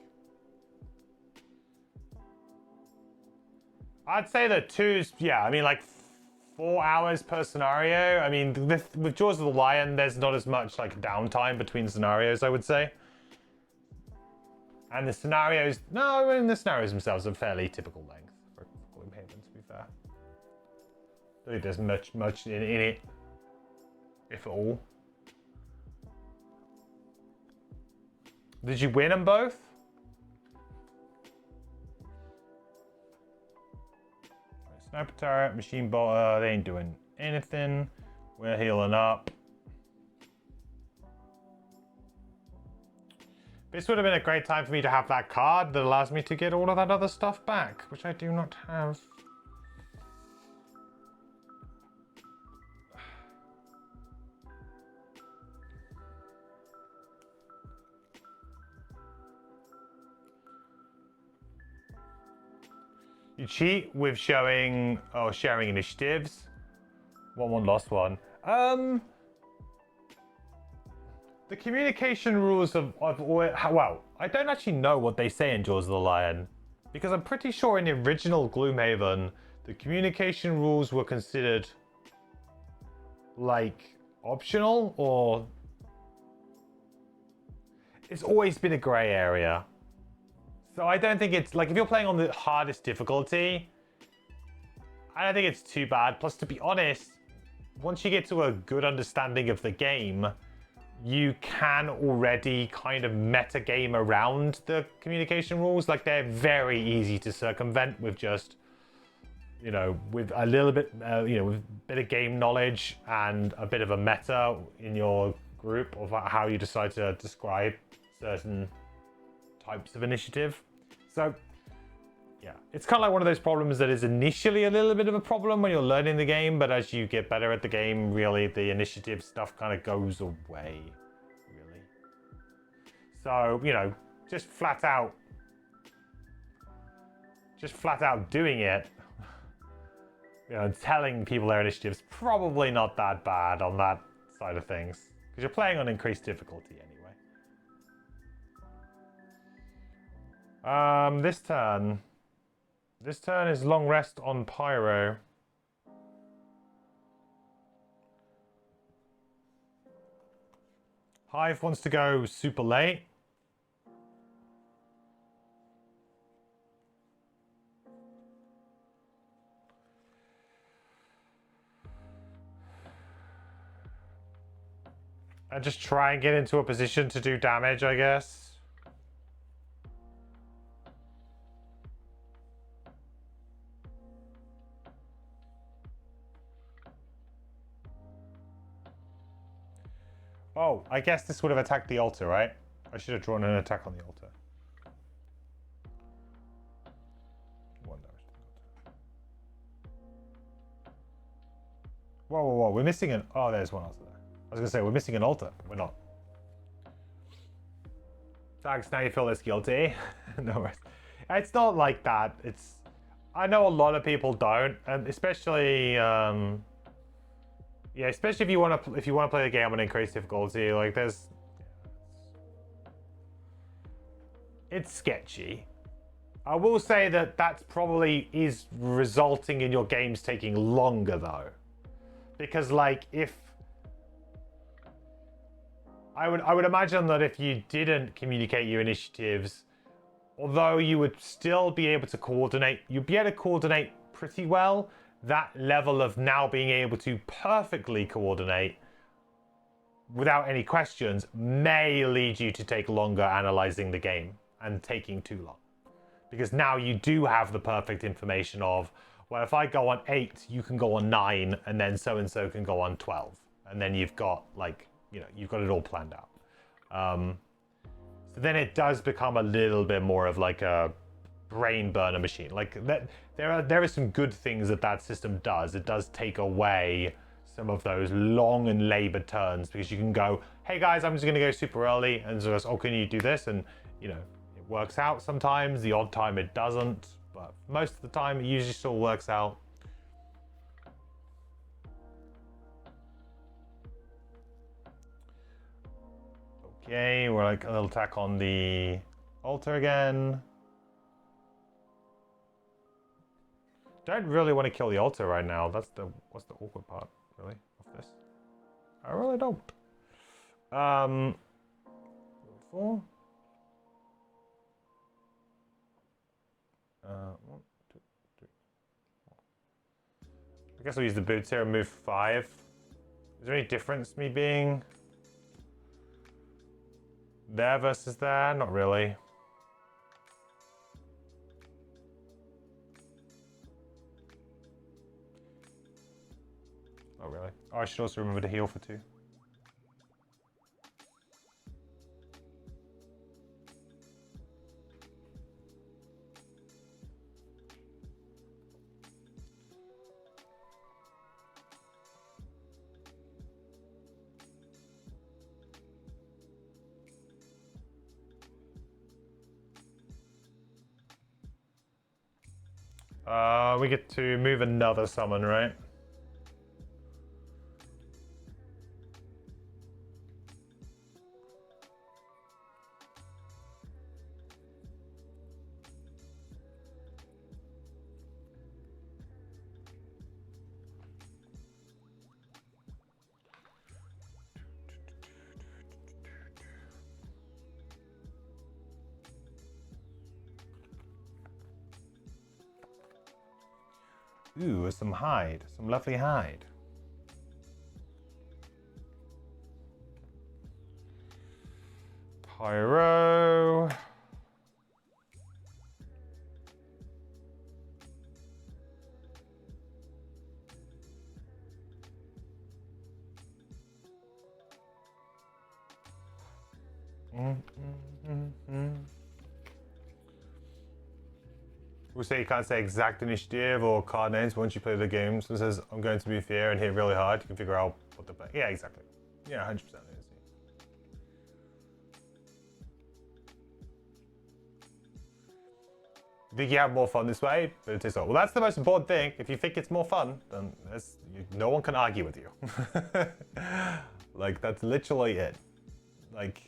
I'd say that 2's, yeah, I mean, like 4 hours per scenario. I mean, with Jaws of the Lion, there's not as much like downtime between scenarios, I would say. And the scenarios, no, I mean, the scenarios themselves are fairly typical length for Gloomhaven, to be fair. I don't think there's much in it, if at all. Did you win them both? Sniper turret, machine bolter, they ain't doing anything. We're healing up. This would have been a great time for me to have that card that allows me to get all of that other stuff back, which I do not have. You cheat with sharing initiatives. Won, lost one. The communication rules of well, I don't actually know what they say in Jaws of the Lion, because I'm pretty sure in the original Gloomhaven, the communication rules were considered like optional, or it's always been a grey area. So I don't think it's, like, if you're playing on the hardest difficulty, I don't think it's too bad. Plus, to be honest, once you get to a good understanding of the game, you can already kind of meta game around the communication rules. Like, they're very easy to circumvent with just, you know, with a little bit, you know, with a bit of game knowledge and a bit of a meta in your group of how you decide to describe certain types of initiative. So yeah, it's kind of like one of those problems that is initially a little bit of a problem when you're learning the game, but as you get better at the game, really the initiative stuff kind of goes away, really. So, you know, just flat out doing it, you know, and telling people their initiative's probably not that bad on that side of things, because you're playing on increased difficulty anyway. This turn is long rest on Pyro. Hive wants to go super late. And just try and get into a position to do damage, I guess. Oh, I guess this would have attacked the altar, right? I should have drawn an attack on the altar. 1 damage to the Whoa, whoa, whoa. We're missing an... Oh, there's one altar there. I was going to say, we're missing an altar. We're not. Thanks, now you feel less guilty. No worries. It's not like that. It's... I know a lot of people don't, and especially... yeah, especially if you want to play the game on increased difficulty, like there's... It's sketchy. I will say that that's probably is resulting in your games taking longer though. Because like if I would imagine that if you didn't communicate your initiatives, although you would still be able to coordinate, you'd be able to coordinate pretty well. That level of now being able to perfectly coordinate without any questions may lead you to take longer analyzing the game and taking too long. Because now you do have the perfect information of, well, if I go on 8, you can go on 9, and then so-and-so can go on 12. And then you've got, like, you know, you've got it all planned out. So then it does become a little bit more of like a brain burner machine. Like, that, there are some good things that system does. It does take away some of those long and labored turns, because you can go, hey guys, I'm just going to go super early, and so oh, can you do this? And, you know, works out sometimes. The odd time it doesn't, but most of the time it usually still works out. Okay, we're like a little attack on the altar again. Don't really want to kill the altar right now. What's the awkward part, really, of this? I really don't. 4. 1, 2, 3, 4. I guess I'll use the boots here and move 5. Is there any difference me being there versus there? Not really. Not really. Oh, I should also remember to heal for 2. We get to move another summon, right? Ooh, some hide. Some lovely hide. Pyro. We'll say you can't say exact initiative or card names once you play the game. So it says, I'm going to be fair and hit really hard. You can figure out what to play. Yeah, exactly. Yeah, 100%. You think you have more fun this way, but it is so. Well, that's the most important thing. If you think it's more fun, then no one can argue with you. Like, that's literally it. Like...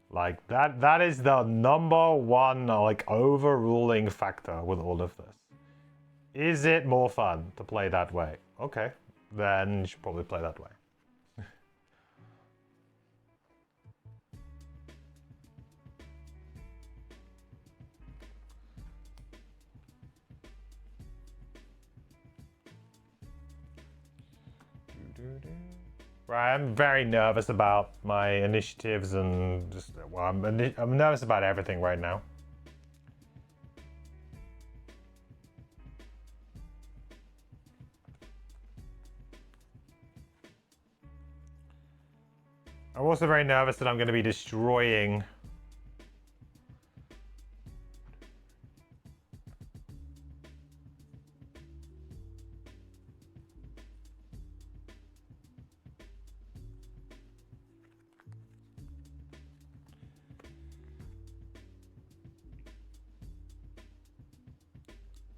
Like, that is the number one, like, overruling factor with all of this. Is it more fun to play that way? Okay, then you should probably play that way. Right, I'm very nervous about my initiatives and just, well, I'm nervous about everything right now. I'm also very nervous that I'm going to be destroying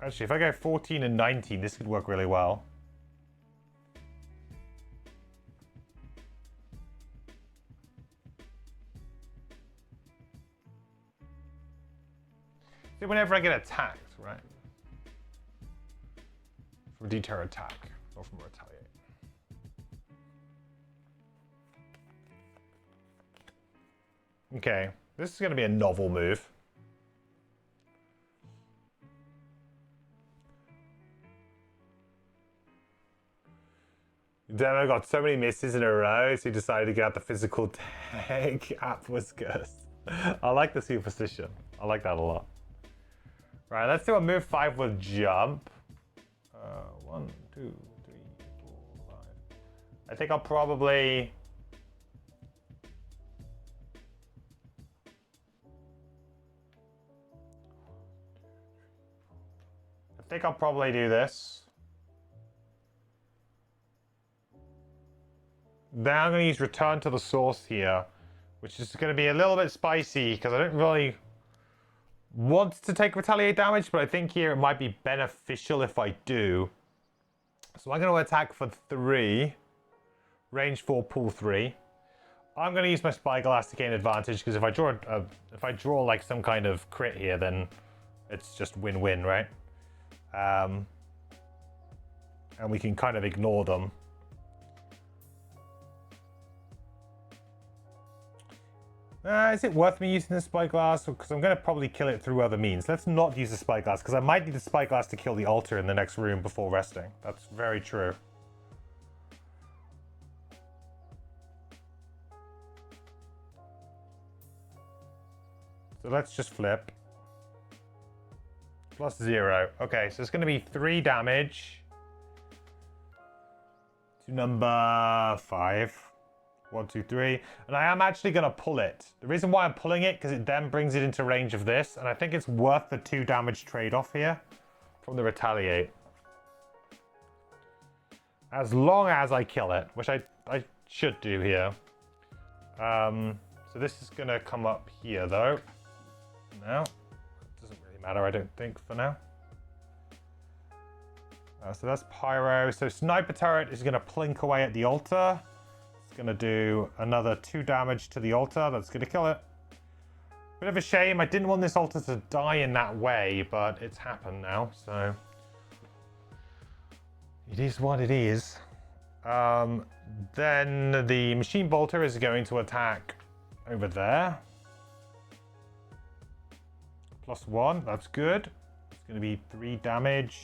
Actually, if I go 14 and 19, this could work really well. See, whenever I get attacked, right? From deter attack, or from retaliate. Okay, this is going to be a novel move. Demo got so many misses in a row, so he decided to get out the physical tag. App was cursed. I like the superstition. I like that a lot. Right, let's do a move 5 with jump. 1, 2, 3, 4, 5. I think I'll probably... do this. Then I'm going to use return to the source here, which is going to be a little bit spicy because I don't really want to take retaliate damage, but I think here it might be beneficial if I do. So I'm going to attack for 3, range 4, pull 3. I'm going to use my spyglass to gain advantage because if I draw like some kind of crit here, then it's just win-win, right? And we can kind of ignore them. Is it worth me using the spyglass? Because I'm going to probably kill it through other means. Let's not use the spyglass, because I might need the spyglass to kill the altar in the next room before resting. That's very true. So let's just flip. +0. Okay, so it's going to be 3 damage to number 5. 1, 2, 3. And I am actually going to pull it. The reason why I'm pulling it, because it then brings it into range of this. And I think it's worth the 2 damage trade-off here from the retaliate. As long as I kill it, which I should do here. So this is going to come up here, though. Now. It doesn't really matter, I don't think, for now. So that's Pyro. So Sniper Turret is going to plink away at the altar. Going to do another 2 damage to the altar. That's going to kill it. Bit of a shame. I didn't want this altar to die in that way, but it's happened now, so it is what it is. Then the Machine Bolter is going to attack over there. +1. That's good. It's going to be 3 damage.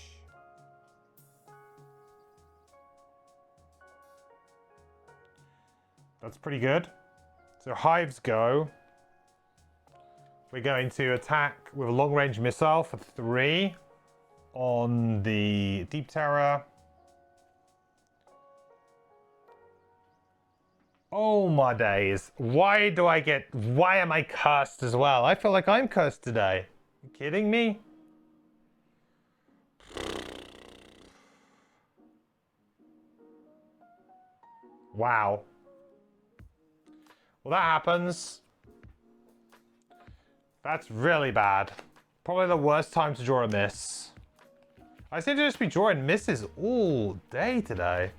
That's pretty good. So hives go. We're going to attack with a long-range missile for 3 on the Deep Terror. Oh my days. Why am I cursed as well? I feel like I'm cursed today. Are you kidding me? Wow. Well, that happens. That's really bad. Probably the worst time to draw a miss. I seem to just be drawing misses all day today.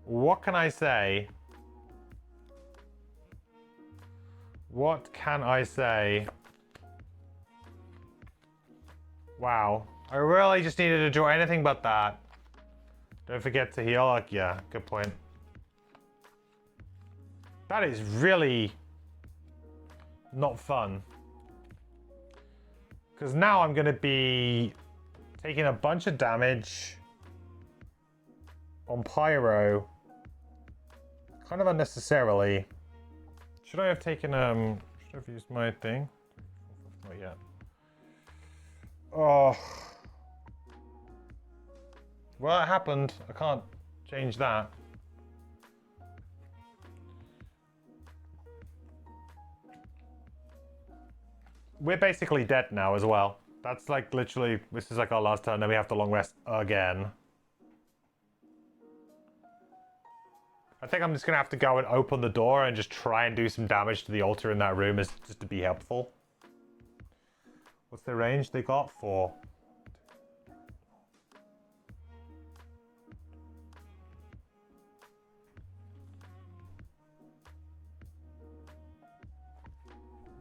What can I say? What can I say? Wow. I really just needed to draw anything but that. Don't forget to heal. Like, yeah, good point. That is really not fun. Because now I'm going to be taking a bunch of damage on Pyro. Kind of unnecessarily. Should I have taken, should I have used my thing? Not yet. Oh. Well, it happened. I can't change that. We're basically dead now as well. That's like literally, this is like our last turn, then we have to long rest again. I think I'm just going to have to go and open the door and just try and do some damage to the altar in that room just to be helpful. What's the range they got? 4.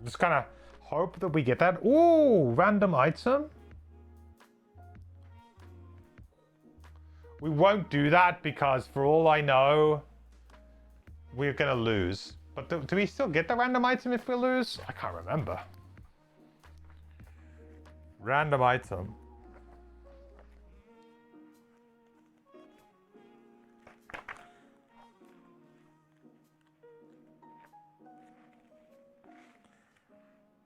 Just kind of hope that we get that. Ooh, random item. We won't do that because for all I know, we're going to lose. But do we still get the random item if we lose? I can't remember. Random item.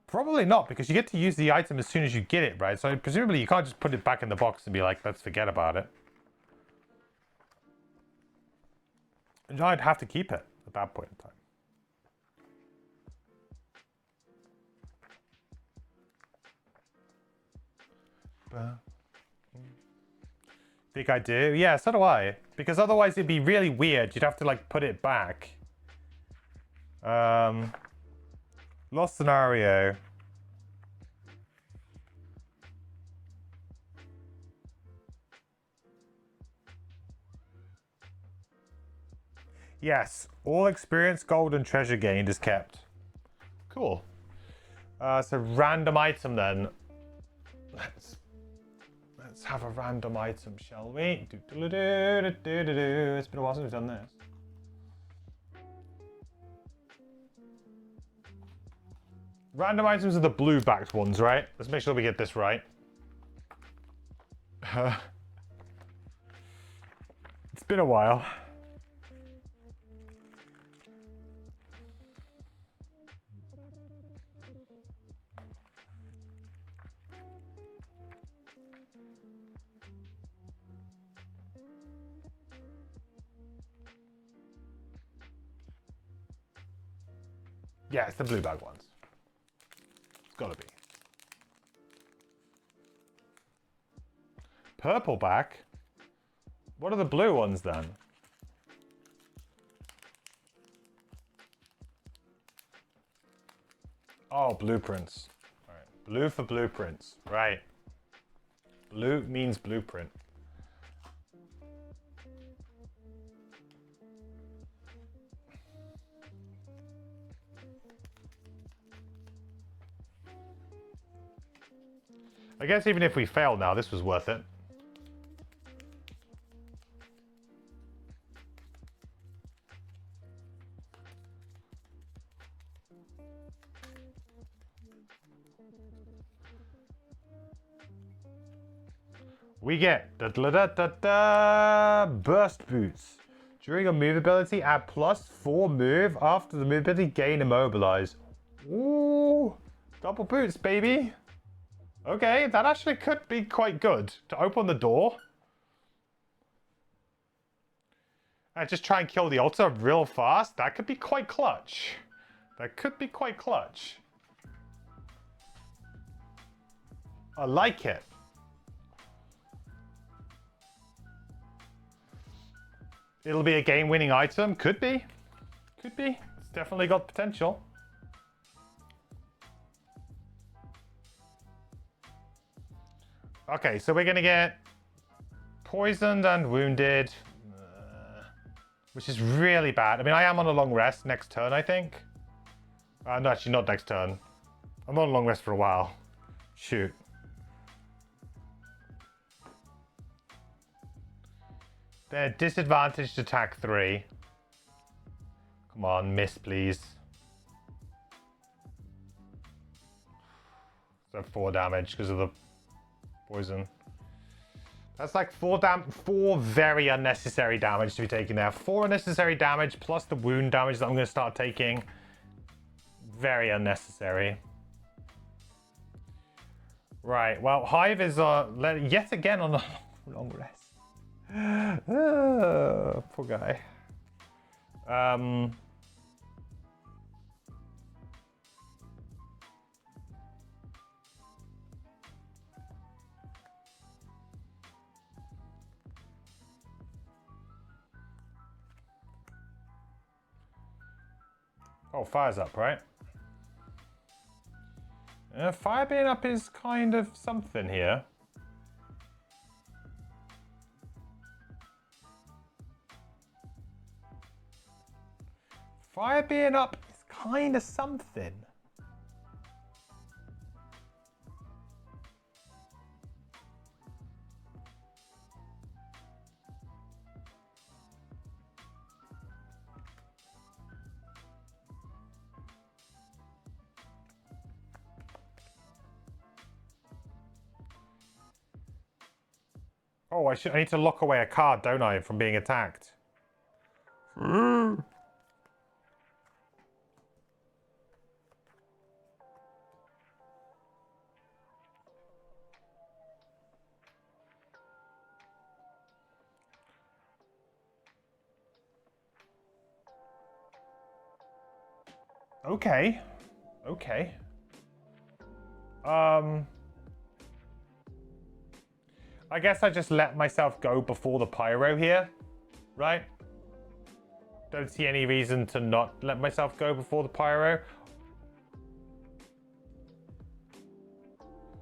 Probably not, because you get to use the item as soon as you get it, right? So presumably you can't just put it back in the box and be like, let's forget about it. And I'd have to keep it at that point in time. Think I do? Yeah, so do I. Because otherwise it'd be really weird. You'd have to like put it back. Lost scenario. Yes, all experience, gold, and treasure gained is kept. Cool. So random item then. Let's have a random item, shall we? It's been a while since we've done this. Random items are the blue-backed ones, right? Let's make sure we get this right. It's been a while. Yeah, it's the blue bag ones. It's gotta be. Purple back? What are the blue ones then? Oh, blueprints. All right. Blue for blueprints. Right. Blue means blueprint. I guess even if we fail now, this was worth it. We get burst boots. During a move ability, add +4 move. After the move ability, gain immobilize. Ooh, double boots, baby. Okay, that actually could be quite good to open the door. And just try and kill the altar real fast. That could be quite clutch. That could be quite clutch. I like it. It'll be a game-winning item. Could be. Could be. It's definitely got potential. Okay, so we're going to get poisoned and wounded, which is really bad. I mean, I am on a long rest next turn, I think. No, actually not next turn. I'm on a long rest for a while. Shoot. They're disadvantaged attack 3. Come on, miss, please. So 4 damage because of the poison. That's like 4 very unnecessary damage to be taken there. 4 unnecessary damage plus the wound damage that I'm going to start taking. Very unnecessary. Right, well, Hive is yet again on a long rest. Poor guy. Oh, fire's up, right? Fire being up is kind of something here. Fire being up is kind of something. Oh, I need to lock away a card, don't I, from being attacked? Okay. Okay. I guess I just let myself go before the pyro here, right? Don't see any reason to not let myself go before the pyro.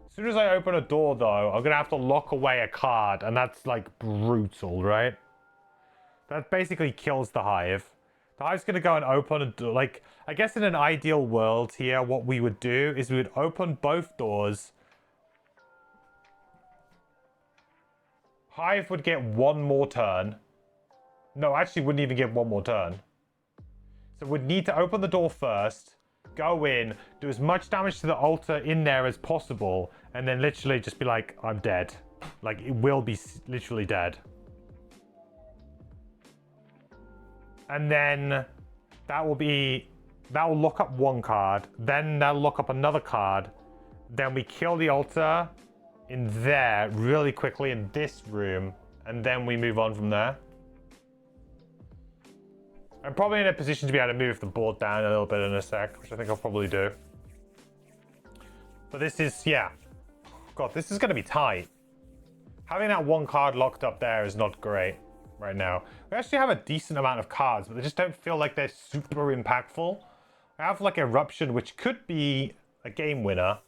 As soon as I open a door, though, I'm going to have to lock away a card, and that's, like, brutal, right? That basically kills the hive. The hive's going to go and open a door. Like, I guess in an ideal world here, what we would do is we would open both doors. Hive would get one more turn. No, actually wouldn't even get one more turn. So we'd need to open the door first, go in, do as much damage to the altar in there as possible, and then literally just be like, I'm dead. Like, it will be literally dead. And then that will lock up one card, then that'll lock up another card, then we kill the altar in there really quickly in this room, and then we move on from there. I'm probably in a position to be able to move the board down a little bit in a sec, which I think I'll probably do. But this is, yeah. God, this is going to be tight. Having that one card locked up there is not great right now. We actually have a decent amount of cards, but they just don't feel like they're super impactful. I have like Eruption, which could be a game winner.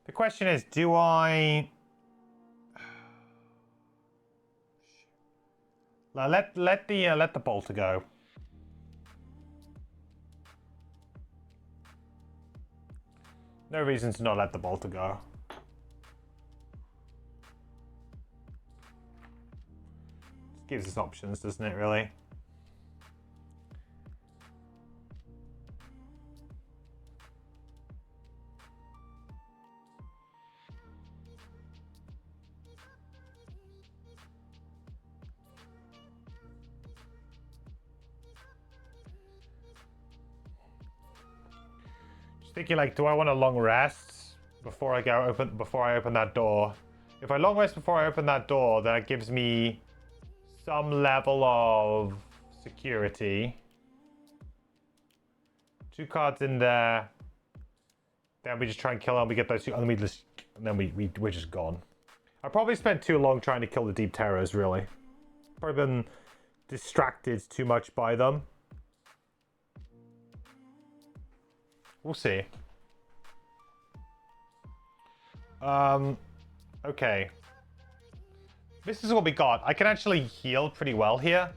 The question is, do I... Let the bolter go. No reason to not let the bolter go. Just gives us options, doesn't it, really? Thinking like, do I want a long rest before I open that door? If I long rest before I open that door, then it gives me some level of security. 2 cards in there. Then we just try and kill them. We get those 2, and then we're just gone. I probably spent too long trying to kill the Deep Terrors, really. Probably been distracted too much by them. We'll see. Okay. This is what we got. I can actually heal pretty well here.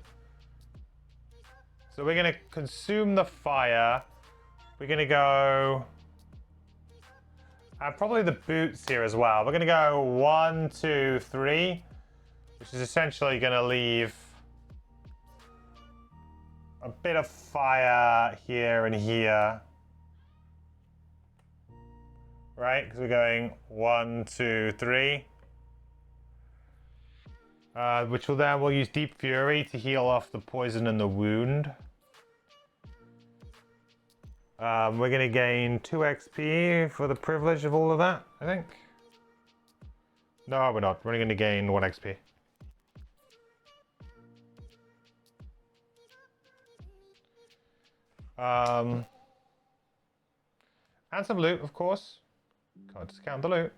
So we're going to consume the fire. We're going to go... probably the boots here as well. We're going to go 1, 2, 3. Which is essentially going to leave a bit of fire here and here. Right, because we're going 1, 2, 3. Which we'll use Deep Fury to heal off the poison and the wound. We're going to gain 2 XP for the privilege of all of that, I think. No, we're not. We're only going to gain 1 XP. And some loot, of course. Can't discount the loot.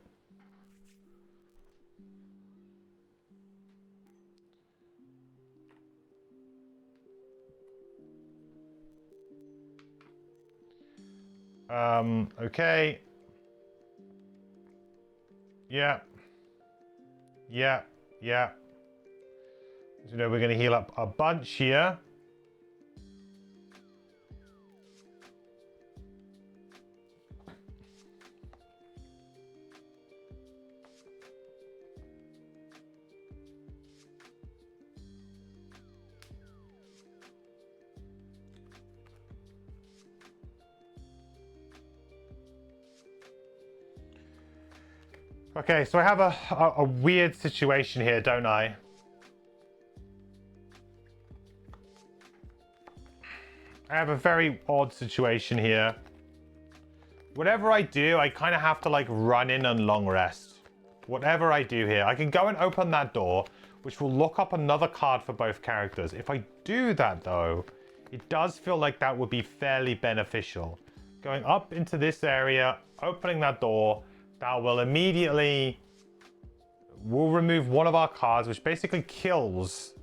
Okay. Yeah. Yeah. Yeah. So, you know, we're going to heal up a bunch here. Okay, so I have a weird situation here, don't I? I have a very odd situation here. Whatever I do, I kind of have to like run in and long rest. Whatever I do here, I can go and open that door, which will look up another card for both characters. If I do that though, it does feel like that would be fairly beneficial. Going up into this area, opening that door, that will immediately, we'll remove one of our cards, which basically kills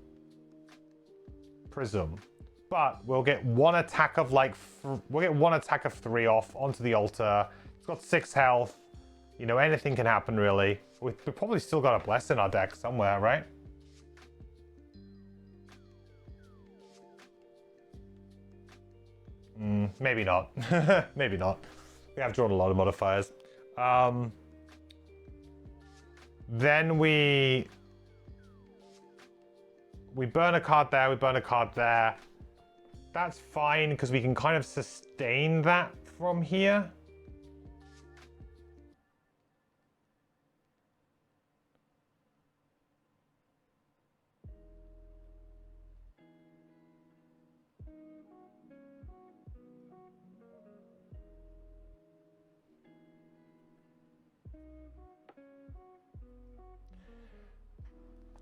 Prism. But we'll get one attack of like, we'll get one attack of 3 off onto the altar. It's got 6 health. You know, anything can happen really. We've probably still got a Bless in our deck somewhere, right? Maybe not. Maybe not. We have drawn a lot of modifiers. Then we burn a card there, we burn a card there. That's fine because we can kind of sustain that from here.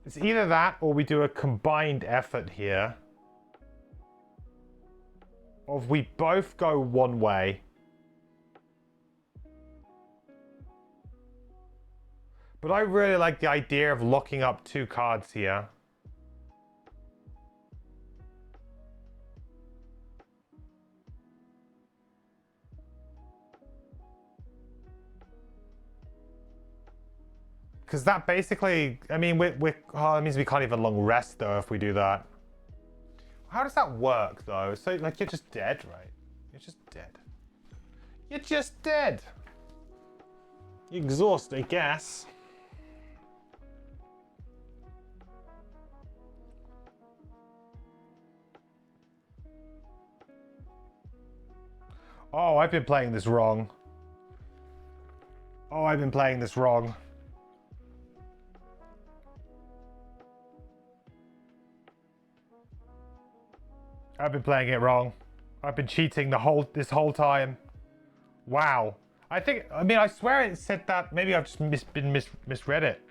It's either that or we do a combined effort here. Or if we both go one way. But I really like the idea of locking up 2 cards here. Because that basically, I mean, that means we can't even long rest though if we do that. How does that work though? So like you're just dead, right? You're just dead. You're just dead. You exhaust, I guess. Oh, I've been playing this wrong. Oh, I've been playing this wrong. I've been playing it wrong. I've been cheating this whole time. Wow. I swear it said that. Maybe I've just misread it.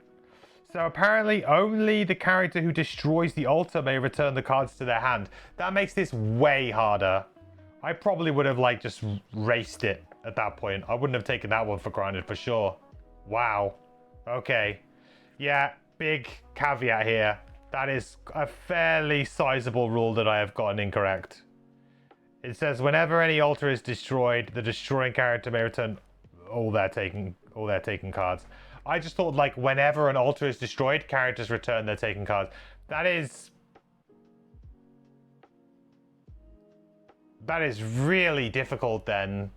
So apparently only the character who destroys the altar may return the cards to their hand. That makes this way harder. I probably would have like just raced it at that point. I wouldn't have taken that one for granted for sure. Wow. Okay. Yeah, big caveat here. That is a fairly sizable rule that I have gotten incorrect. It says whenever any altar is destroyed, the destroying character may return all their taken cards. I just thought like whenever an altar is destroyed, characters return their taken cards. That is really difficult then.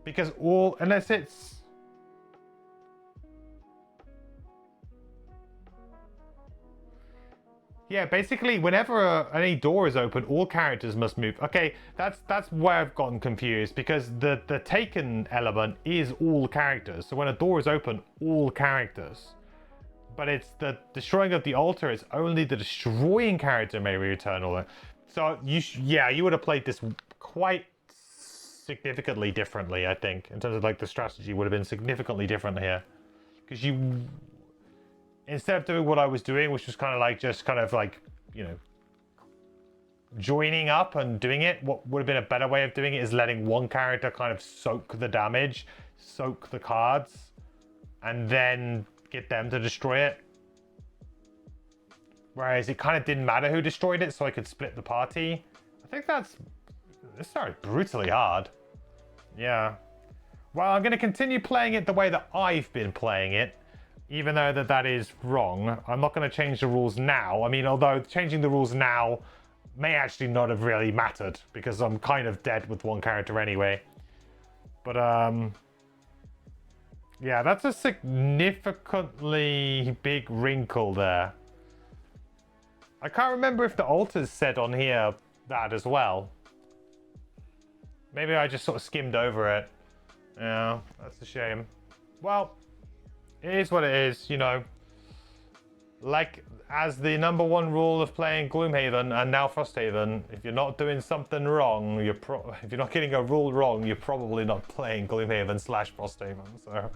Because unless it's... Yeah, basically, whenever any door is open, all characters must move. Okay, that's where I've gotten confused, because the taken element is all characters. So when a door is open, all characters. But it's the destroying of the altar is only the destroying character may return all that. So you would have played this quite significantly differently, I think, in terms of like the strategy would have been significantly different here, because instead of doing what I was doing, which was kind of like just kind of like, you know, joining up and doing it. What would have been a better way of doing it is letting one character kind of soak the damage, soak the cards, and then get them to destroy it. Whereas it kind of didn't matter who destroyed it, so I could split the party. I think this started brutally hard. Yeah. Well, I'm going to continue playing it the way that I've been playing it, even though that is wrong. I'm not going to change the rules now. I mean, although changing the rules now may actually not have really mattered, because I'm kind of dead with one character anyway. But, yeah, that's a significantly big wrinkle there. I can't remember if the altars said on here that as well. Maybe I just sort of skimmed over it. Yeah, that's a shame. Well, it is what it is, you know. Like, as the #1 rule of playing Gloomhaven and now Frosthaven, if you're not doing something wrong, if you're not getting a rule wrong, you're probably not playing Gloomhaven / Frosthaven. So,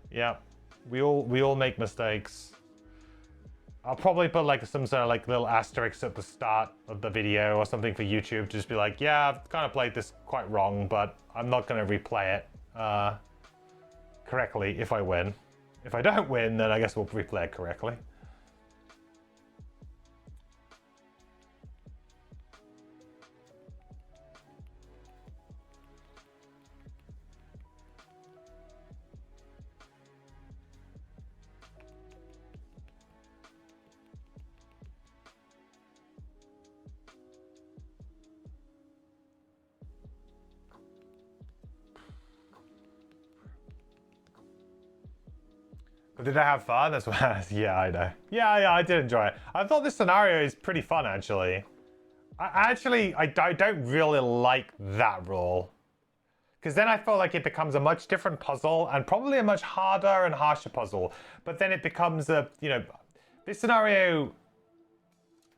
yeah, we all make mistakes. I'll probably put like some sort of like little asterisks at the start of the video or something for YouTube to just be like, yeah, I've kind of played this quite wrong, but I'm not going to replay it correctly if I win. If I don't win, then I guess we'll replay it correctly. But did I have fun? That's what yeah, I know. Yeah, I did enjoy it. I thought this scenario is pretty fun, actually. I don't really like that rule. Because then I feel like it becomes a much different puzzle and probably a much harder and harsher puzzle. But then it becomes a, you know, this scenario,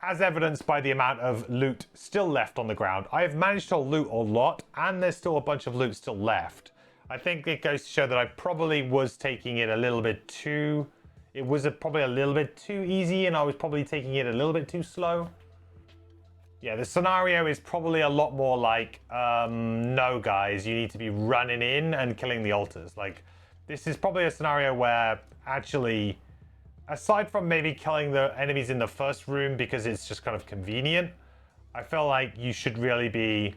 as evidenced by the amount of loot still left on the ground. I have managed to loot a lot, and there's still a bunch of loot still left. I think it goes to show that I probably was taking it a little bit too... It was probably a little bit too easy, and I was probably taking it a little bit too slow. Yeah, the scenario is probably a lot more like, no guys, you need to be running in and killing the altars. Like, this is probably a scenario where, actually, aside from maybe killing the enemies in the first room because it's just kind of convenient, I feel like you should really be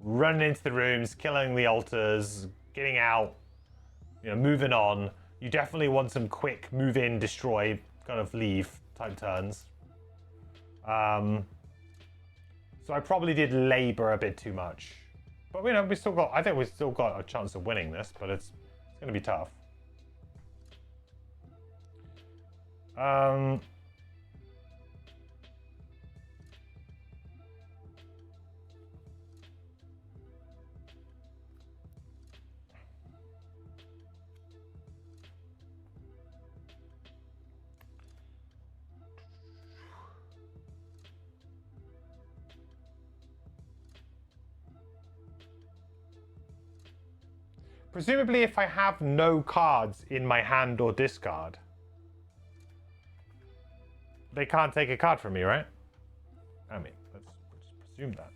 running into the rooms, killing the altars, getting out, you know, moving on. You definitely want some quick move in, destroy, kind of leave type turns. So I probably did labor a bit too much. But, you know, I think we've still got a chance of winning this, but it's going to be tough. Presumably if I have no cards in my hand or discard, they can't take a card from me, right? I mean, let's just presume that.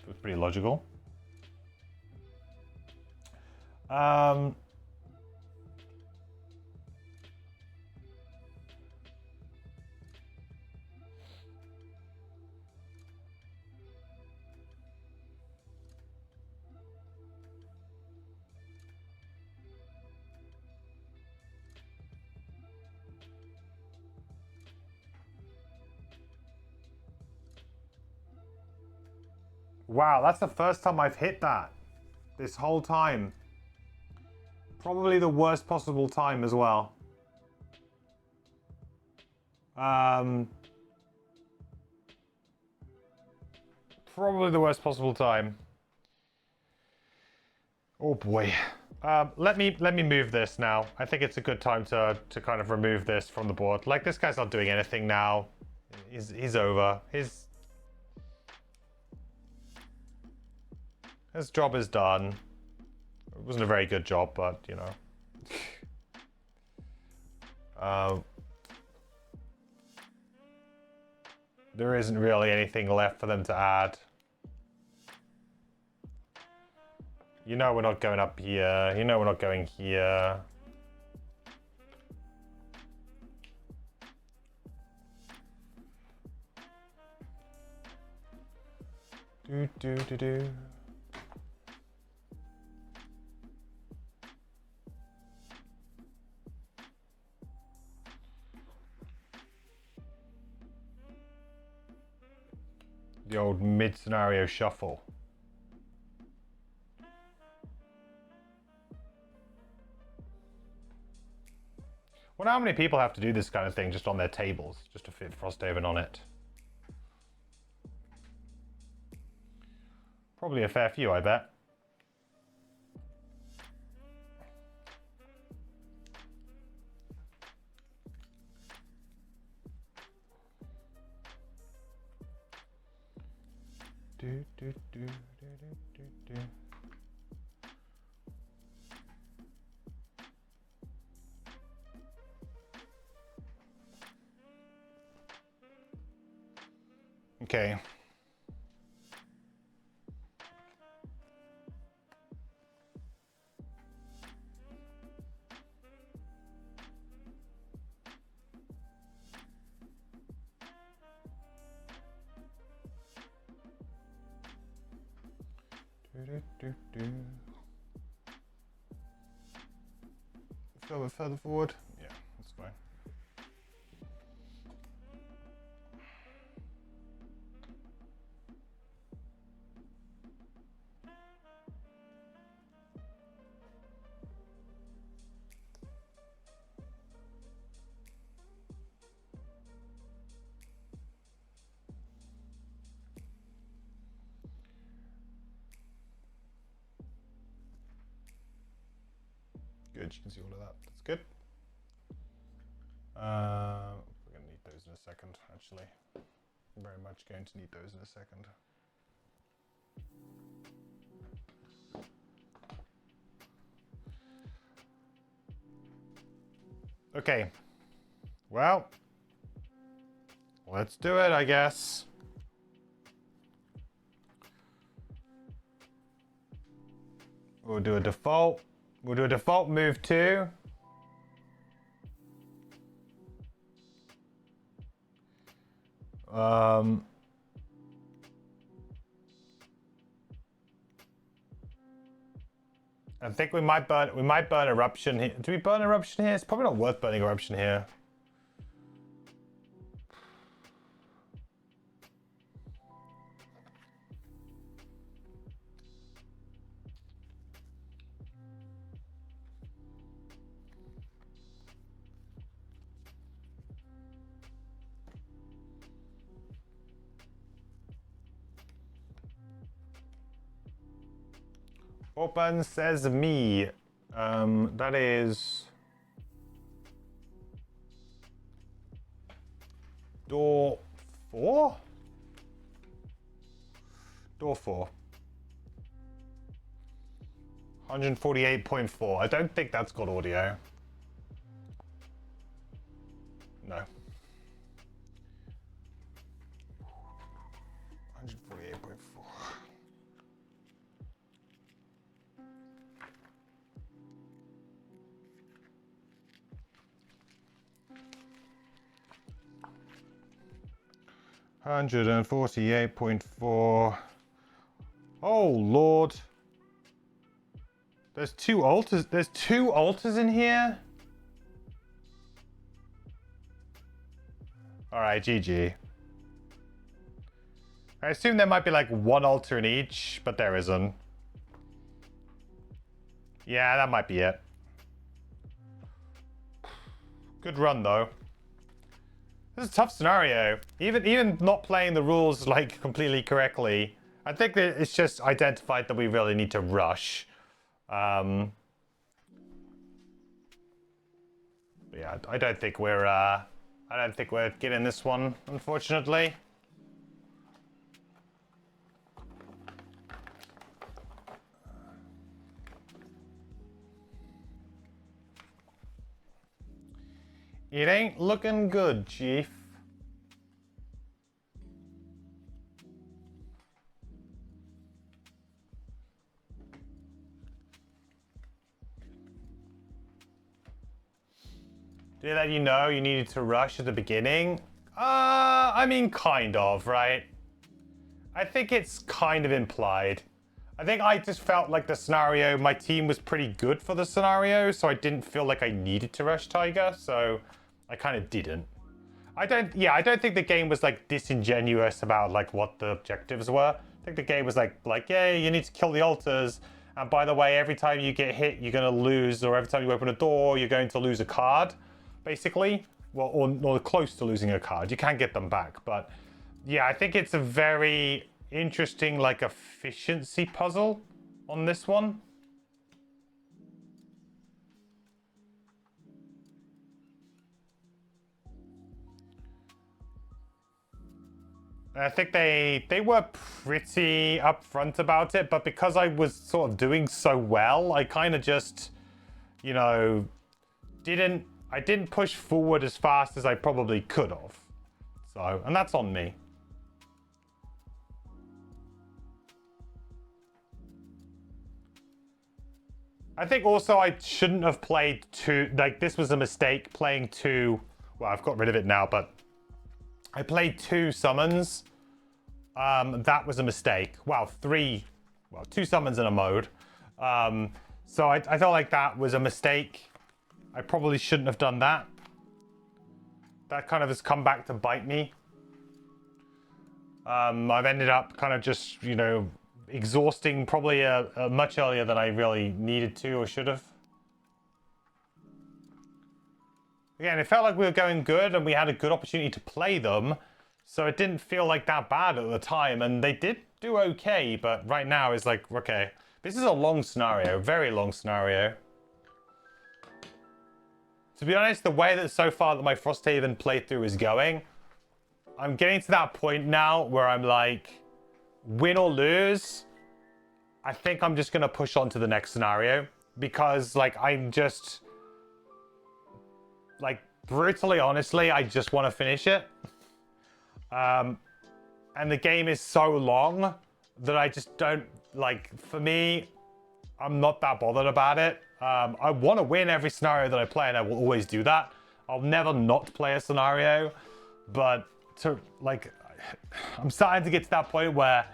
That's pretty logical. Wow, that's the first time I've hit that this whole time. Probably the worst possible time as well. Probably the worst possible time. Oh boy. Let me move this now. I think it's a good time to kind of remove this from the board. Like, this guy's not doing anything now. He's over. His job is done. It wasn't a very good job, but, you know. There isn't really anything left for them to add. You know we're not going up here. You know we're not going here. Do do do do. The old mid-scenario shuffle. Wonder how many people have to do this kind of thing just on their tables, just to fit Frosthaven on it. Probably a fair few, I bet. Do, do, do, do, do, do, do. Okay. A little bit further forward. Yeah, that's fine. Good, you can see all of that. That's good. We're going to need those in a second, actually. I'm very much going to need those in a second. Okay. Well, let's do it, I guess. We'll do a default. We'll do a default move too. I think we might burn eruption here. Do we burn eruption here? It's probably not worth burning eruption here. Open says me. That is door 4? Door 4. 148.4. I don't think that's got audio. No. 148.4. $148.4. Oh Lord. There's 2 altars. There's 2 altars in here? Alright, GG. I assume there might be like 1 altar in each, but there isn't. Yeah, that might be it. Good run though. This is a tough scenario. Even not playing the rules like completely correctly, I think that it's just identified that we really need to rush. But yeah, I don't think we're getting this one, unfortunately. It ain't looking good, Chief. Did it let you know you needed to rush at the beginning? I mean, kind of, right? I think it's kind of implied. I think I just felt like the scenario, my team was pretty good for the scenario, so I didn't feel like I needed to rush Tiger, so I kind of didn't. I don't think the game was like disingenuous about like what the objectives were. I think the game was like, yeah, you need to kill the altars. And by the way, every time you get hit, you're going to lose, or every time you open a door, you're going to lose a card, basically. Well, or close to losing a card. You can get them back. But yeah, I think it's a very interesting, like, efficiency puzzle on this one. I think they were pretty upfront about it, but because I was sort of doing so well, I kind of just, you know, I didn't push forward as fast as I probably could have. So, and that's on me. I think also I shouldn't have played two, like this was a mistake playing two, well, I've got rid of it now, but I played 2 summons. That was a mistake. Wow, 2 summons in a mode. So I felt like that was a mistake. I probably shouldn't have done that. That kind of has come back to bite me. I've ended up kind of just, you know, exhausting probably much earlier than I really needed to or should have. Again, it felt like we were going good and we had a good opportunity to play them. So it didn't feel like that bad at the time. And they did do okay. But right now it's like, okay, this is a long scenario, very long scenario. To be honest, the way that so far that my Frosthaven playthrough is going, I'm getting to that point now where I'm like, win or lose, I think I'm just going to push on to the next scenario. Because like, I'm just... like, brutally honestly, I just want to finish it. And the game is so long that I just don't, like, for me, I'm not that bothered about it. I want to win every scenario that I play, and I will always do that. I'll never not play a scenario, but to, like, I'm starting to get to that point where,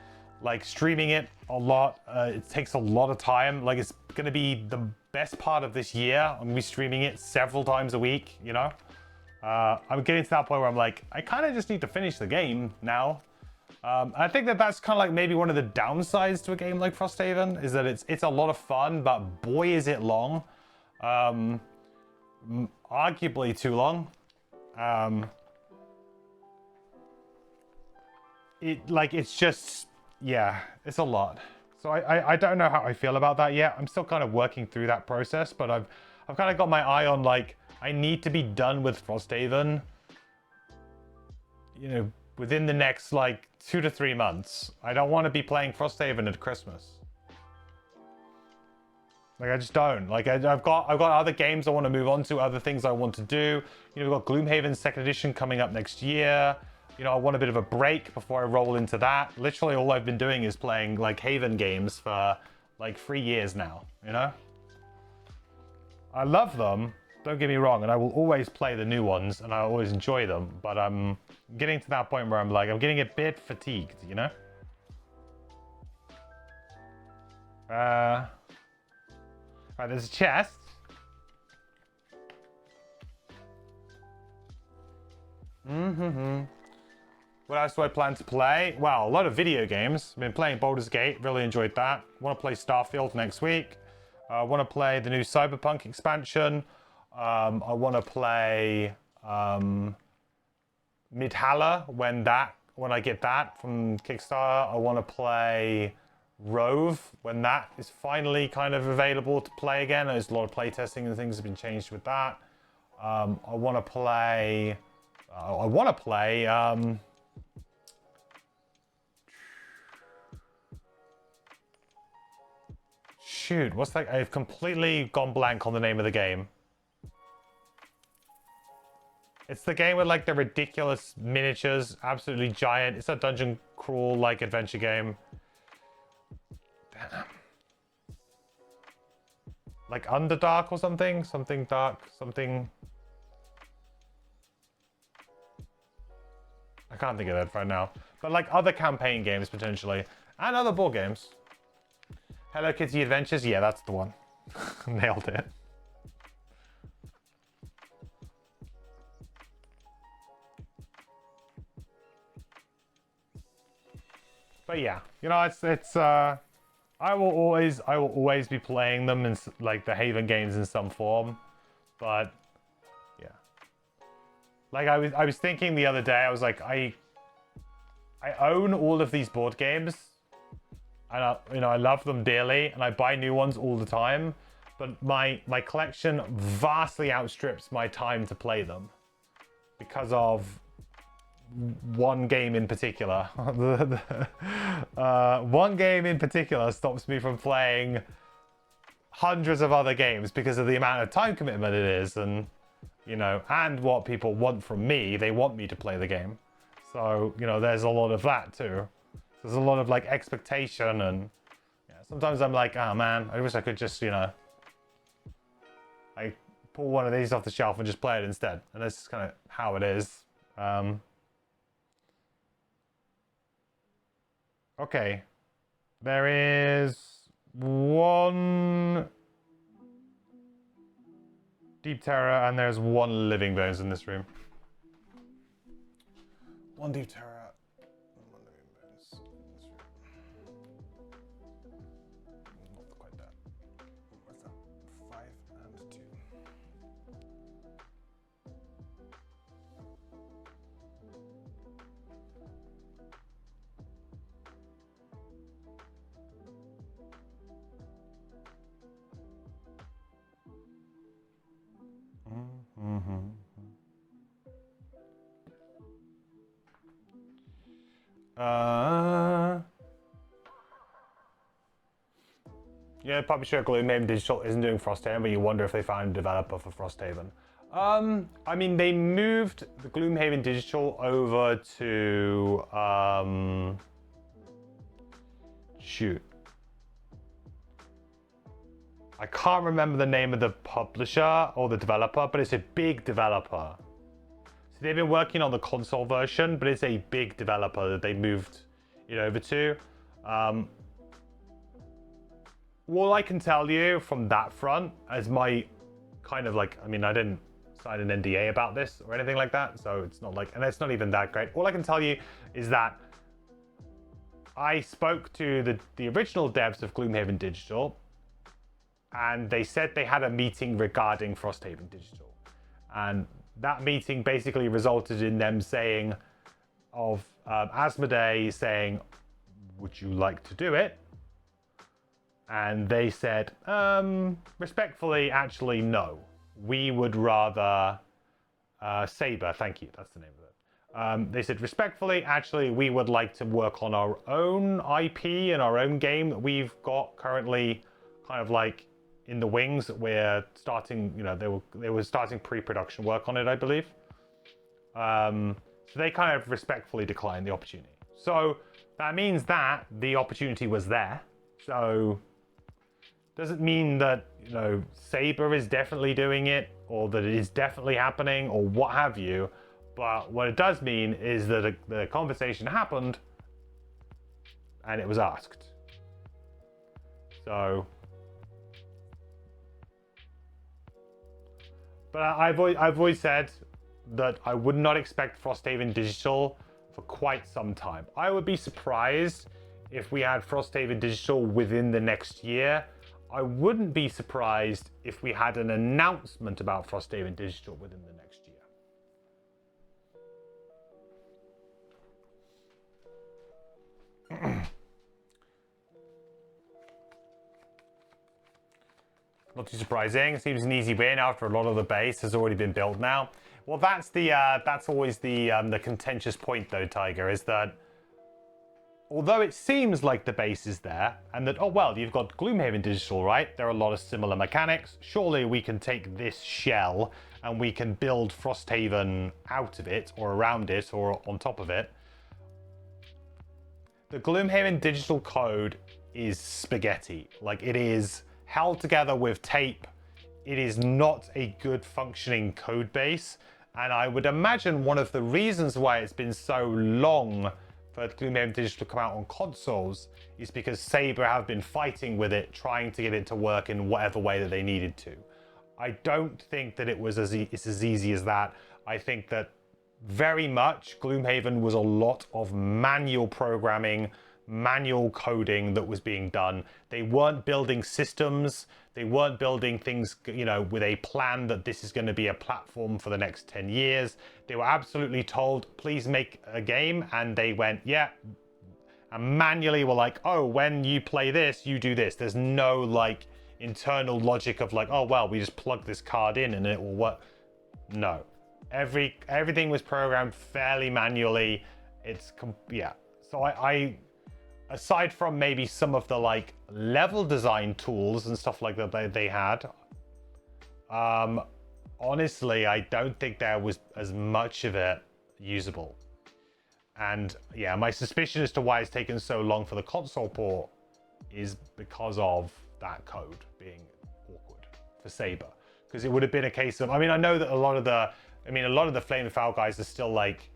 like, streaming it a lot, it takes a lot of time. Like, it's going to be the best part of this year. I'm going to be streaming it several times a week, you know? I'm getting to that point where I'm like, I kind of just need to finish the game now. I think that that's kind of like maybe one of the downsides to a game like Frosthaven, is that it's a lot of fun, but boy is it long. Arguably too long. It's just, yeah, it's a lot. So I don't know how I feel about that yet. I'm still kind of working through that process, but I've kind of got my eye on, like, I need to be done with Frosthaven, you know, within the next, like, 2 to 3 months. I don't want to be playing Frosthaven at Christmas. Like, I just don't. Like, I've got other games I want to move on to, other things I want to do. You know, we've got Gloomhaven 2nd edition coming up next year. You know, I want a bit of a break before I roll into that. Literally all I've been doing is playing, like, Haven games for, like, 3 years now, you know? I love them, don't get me wrong, and I will always play the new ones, and I always enjoy them, but I'm getting to that point where I'm like, I'm getting a bit fatigued, you know? Right, there's a chest. What else do I plan to play? Well, a lot of video games. I've been playing Baldur's Gate, really enjoyed that. Want to play Starfield next week. I want to play the new Cyberpunk expansion. I want to play Midhala when I get that from Kickstarter. I want to play Rove when that is finally kind of available to play again. There's a lot of playtesting and things have been changed with that. I want to play. Shoot, what's that? I've completely gone blank on the name of the game. It's the game with, like, the ridiculous miniatures, absolutely giant. It's a dungeon crawl, like, adventure game. Damn. Like Underdark or something? Something dark, something... I can't think of it right now. But like other campaign games potentially. And other board games. Hello Kitty Adventures? Yeah, that's the one. Nailed it. But yeah, you know, I will always be playing them in like the Haven games in some form. But yeah. Like I was thinking the other day, I was like, I own all of these board games, and I love them dearly, and I buy new ones all the time. But my collection vastly outstrips my time to play them because of one game in particular. One game in particular stops me from playing hundreds of other games because of the amount of time commitment it is, and you know, and what people want from me. They want me to play the game. So, you know, there's a lot of that too. There's a lot of like expectation, and yeah, sometimes I'm like, oh man, I wish I could just, you know, I pull one of these off the shelf and just play it instead. And that's kind of how it is. Okay. There is one Deep Terror and there's one Living Bones in this room. One Deep Terror and one Living Bones in this room. Not quite that. What's that? 5 and 2. Yeah, publisher Gloomhaven Digital isn't doing Frosthaven, but you wonder if they found a developer for Frosthaven. I mean, they moved the Gloomhaven Digital over to shoot. I can't remember the name of the publisher or the developer, but it's a big developer. So they've been working on the console version, but it's a big developer that they moved it over to. All I can tell you from that front as my kind of like, I mean, I didn't sign an NDA about this or anything like that, so it's not like, and it's not even that great. All I can tell you is that I spoke to the original devs of Gloomhaven Digital, and they said they had a meeting regarding Frosthaven Digital. And that meeting basically resulted in them saying, Asmodee saying, would you like to do it? And they said, respectfully, actually, no. We would rather, Saber, thank you, that's the name of it. They said, respectfully, actually, we would like to work on our own IP and our own game that we've got currently kind of like in the wings that we're starting, you know, they were starting pre-production work on it, I believe. So they kind of respectfully declined the opportunity. So that means that the opportunity was there. So doesn't mean that, you know, Saber is definitely doing it or that it is definitely happening or what have you. But what it does mean is that the conversation happened and it was asked. So, but I've always said that I would not expect Frosthaven Digital for quite some time. I would be surprised if we had Frosthaven Digital within the next year. I wouldn't be surprised if we had an announcement about Frosthaven Digital within the next year. Not too surprising. It seems an easy win after a lot of the base has already been built now. Well, that's always the contentious point though, Tiger, is that although it seems like the base is there, and that, oh well, you've got Gloomhaven Digital, right? There are a lot of similar mechanics. Surely we can take this shell and we can build Frosthaven out of it, or around it, or on top of it. The Gloomhaven Digital code is spaghetti. Like, it is held together with tape. It is not a good functioning code base. And I would imagine one of the reasons why it's been so long for Gloomhaven Digital to come out on consoles is because Saber have been fighting with it, trying to get it to work in whatever way that they needed to. I don't think that it's as easy as that. I think that very much Gloomhaven was a lot of manual programming, manual coding that was being done. They weren't building systems. They weren't building things, you know, with a plan that this is going to be a platform for the next 10 years. They were absolutely told, please make a game. And they went, yeah. And manually were like, oh, when you play this, you do this. There's no like internal logic of like, oh, well, we just plug this card in and it will work. No. Everything was programmed fairly manually. Yeah. So I aside from maybe some of the like level design tools and stuff like that they had, honestly, I don't think there was as much of it usable. And yeah, my suspicion as to why it's taken so long for the console port is because of that code being awkward for Saber. Because it would have been a case of, I mean, I know that a lot of the Flame and Foul guys are still like,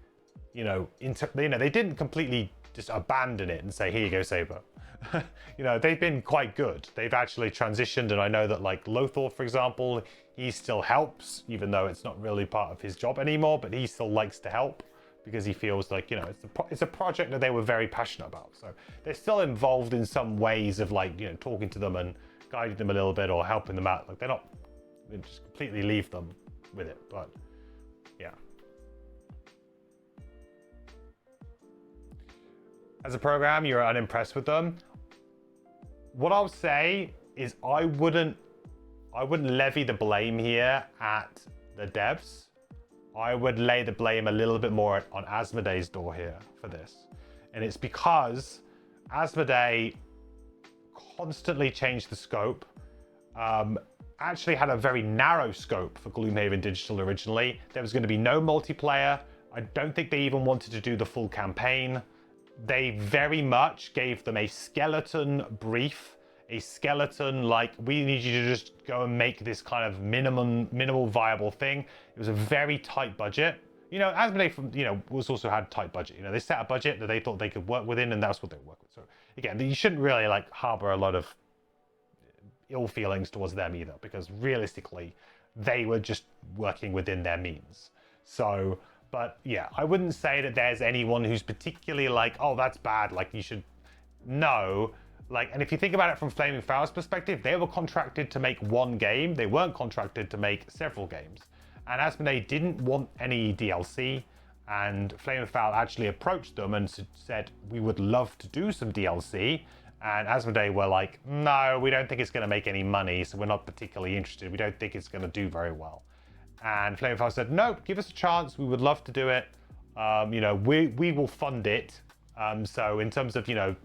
you know, they didn't completely just abandon it and say, here you go, Saber. You know, they've been quite good. They've actually transitioned, and I know that like Lothar, for example, he still helps, even though it's not really part of his job anymore, but he still likes to help because he feels like, you know, it's a project that they were very passionate about. So they're still involved in some ways of like, you know, talking to them and guiding them a little bit or helping them out. Like they just completely leave them with it, but yeah. As a program, you're unimpressed with them. What I'll say is I wouldn't levy the blame here at the devs. I would lay the blame a little bit more on Asmodee's door here for this. And it's because Asmodee constantly changed the scope, actually had a very narrow scope for Gloomhaven Digital originally. There was going to be no multiplayer. I don't think they even wanted to do the full campaign. They very much gave them a skeleton brief, a skeleton like, we need you to just go and make this kind of minimal viable thing. It was a very tight budget. You know, Asmodee, you know, was also had tight budget. You know, they set a budget that they thought they could work within, and that's what they work with. So again, you shouldn't really like harbor a lot of ill feelings towards them either, because realistically, they were just working within their means. So, but yeah, I wouldn't say that there's anyone who's particularly like, oh, that's bad, like you should know. Like, and if you think about it from Flaming Fowl's perspective, they were contracted to make one game. They weren't contracted to make several games. And Asmodee didn't want any DLC. And Flaming Fowl actually approached them and said, we would love to do some DLC. And Asmodee were like, no, we don't think it's going to make any money, so we're not particularly interested. We don't think it's going to do very well. And Flaming Fowl said, no, give us a chance. We would love to do it. You know, we will fund it. So in terms of, you know,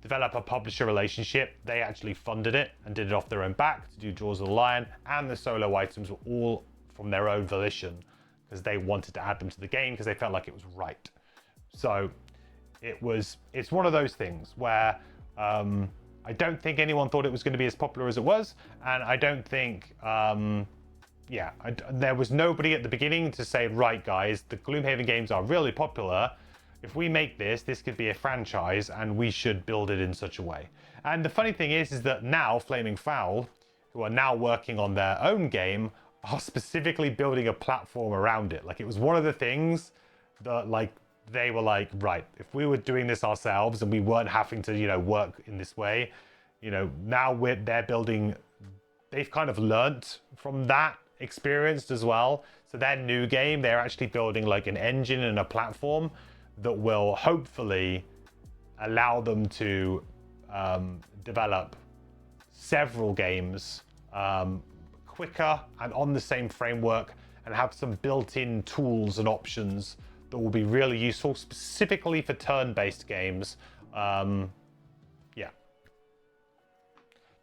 developer-publisher relationship, they actually funded it and did it off their own back to do Jaws of the Lion. And the solo items were all from their own volition because they wanted to add them to the game because they felt like it was right. So it's one of those things where I don't think anyone thought it was going to be as popular as it was. And I don't think, there was nobody at the beginning to say, right, guys, the Gloomhaven games are really popular. If we make this could be a franchise and we should build it in such a way. And the funny thing is that now Flaming Fowl, who are now working on their own game, are specifically building a platform around it. Like, it was one of the things that, like, they were like, right, if we were doing this ourselves and we weren't having to, you know, work in this way, you know, now they're building, they've kind of learnt from that experience as well. So their new game, they're actually building like an engine and a platform that will hopefully allow them to develop several games quicker and on the same framework, and have some built-in tools and options that will be really useful specifically for turn-based games. Yeah.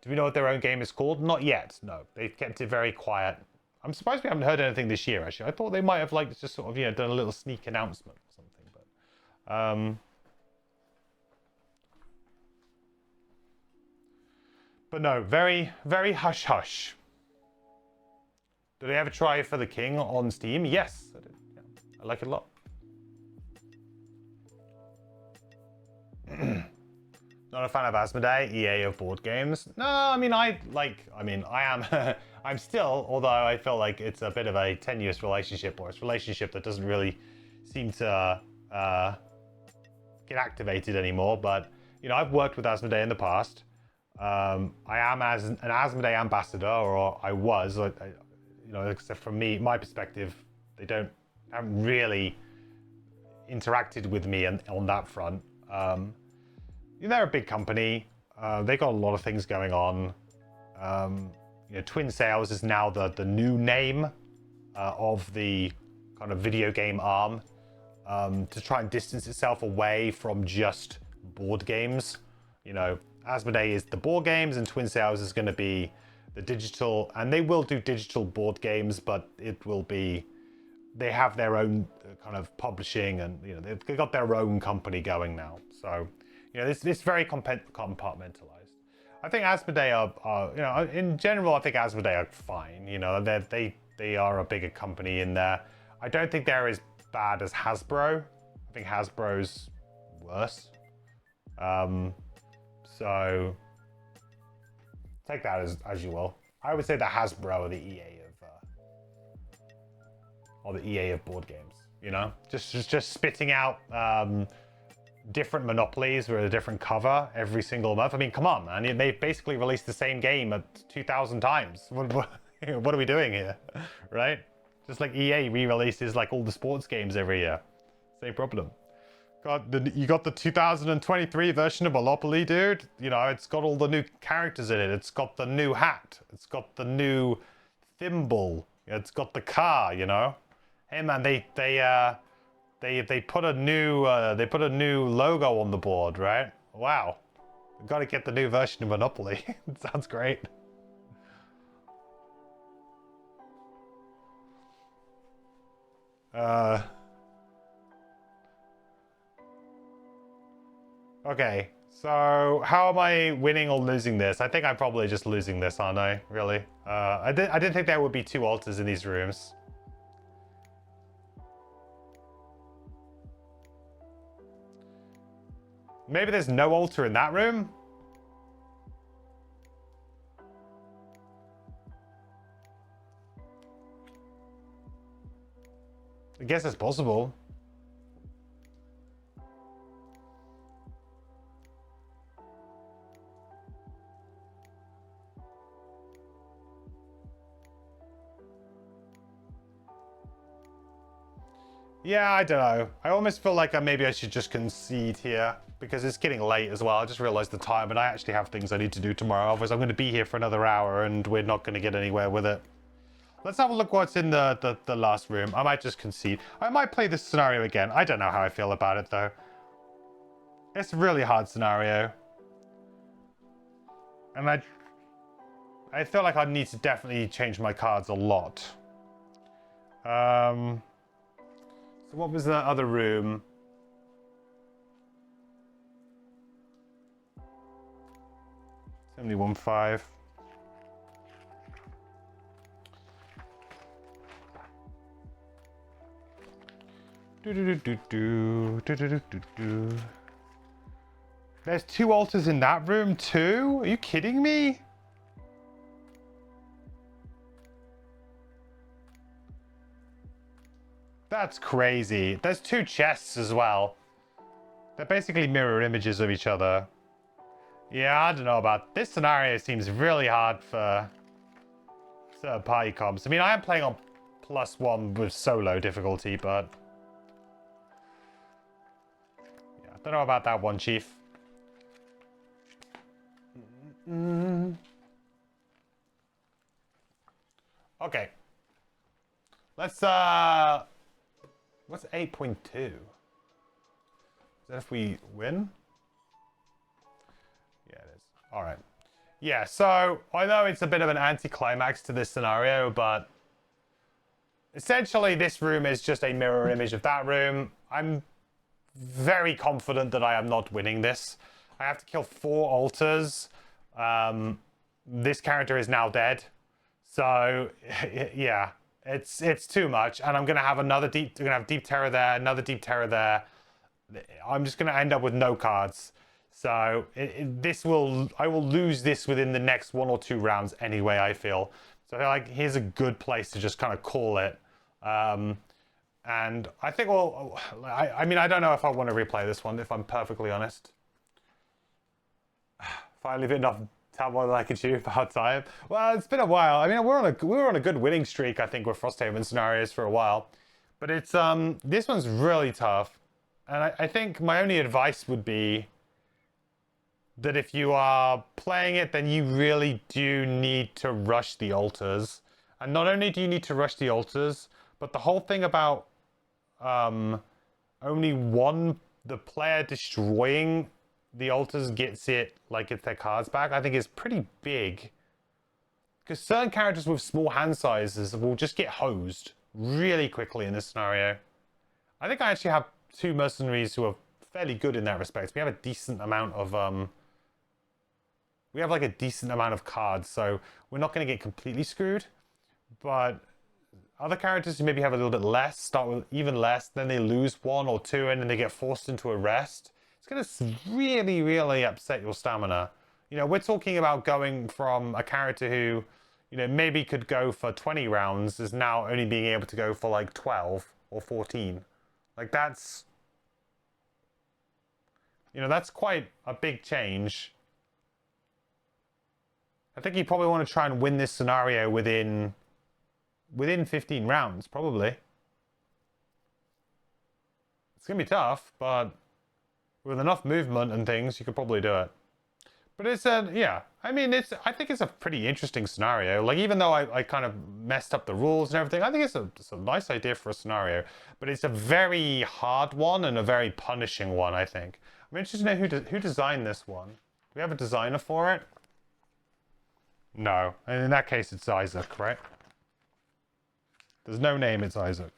Do we know what their own game is called? Not yet, no. They've kept it very quiet. I'm surprised we haven't heard anything this year, actually. I thought they might have like just sort of, you know, done a little sneak announcement or something, but no, very, very hush-hush. Did I ever try for the King on Steam? Yes, I did. Yeah. I like it a lot. Not a fan of Asmodee, EA of board games. No, I mean, I am, I'm still, although I feel like it's a bit of a tenuous relationship, or it's a relationship that doesn't really seem to get activated anymore. But, you know, I've worked with Asmodee in the past. I am as an Asmodee ambassador, or I was, you know, except from me, my perspective, they haven't really interacted with me on that front. They're a big company. They got a lot of things going on. You know, Twin Sails is now the new name of the kind of video game arm to try and distance itself away from just board games. You know, Asmodee is the board games, and Twin Sails is going to be the digital. And they will do digital board games, but it will be. They have their own kind of publishing, and you know they've got their own company going now. So. You know, it's very compartmentalized. I think Asmodee are, you know, in general, I think Asmodee are fine. You know, they are a bigger company in there. I don't think they're as bad as Hasbro. I think Hasbro's worse. So take that as you will. I would say that Hasbro are the EA of board games. You know, just spitting out. Different monopolies with a different cover every single month. I mean, come on, man. They basically released the same game 2,000 times. What are we doing here, right? Just like EA re-releases like all the sports games every year. Same problem. You got the 2023 version of Monopoly, dude. You know, it's got all the new characters in it. It's got the new hat. It's got the new thimble. It's got the car, you know? Hey, man, they put a new logo on the board, right? Wow, we've got to get the new version of Monopoly. It sounds great. Okay, so how am I winning or losing this? I think I'm probably just losing this, aren't I? Really? I didn't think there would be 2 altars in these rooms. Maybe there's no altar in that room? I guess it's possible. Yeah, I don't know. I almost feel like maybe I should just concede here because it's getting late as well. I just realized the time and I actually have things I need to do tomorrow. Otherwise, I'm going to be here for another hour and we're not going to get anywhere with it. Let's have a look what's in the last room. I might just concede. I might play this scenario again. I don't know how I feel about it, though. It's a really hard scenario. And I feel like I need to definitely change my cards a lot. So what was the other room? It's only 1-5. There's 2 altars in that room too? Are you kidding me? That's crazy. There's 2 chests as well. They're basically mirror images of each other. Yeah, I don't know about this scenario. Seems really hard for third-party comps. I mean, I am playing on +1 with solo difficulty, but yeah, I don't know about that one, Chief. Okay. Let's what's 8.2? Is that if we win? Yeah, it is. All right. Yeah, so I know it's a bit of an anticlimax to this scenario, but essentially this room is just a mirror image of that room. I'm very confident that I am not winning this. I have to kill 4 altars. This character is now dead. So yeah, it's too much, and I'm gonna have deep terror there, another deep terror there. I'm just gonna end up with no cards. So I will lose this within the next 1 or 2 rounds anyway, I feel. So like, here's a good place to just kind of call it. And I think, well, I mean, I don't know if I want to replay this one, if I'm perfectly honest. Finally been enough time more than I can chew about time. Well, it's been a while. I mean, we were on a good winning streak, I think, with Frosthaven scenarios for a while. But it's this one's really tough. And I think my only advice would be that if you are playing it, then you really do need to rush the altars. And not only do you need to rush the altars, but the whole thing about only the player destroying the altars gets their cards back, I think is pretty big. Because certain characters with small hand sizes will just get hosed really quickly in this scenario. I think I actually have 2 mercenaries who are fairly good in that respect. We have a decent amount of cards, so we're not going to get completely screwed. But other characters who maybe have a little bit less, start with even less, then they lose 1 or 2 and then they get forced into a rest. It's going to really, really upset your stamina. You know, we're talking about going from a character who, you know, maybe could go for 20 rounds is now only being able to go for like 12 or 14. Like, that's, you know, that's quite a big change. I think you probably want to try and win this scenario within 15 rounds, probably. It's going to be tough, but with enough movement and things, you could probably do it. But it's yeah, I mean, I think it's a pretty interesting scenario. Like, even though I kind of messed up the rules and everything, I think it's a nice idea for a scenario. But it's a very hard one and a very punishing one, I think. I'm interested to know who designed this one. Do we have a designer for it? No. And in that case, it's Isaac, right? There's no name, it's Isaac.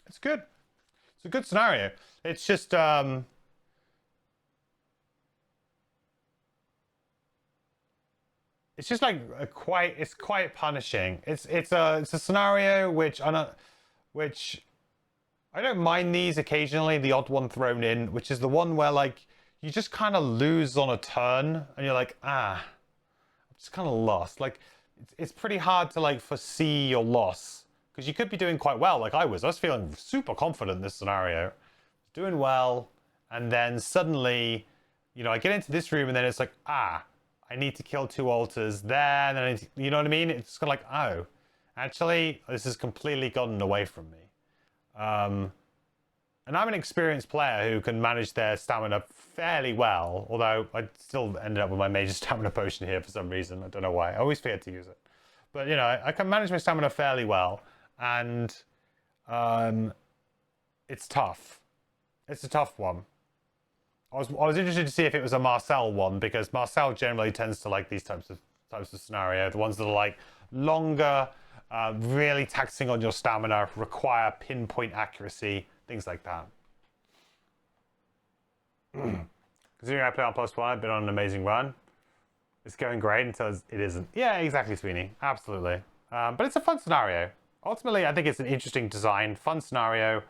It's good. It's a good scenario. It's just it's just like it's quite punishing. It's a scenario which I don't mind these occasionally, the odd one thrown in, which is the one where like you just kind of lose on a turn and you're like, I'm just kind of lost. Like, it's pretty hard to like foresee your loss because you could be doing quite well. Like I was feeling super confident in this scenario, doing well, and then suddenly, you know, I get into this room and then it's like, I need to kill 2 altars there, and then you know what I mean? It's kind of like, oh, actually, this has completely gotten away from me. And I'm an experienced player who can manage their stamina fairly well, although I still ended up with my major stamina potion here for some reason. I don't know why. I always forget to use it. But, you know, I can manage my stamina fairly well, and it's tough. It's a tough one. I was interested to see if it was a Marcel one, because Marcel generally tends to like these types of scenario. The ones that are like longer, really taxing on your stamina, require pinpoint accuracy, things like that. Considering I play on +1, I've been on an amazing run. It's going great until it isn't. Yeah, exactly, Sweeney. Absolutely. But it's a fun scenario. Ultimately, I think it's an interesting design, fun scenario.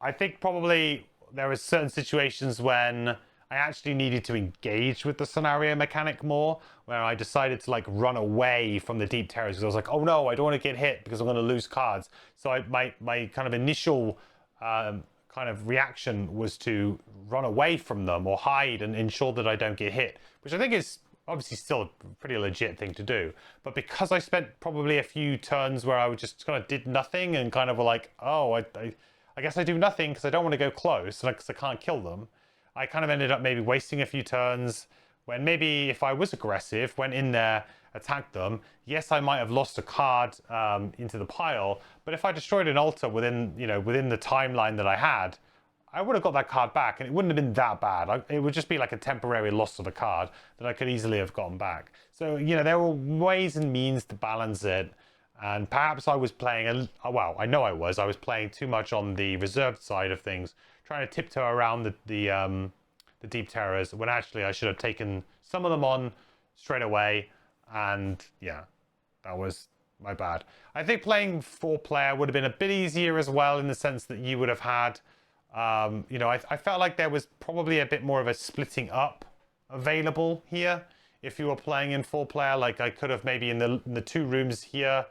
I think probably there were certain situations when I actually needed to engage with the scenario mechanic more, where I decided to like run away from the deep terrors because I was like, oh no, I don't want to get hit because I'm going to lose cards. So my kind of initial kind of reaction was to run away from them or hide and ensure that I don't get hit, which I think is obviously still a pretty legit thing to do. But because I spent probably a few turns where I just kind of did nothing and kind of were like, oh, I guess I do nothing because I don't want to go close because I can't kill them. I kind of ended up maybe wasting a few turns when maybe if I was aggressive, went in there, attacked them, yes, I might have lost a card into the pile, but if I destroyed an altar within the timeline that I had, I would have got that card back and it wouldn't have been that bad. It would just be like a temporary loss of a card that I could easily have gotten back. So, you know, there were ways and means to balance it. And perhaps I was playing, well, I know I was playing too much on the reserved side of things, trying to tiptoe around the deep terrors, when actually I should have taken some of them on straight away, and yeah, that was my bad. I think playing 4-player would have been a bit easier as well, in the sense that you would have had, you know, I felt like there was probably a bit more of a splitting up available here if you were playing in 4-player. Like I could have maybe in the 2 rooms here,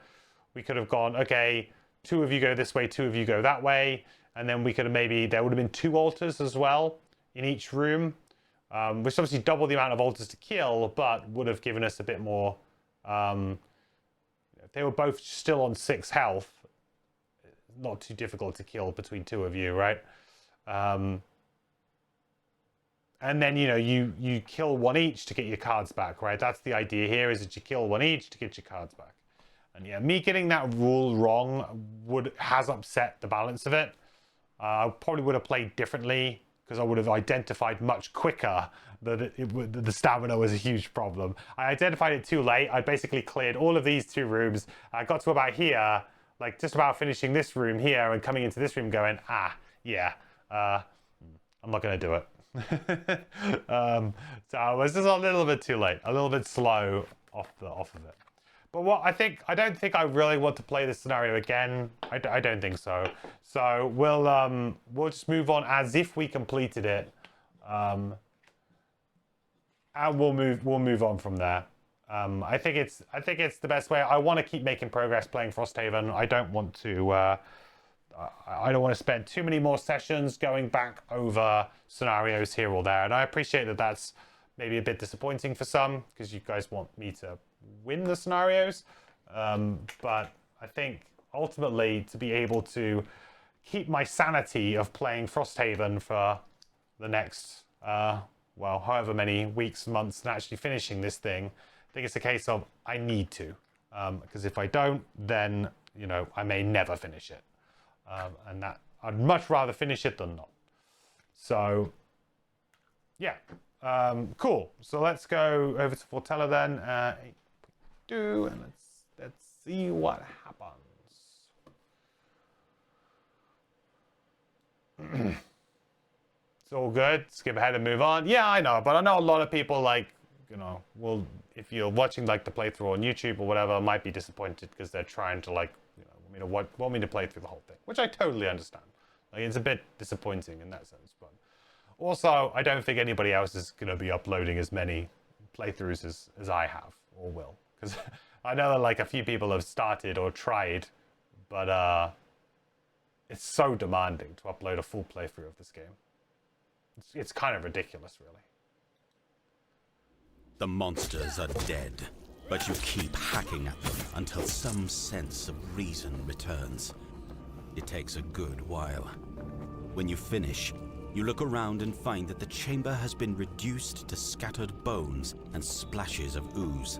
we could have gone, okay, 2 of you go this way, 2 of you go that way, and then we could have maybe, there would have been 2 altars as well in each room, which obviously double the amount of altars to kill, but would have given us a bit more. If they were both still on 6 health, not too difficult to kill between 2 of you, right? And then, you know, you kill 1 each to get your cards back, right? That's the idea here, is that you kill 1 each to get your cards back. And yeah, me getting that rule wrong has upset the balance of it. I probably would have played differently, because I would have identified much quicker that the stamina was a huge problem. I identified it too late. I basically cleared all of these 2 rooms. I got to about here, like just about finishing this room here and coming into this room going, yeah, I'm not going to do it. So I was just a little bit too late, a little bit slow off of it. But what I don't think I really want to play this scenario again. I don't think so. So we'll just move on as if we completed it, and we'll move on from there. I think it's the best way. I want to keep making progress playing Frosthaven. I don't want to. I don't want to spend too many more sessions going back over scenarios here or there. And I appreciate that that's maybe a bit disappointing for some, because you guys want me to win the scenarios. But I think ultimately to be able to keep my sanity of playing Frosthaven for the next, well, however many weeks, months, and actually finishing this thing, I think it's a case of I need to. Because if I don't, then, you know, I may never finish it. And that I'd much rather finish it than not. So, yeah. Cool. So let's go over to Fortella then. And let's see what happens. It's all good. Skip ahead and move on. Yeah, I know, but I know a lot of people, like, you know, will, if you're watching like the playthrough on YouTube or whatever, might be disappointed because they're trying to, like, you know, want me to play through the whole thing, which I totally understand. Like, it's a bit disappointing in that sense, but also I don't think anybody else is going to be uploading as many playthroughs as I have or will, because I know that like a few people have started or tried, but it's so demanding to upload a full playthrough of this game. It's kind of ridiculous, really. The monsters are dead, but you keep hacking at them until some sense of reason returns. It takes a good while. When you finish, you look around and find that the chamber has been reduced to scattered bones and splashes of ooze.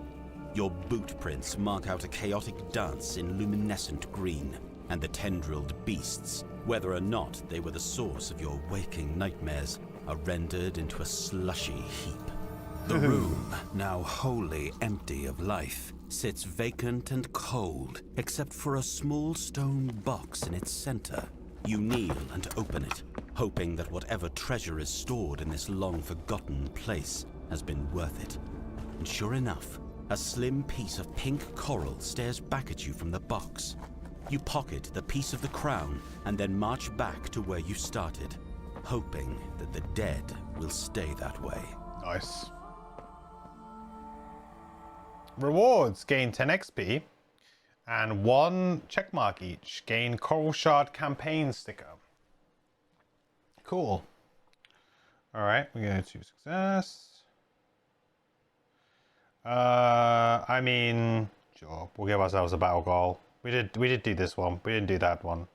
Your boot prints mark out a chaotic dance in luminescent green, and the tendrilled beasts, whether or not they were the source of your waking nightmares, are rendered into a slushy heap. The room, now wholly empty of life, sits vacant and cold, except for a small stone box in its center. You kneel and open it, hoping that whatever treasure is stored in this long-forgotten place has been worth it. And sure enough, a slim piece of pink coral stares back at you from the box. You pocket the piece of the crown and then march back to where you started, hoping that the dead will stay that way. Nice. Rewards: gain 10 XP and 1 checkmark each. Gain Coral Shard campaign sticker. Cool. All right, we go to success. I mean, sure, we'll give ourselves a battle goal. We did do this one. We didn't do that one.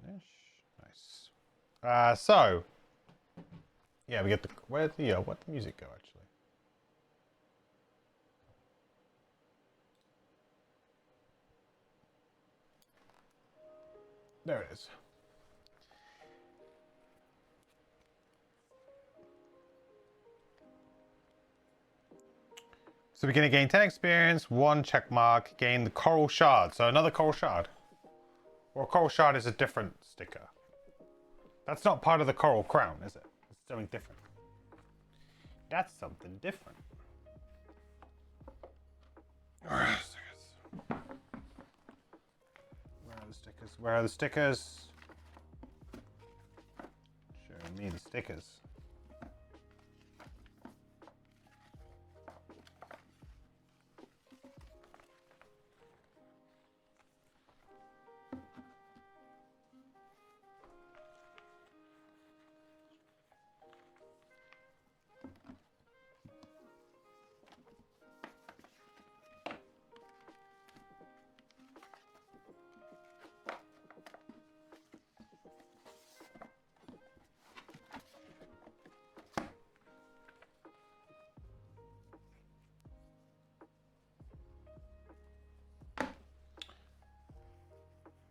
Finish. Nice. So yeah, we get the where'd the music go actually? There it is. So we're going to gain 10 experience, 1 check mark, gain the Coral Shard. So another Coral Shard. Or Coral Shard is a different sticker. That's not part of the Coral Crown, is it? It's something different. That's something different. Where are the stickers? Where are the stickers? Where are the stickers? Show me the stickers.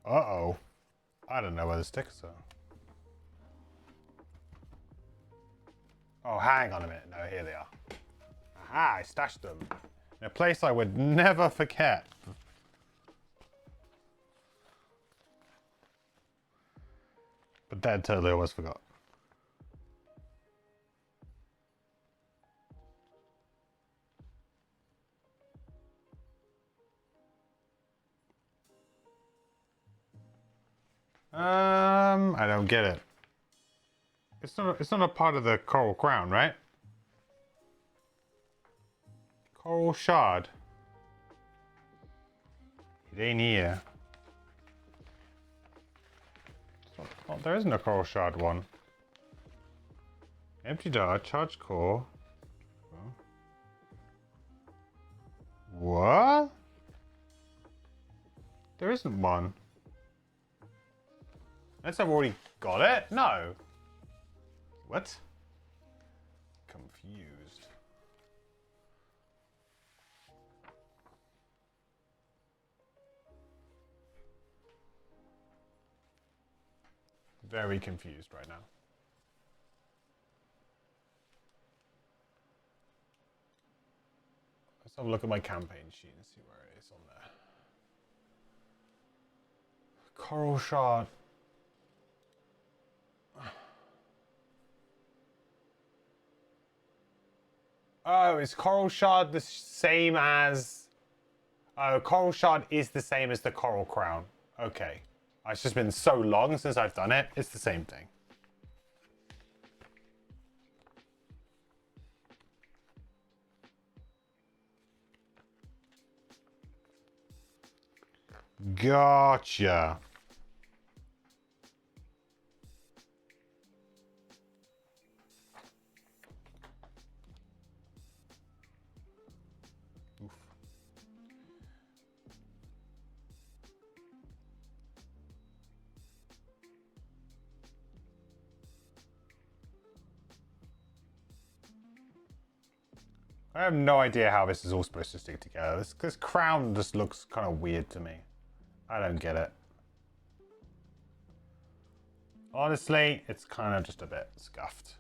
Uh-oh. I don't know where the stickers are. Oh, hang on a minute. No, here they are. Aha, I stashed them. In a place I would never forget. But then totally almost forgot. I don't get it. It's not a part of the coral crown, right? Coral shard. It ain't here. Oh, there isn't a coral shard one. Empty dart, charged core. What? There isn't one. Unless I've already got it? No. What? Confused. Very confused right now. Let's have a look at my campaign sheet and see where it is on there. Coral shard. Oh, is Coral Shard the same as... Oh, Coral Shard is the same as the Coral Crown. Okay. It's just been so long since I've done it. It's the same thing. Gotcha. I have no idea how this is all supposed to stick together. This crown just looks kind of weird to me. I don't get it. Honestly, it's kind of just a bit scuffed.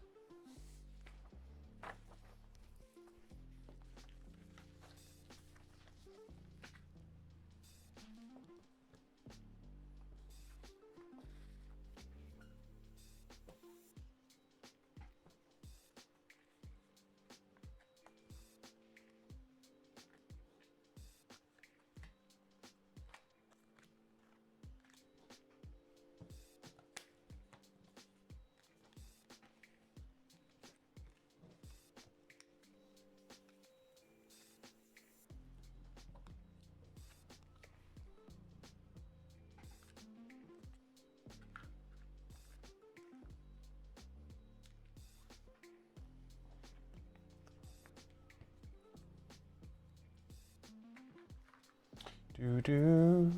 Doo-doo.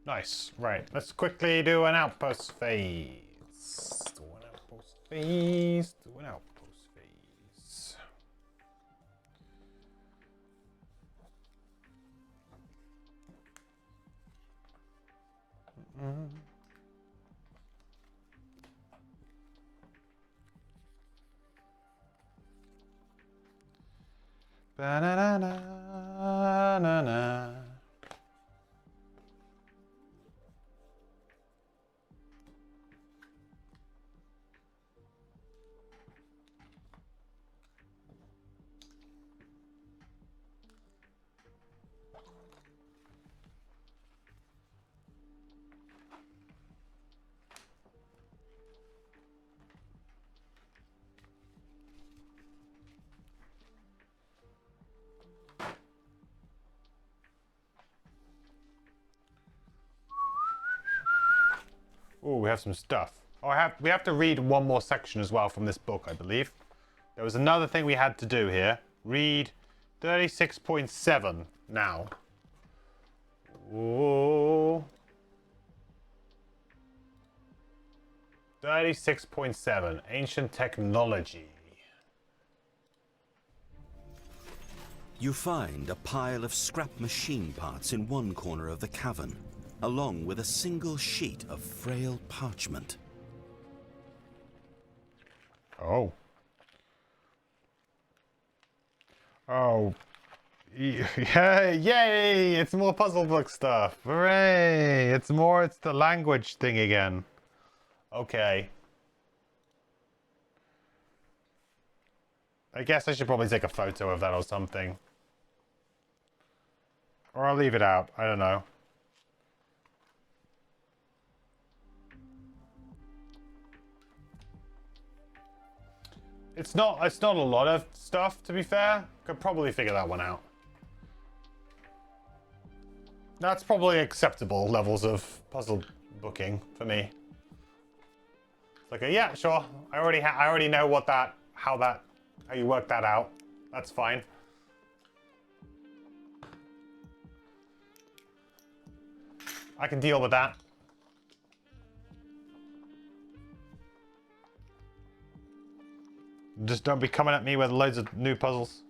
Nice. Right. Let's quickly do an outpost phase. Do an outpost phase. Do an outpost phase. Ba-na-na-na-na-na. Oh, we have some stuff. Oh, we have to read one more section as well from this book, I believe. There was another thing we had to do here. Read 36.7 now. Whoa. 36.7, ancient technology. You find a pile of scrap machine parts in one corner of the cavern, along with a single sheet of frail parchment. Oh. Oh. Yeah, yay! It's more puzzle book stuff. Hooray! It's the language thing again. Okay. I guess I should probably take a photo of that or something. Or I'll leave it out. I don't know. It's not a lot of stuff, to be fair. Could probably figure that one out. That's probably acceptable levels of puzzle booking for me. It's like, yeah, sure. I already know how you work that out. That's fine. I can deal with that. Just don't be coming at me with loads of new puzzles.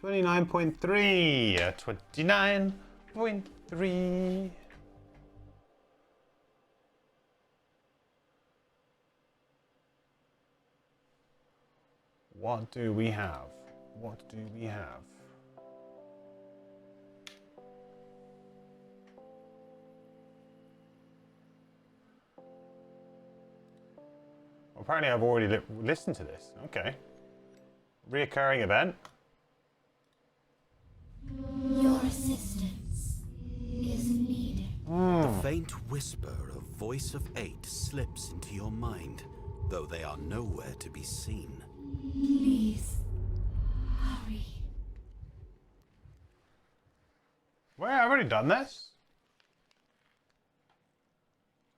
$29.3. 29.3. What do we have? What do we have? Apparently I've already listened to this. Okay. Reoccurring event. Your assistance is needed. The faint whisper of Voice of Eight slips into your mind, though they are nowhere to be seen. Please, hurry. Wait, I've already done this?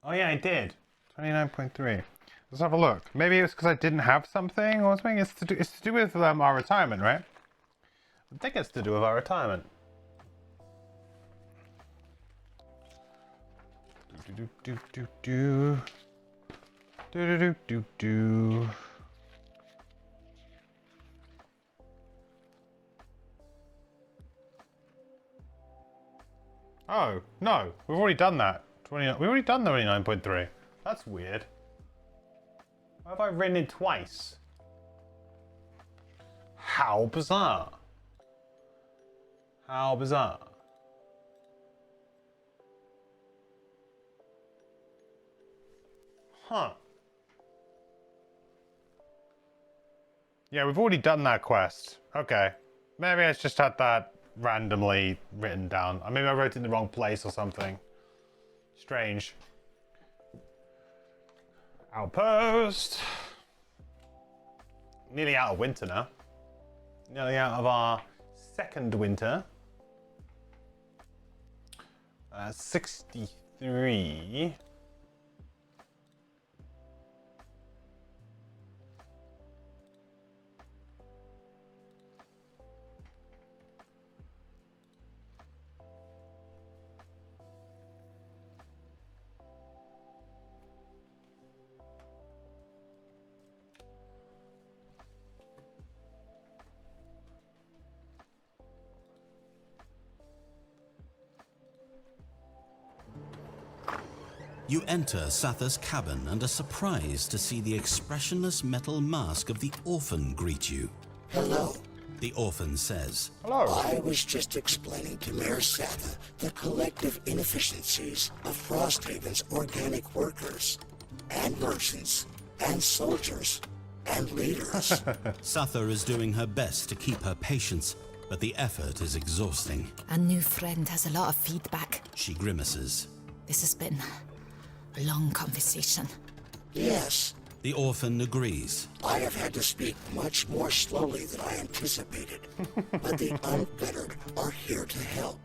Oh yeah, I did. 29.3. Let's have a look. Maybe it's because I didn't have something or something. It's to do with our retirement, right? I think it's to do with our retirement. Do. Oh, no. We've already done that. We've already done the 29.3. That's weird. Why have I written it twice? How bizarre. How bizarre. Huh. Yeah, we've already done that quest. Okay. Maybe I just had that randomly written down. Maybe I wrote it in the wrong place or something. Strange. Outpost. Nearly out of winter now. Nearly out of our second winter. 63. You enter Satha's cabin and are surprised to see the expressionless metal mask of the orphan greet you. Hello. The orphan says, Hello. I was just explaining to Mayor Satha the collective inefficiencies of Frosthaven's organic workers, and merchants, and soldiers, and leaders. Satha is doing her best to keep her patience, but the effort is exhausting. A new friend has a lot of feedback. She grimaces. This has been a long conversation. Yes, The orphan agrees. I have had to speak much more slowly than I anticipated, but the unfettered are here to help,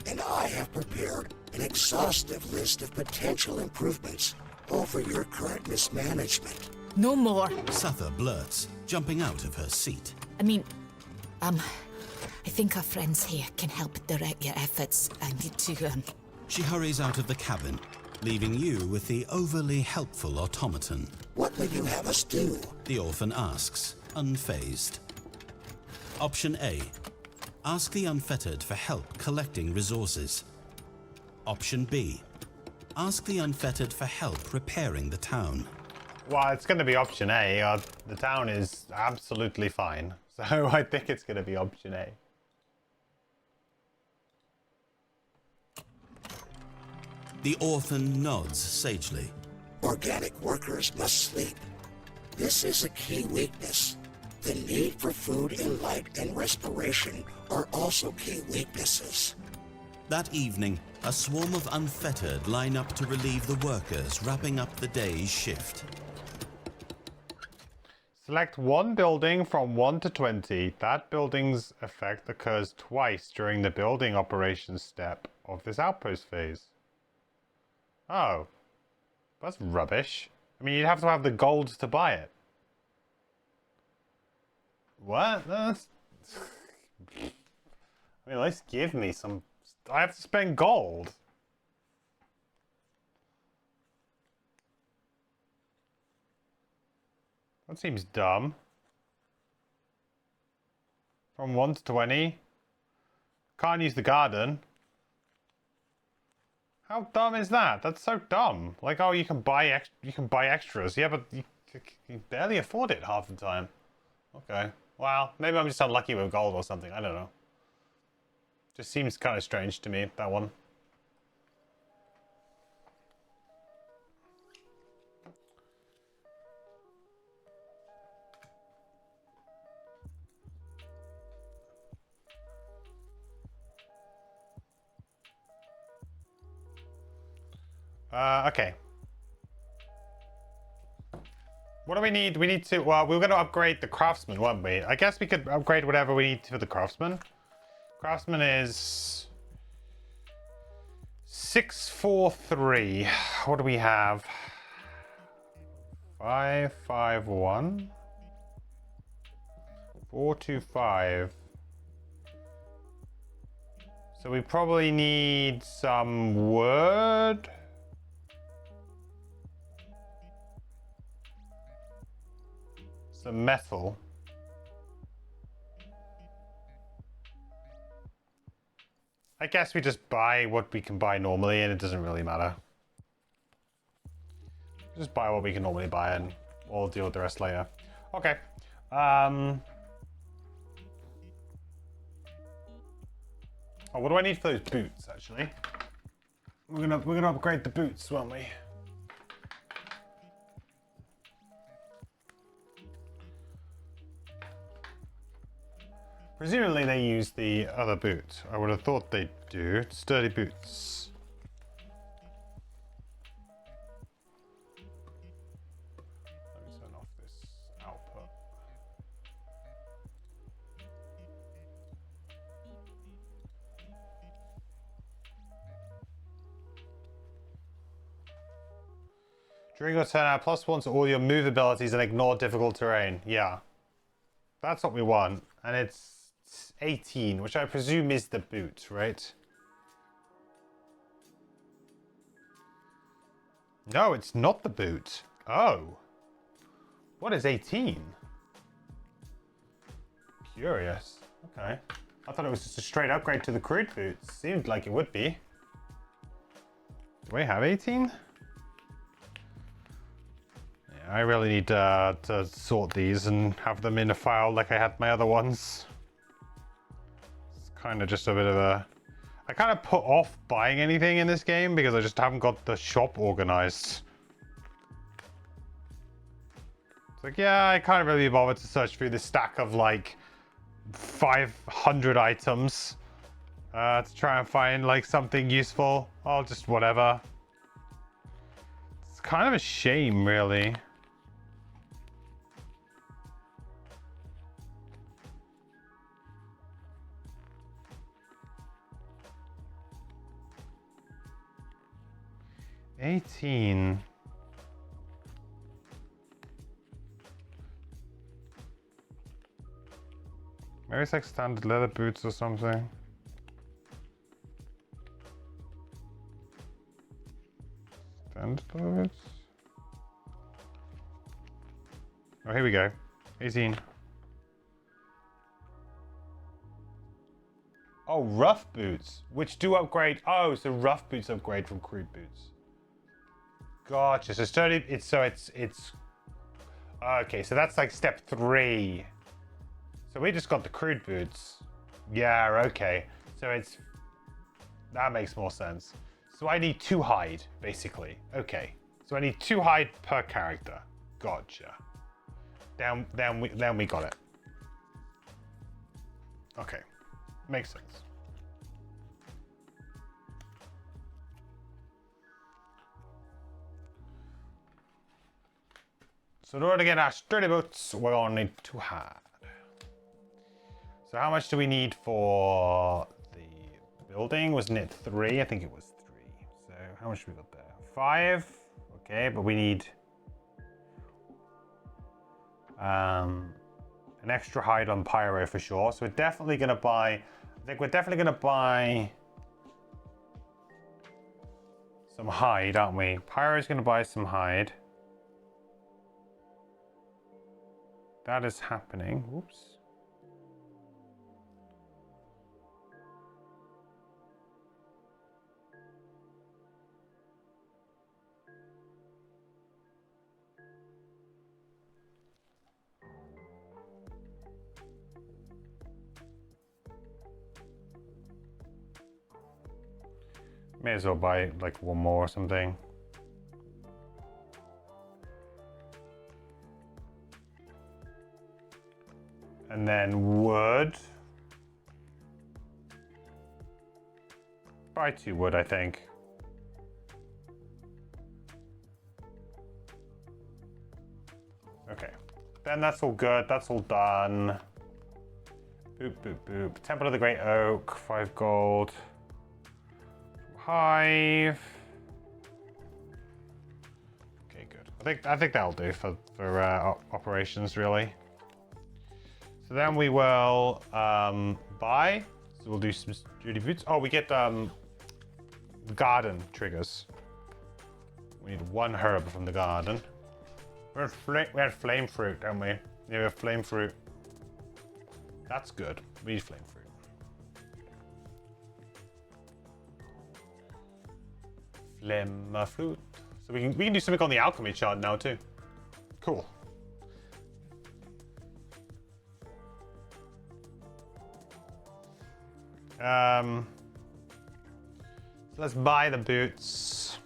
and I have prepared an exhaustive list of potential improvements over your current mismanagement. No more. Satha blurts, jumping out of her seat. I think our friends here can help direct your efforts. I need to, She hurries out of the cabin, leaving you with the overly helpful automaton. What will you have us do? The orphan asks, unfazed. Option A. Ask the unfettered for help collecting resources. Option B. Ask the unfettered for help repairing the town. Well, it's going to be option A. The town is absolutely fine. So I think it's going to be option A. The orphan nods sagely. Organic workers must sleep. This is a key weakness. The need for food and light and respiration are also key weaknesses. That evening, a swarm of unfettered line up to relieve the workers wrapping up the day's shift. Select one building from 1 to 20. That building's effect occurs twice during the building operations step of this outpost phase. Oh. That's rubbish. I mean, you'd have to have the gold to buy it. What? That's... I mean, at least give me some... I have to spend gold. That seems dumb. From 1 to 20. Can't use the garden. How dumb is that? That's so dumb. Like, oh, you can buy extras. Yeah, but you barely afford it half the time. Okay. Well, maybe I'm just unlucky with gold or something. I don't know. Just seems kind of strange to me, that one. Okay. What do we need? We need to, well, we were going to upgrade the craftsman, weren't we? I guess we could upgrade whatever we need for the craftsman. Craftsman is 643. What do we have? 551. 425. So we probably need some wood. Some metal. I guess we just buy what we can buy normally and it doesn't really matter. Just buy what we can normally buy and we'll deal with the rest later. Okay. Oh, what do I need for those boots actually? We're gonna upgrade the boots, won't we? Presumably they use the other boot. I would have thought they do. Sturdy boots. Let me turn off this output. During your turn, add +1 to all your move abilities and ignore difficult terrain. Yeah. That's what we want. And it's 18, which I presume is the boot, right? No, it's not the boot. Oh. What is 18? Curious. Okay. I thought it was just a straight upgrade to the crude boots. Seemed like it would be. Do we have 18? I really need to sort these and have them in a file like I had my other ones. It's kind of just a bit of a... I kind of put off buying anything in this game because I just haven't got the shop organized. It's like, yeah, I can't really be bothered to search through this stack of like 500 items to try and find like something useful. Oh, just whatever. It's kind of a shame, really. $18. Maybe it's like standard leather boots or something. Standard leather boots? Oh, here we go. 18. Oh, rough boots, which do upgrade. Oh, so rough boots upgrade from crude boots. Gotcha. So sturdy. It's okay. So that's like step 3. So we just got the crude boots. Yeah. Okay. So that makes more sense. So I need 2 hide basically. Okay. So I need 2 hide per character. Gotcha. Then we got it. Okay. Makes sense. So in order to get our sturdy boots, we're gonna need 2 hide. So how much do we need for the building? Wasn't it 3? I think it was 3. So how much we got there? 5. Okay, but we need an extra hide on Pyro for sure. So we're definitely gonna buy. I think we're definitely gonna buy some hide, aren't we? Pyro's gonna buy some hide. That is happening. Whoops. May as well buy like 1 more or something. And then wood. Buy 2 wood, I think. Okay. Then that's all good. That's all done. Boop, boop, boop. Temple of the Great Oak. 5 gold. Hive. Okay, good. I think that'll do for operations, really. So then we will buy. So we'll do some sturdy boots. Oh, we get garden triggers. We need 1 herb from the garden. We had flame fruit, don't we? Yeah, we have flame fruit. That's good. We need flame fruit. Flame fruit. So we can do something on the alchemy chart now too. Cool. So let's buy the boots.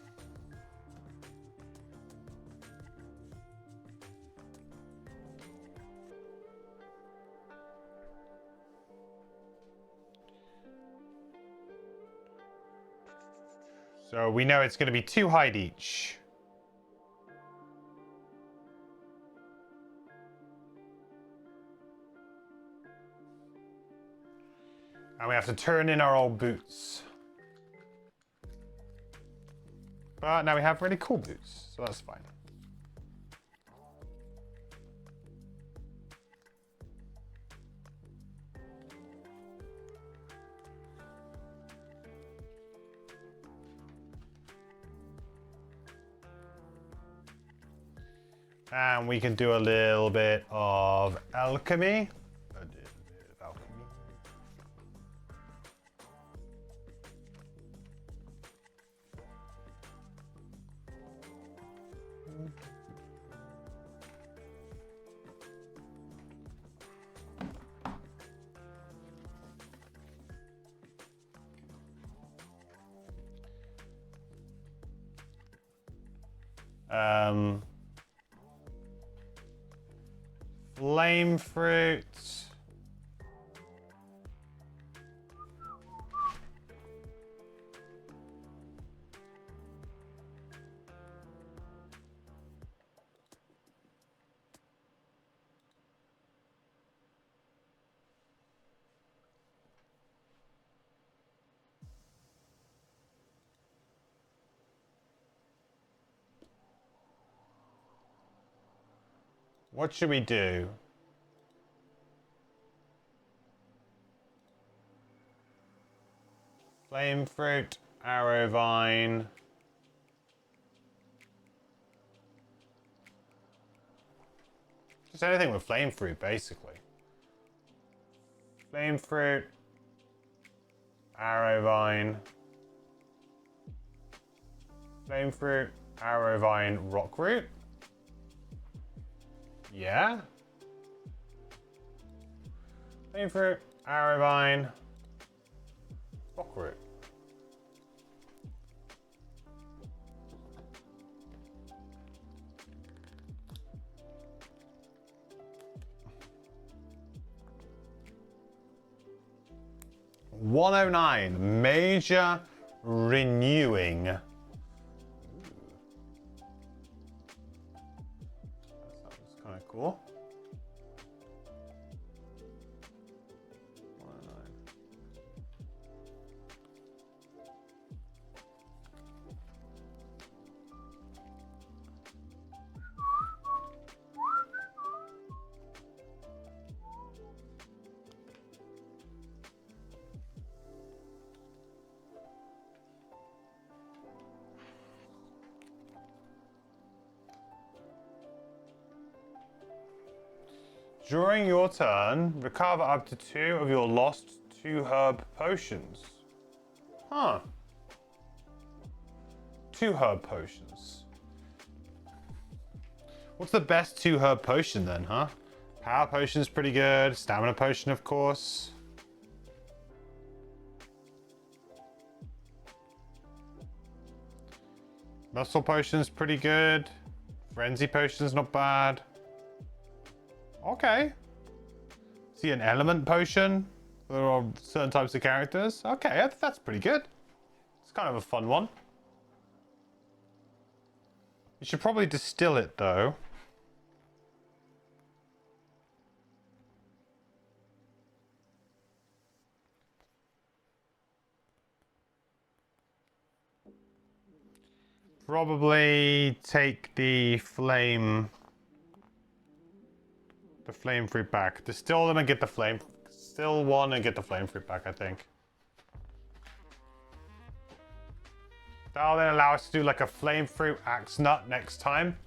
So we know it's going to be 2 hide each. And we have to turn in our old boots. But now we have really cool boots, so that's fine. And we can do a little bit of alchemy. Flame fruit. What should we do? Flame fruit, arrow vine. Just anything with flame fruit, basically. Flame fruit, arrow vine. Flame fruit, arrow vine, rock root. Yeah. Flame fruit, arrow vine, rock root. $109, major renewing. That sounds kind of cool. 109. During your turn, recover up to 2 of your lost 2 herb potions. Huh. 2 herb potions. What's the best 2 herb potion then, huh? Power potion is pretty good. Stamina potion, of course. Muscle potion is pretty good. Frenzy potion is not bad. Okay. See an element potion for certain types of characters. Okay, that's pretty good. It's kind of a fun one. You should probably distill it though. Probably take the flame fruit back. Distill them and get the flame. Distill one and get the flame fruit back, I think. That'll then allow us to do like a flame fruit axe nut next time.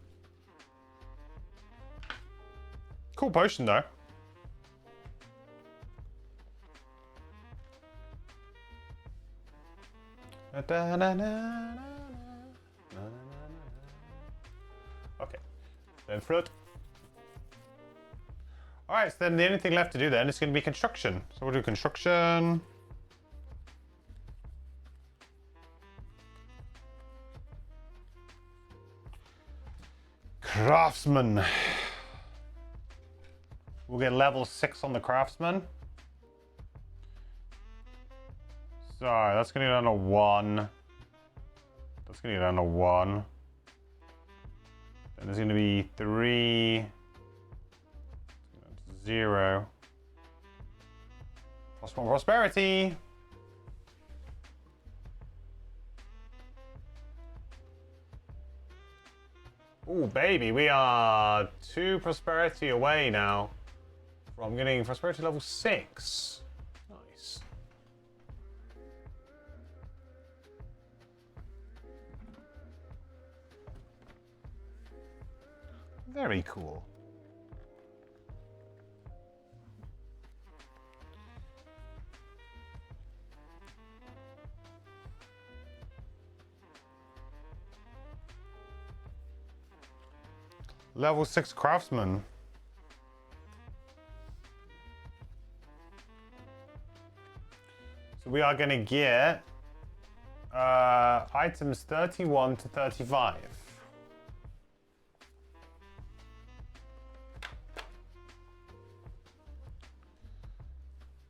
Cool potion though. Okay, then fruit. Alright, so then the only thing left to do then is going to be construction. So we'll do construction. Craftsman. We'll get level 6 on the craftsman. So that's going to go down to 1. That's going to go down to 1. Then there's going to be 3. 0. +1 prosperity. Ooh, baby, we are 2 prosperity away now from getting prosperity level 6. Nice. Very cool. Level 6 craftsman. So we are going to get items 31 to 35.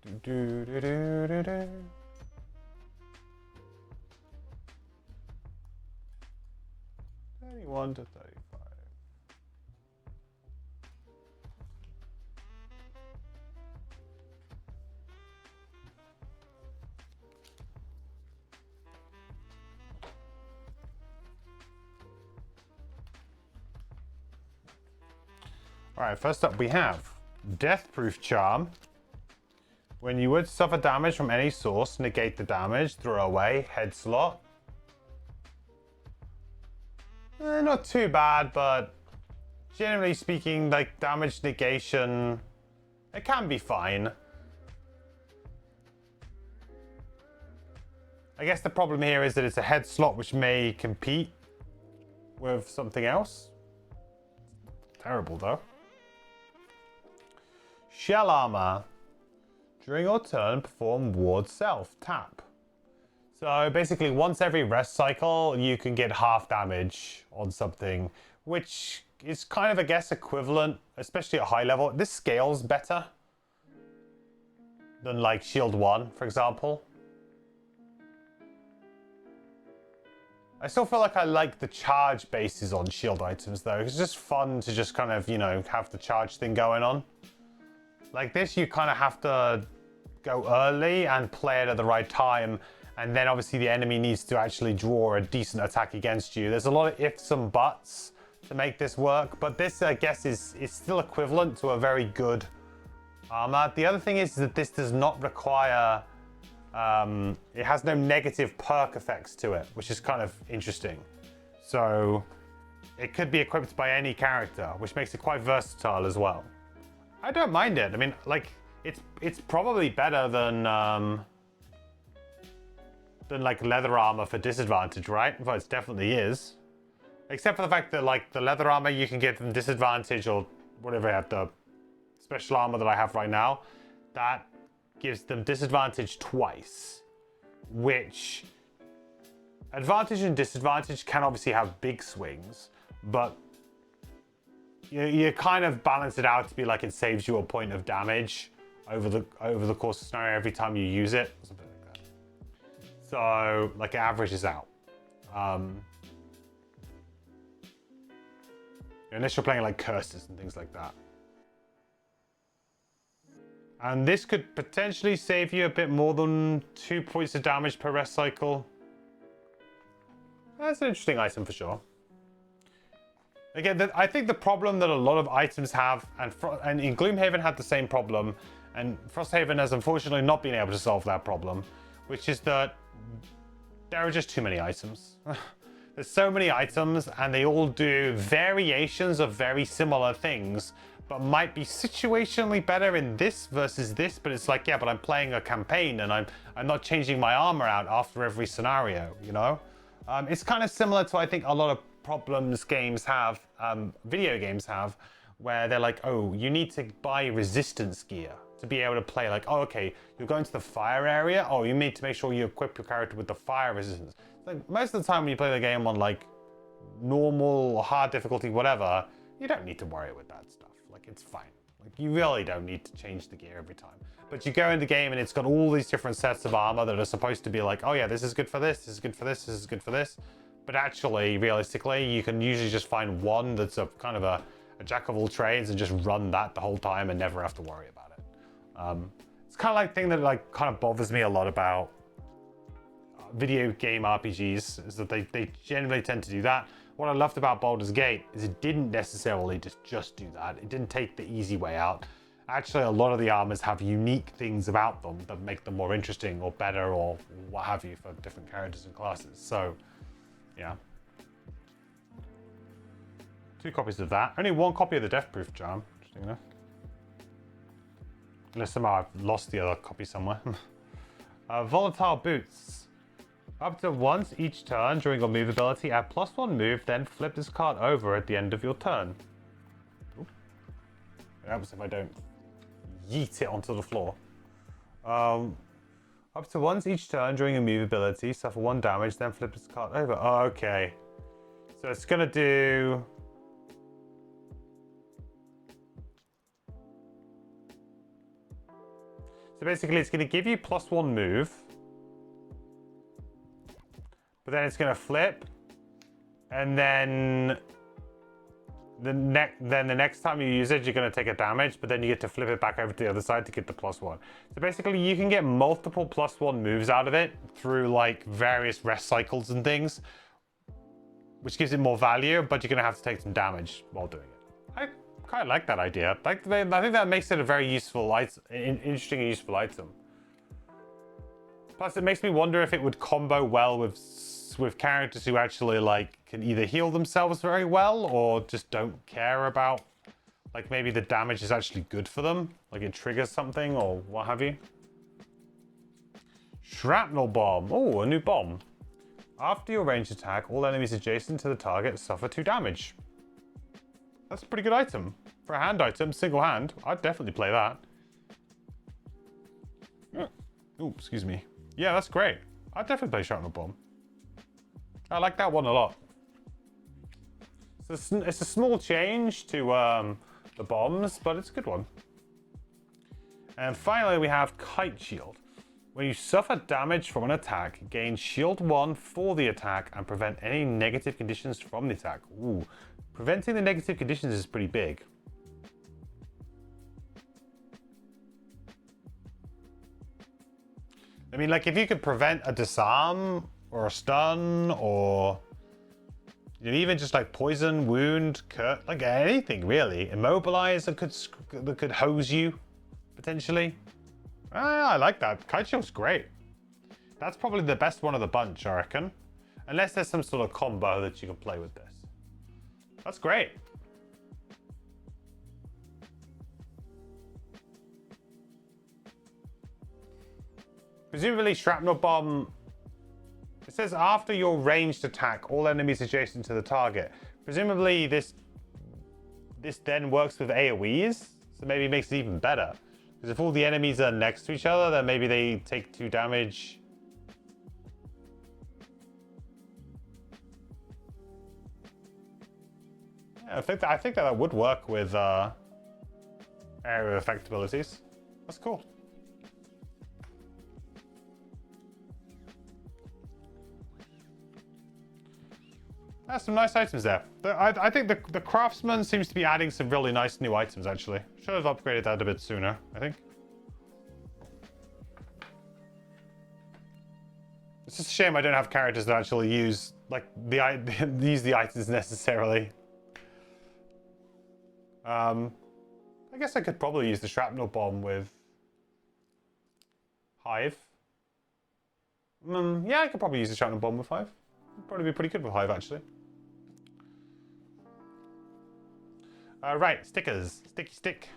Do, do, do, do, do. One to 35. All right, first up we have Deathproof Charm. When you would suffer damage from any source, negate the damage, throw away, head slot. Not too bad, but generally speaking, like damage negation, it can be fine. I guess the problem here is that it's a head slot which may compete with something else. Terrible though. Shell Armor. During your turn, perform Ward Self. Tap. So basically, once every rest cycle, you can get half damage on something, which is kind of, I guess, equivalent, especially at high level. This scales better than like Shield 1, for example. I still feel like I like the charge bases on shield items though. It's just fun to just kind of, you know, have the charge thing going on. Like this, you kind of have to go early and play it at the right time. And then obviously the enemy needs to actually draw a decent attack against you. There's a lot of ifs and buts to make this work, but this, I guess, is still equivalent to a very good armor. The other thing is that this does not require, it has no negative perk effects to it, which is kind of interesting. So it could be equipped by any character, which makes it quite versatile as well. I don't mind it. I mean, like, it's probably better than like leather armor for disadvantage, right? Well, it definitely is. Except for the fact that like the leather armor, you can give them disadvantage or whatever I have, the special armor that I have right now, that gives them disadvantage twice, which advantage and disadvantage can obviously have big swings, but you kind of balance it out to be like it saves you a point of damage over the course of the scenario every time you use it. Something like that. So like it averages out. Unless you're playing like curses and things like that. And this could potentially save you a bit more than 2 points of damage per rest cycle. That's an interesting item for sure. Again, I think the problem that a lot of items have, and in Gloomhaven had the same problem, and Frosthaven has unfortunately not been able to solve that problem, which is that there are just too many items. There's so many items, and they all do variations of very similar things, but might be situationally better in this versus this, but it's like, yeah, but I'm playing a campaign, and I'm not changing my armor out after every scenario, you know? It's kind of similar to, I think, a lot of problems games have, video games have, where they're like, oh, you need to buy resistance gear to be able to play. Like, oh, okay, you're going to the fire area. Oh, you need to make sure you equip your character with the fire resistance. Like most of the time when you play the game on like normal, hard difficulty, whatever, you don't need to worry with that stuff. Like it's fine. Like you really don't need to change the gear every time. But you go in the game and it's got all these different sets of armor that are supposed to be like, oh yeah, this is good for this, this is good for this, this is good for this. But actually, realistically, you can usually just find one that's a kind of a jack of all trades and just run that the whole time and never have to worry about it. It's kind of like thing that like kind of bothers me a lot about video game RPGs is that they generally tend to do that. What I loved about Baldur's Gate is it didn't necessarily just do that. It didn't take the easy way out. Actually, a lot of the armors have unique things about them that make them more interesting or better or what have you for different characters and classes. So, yeah. 2 copies of that. Only 1 copy of the Deathproof Charm. Interesting enough. Unless somehow I've lost the other copy somewhere. Volatile Boots. Up to once each turn during your move ability, add +1 move, then flip this card over at the end of your turn. Ooh. That happens if I don't yeet it onto the floor. Up to once each turn during your move ability, suffer 1 damage, then flip this card over. Oh, okay. So it's gonna do... So basically, it's going to give you +1 move. But then it's going to flip. And then the next time you use it, you're going to take a damage. But then you get to flip it back over to the other side to get the +1. So basically, you can get multiple +1 moves out of it through like various rest cycles and things, which gives it more value, but you're going to have to take some damage while doing it. I kind of like that idea. I think that makes it a very useful, interesting and useful item. Plus, it makes me wonder if it would combo well with characters who actually like can either heal themselves very well or just don't care about, like maybe the damage is actually good for them, like it triggers something or what have you. Shrapnel bomb. Oh, a new bomb. After your ranged attack, all enemies adjacent to the target suffer 2 damage. That's a pretty good item. For a hand item, single hand, I'd definitely play that. Oh, excuse me. Yeah, that's great. I'd definitely play Shrapnel Bomb. I like that one a lot. So it's a small change to the bombs, but it's a good one. And finally, we have Kite Shield. When you suffer damage from an attack, gain Shield 1 for the attack and prevent any negative conditions from the attack. Ooh, preventing the negative conditions is pretty big. I mean, like, if you could prevent a disarm or a stun or even just like poison, wound, cut, like anything really, immobilize that could hose you potentially. I like that. Kite Shield's great. That's probably the best one of the bunch, I reckon. Unless there's some sort of combo that you can play with this. That's great. Presumably Shrapnel Bomb, it says after your ranged attack, all enemies adjacent to the target. Presumably this then works with AoEs, so maybe it makes it even better. Because if all the enemies are next to each other, then maybe they take 2 damage. Yeah, I think that would work with area effect abilities. That's cool. There's some nice items there. I think the Craftsman seems to be adding some really nice new items, actually. Should have upgraded that a bit sooner, I think. It's just a shame I don't have characters that actually use, like, use the items necessarily. I guess I could probably use the Shrapnel Bomb with Hive. Yeah, I could probably use the Shrapnel Bomb with Hive. It'd probably be pretty good with Hive, actually. Right, stickers. Sticky stick.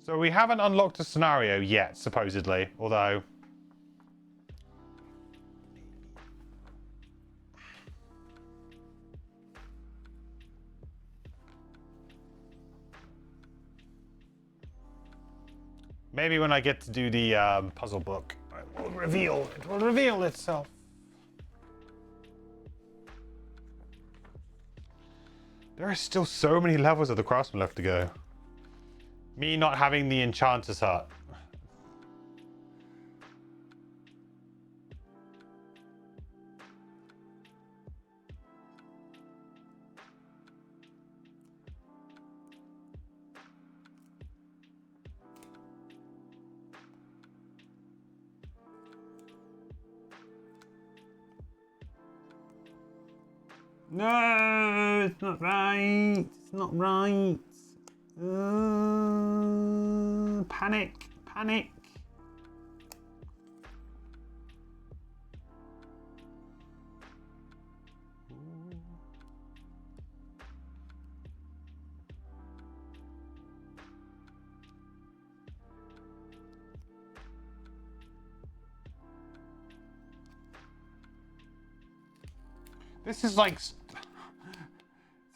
So we haven't unlocked a scenario yet, supposedly, although... maybe when I get to do the puzzle book, it will reveal itself. There are still so many levels of the Craftsman left to go. Me not having the Enchanter's Hut. No, it's not right. It's not right. Panic, panic. This is like... it's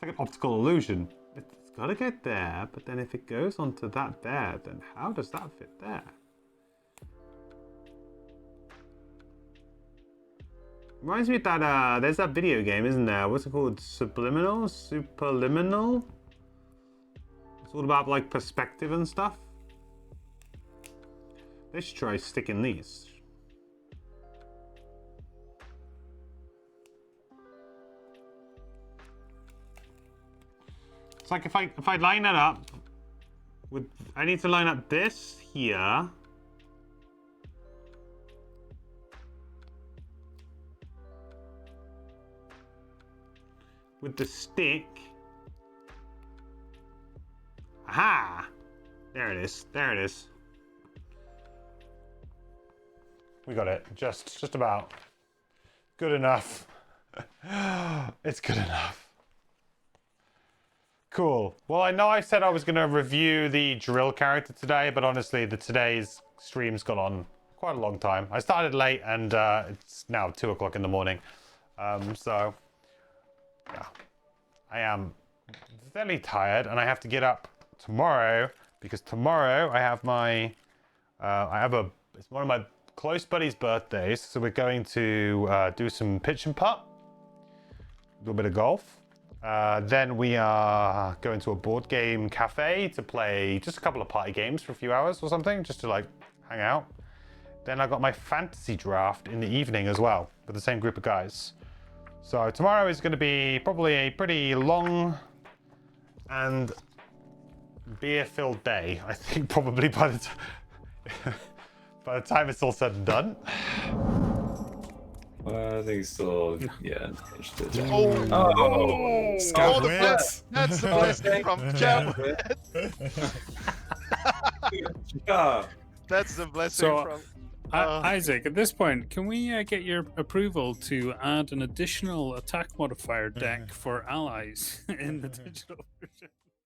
like an optical illusion. It's got to get there, but then if it goes onto that there, then how does that fit there? Reminds me of that, there's that video game, isn't there? What's it called? Subliminal? Superliminal? It's all about like perspective and stuff. They should try sticking these. It's like if I line it up with, I need to line up this here. With the stick. Aha! There it is. There it is. We got it. Just about. Good enough. It's good enough. Cool. Well, I know I said I was going to review the drill character today, but honestly, today's stream's gone on quite a long time. I started late, and it's now 2 o'clock in the morning. So, yeah. I am fairly tired, and I have to get up tomorrow, because tomorrow I have my... it's one of my close buddies' birthdays, so we're going to do some pitch and putt, a little bit of golf. Then we are going to a board game cafe to play just a couple of party games for a few hours or something, just to like hang out. Then I got my fantasy draft in the evening as well with the same group of guys. So tomorrow is going to be probably a pretty long and beer-filled day. I think probably by the time it's all said and done. I think so. Yeah. Oh, Scout that's the blessing from Jam. That's the blessing from. Isaac, at this point, can we get your approval to add an additional attack modifier deck for allies in the digital version?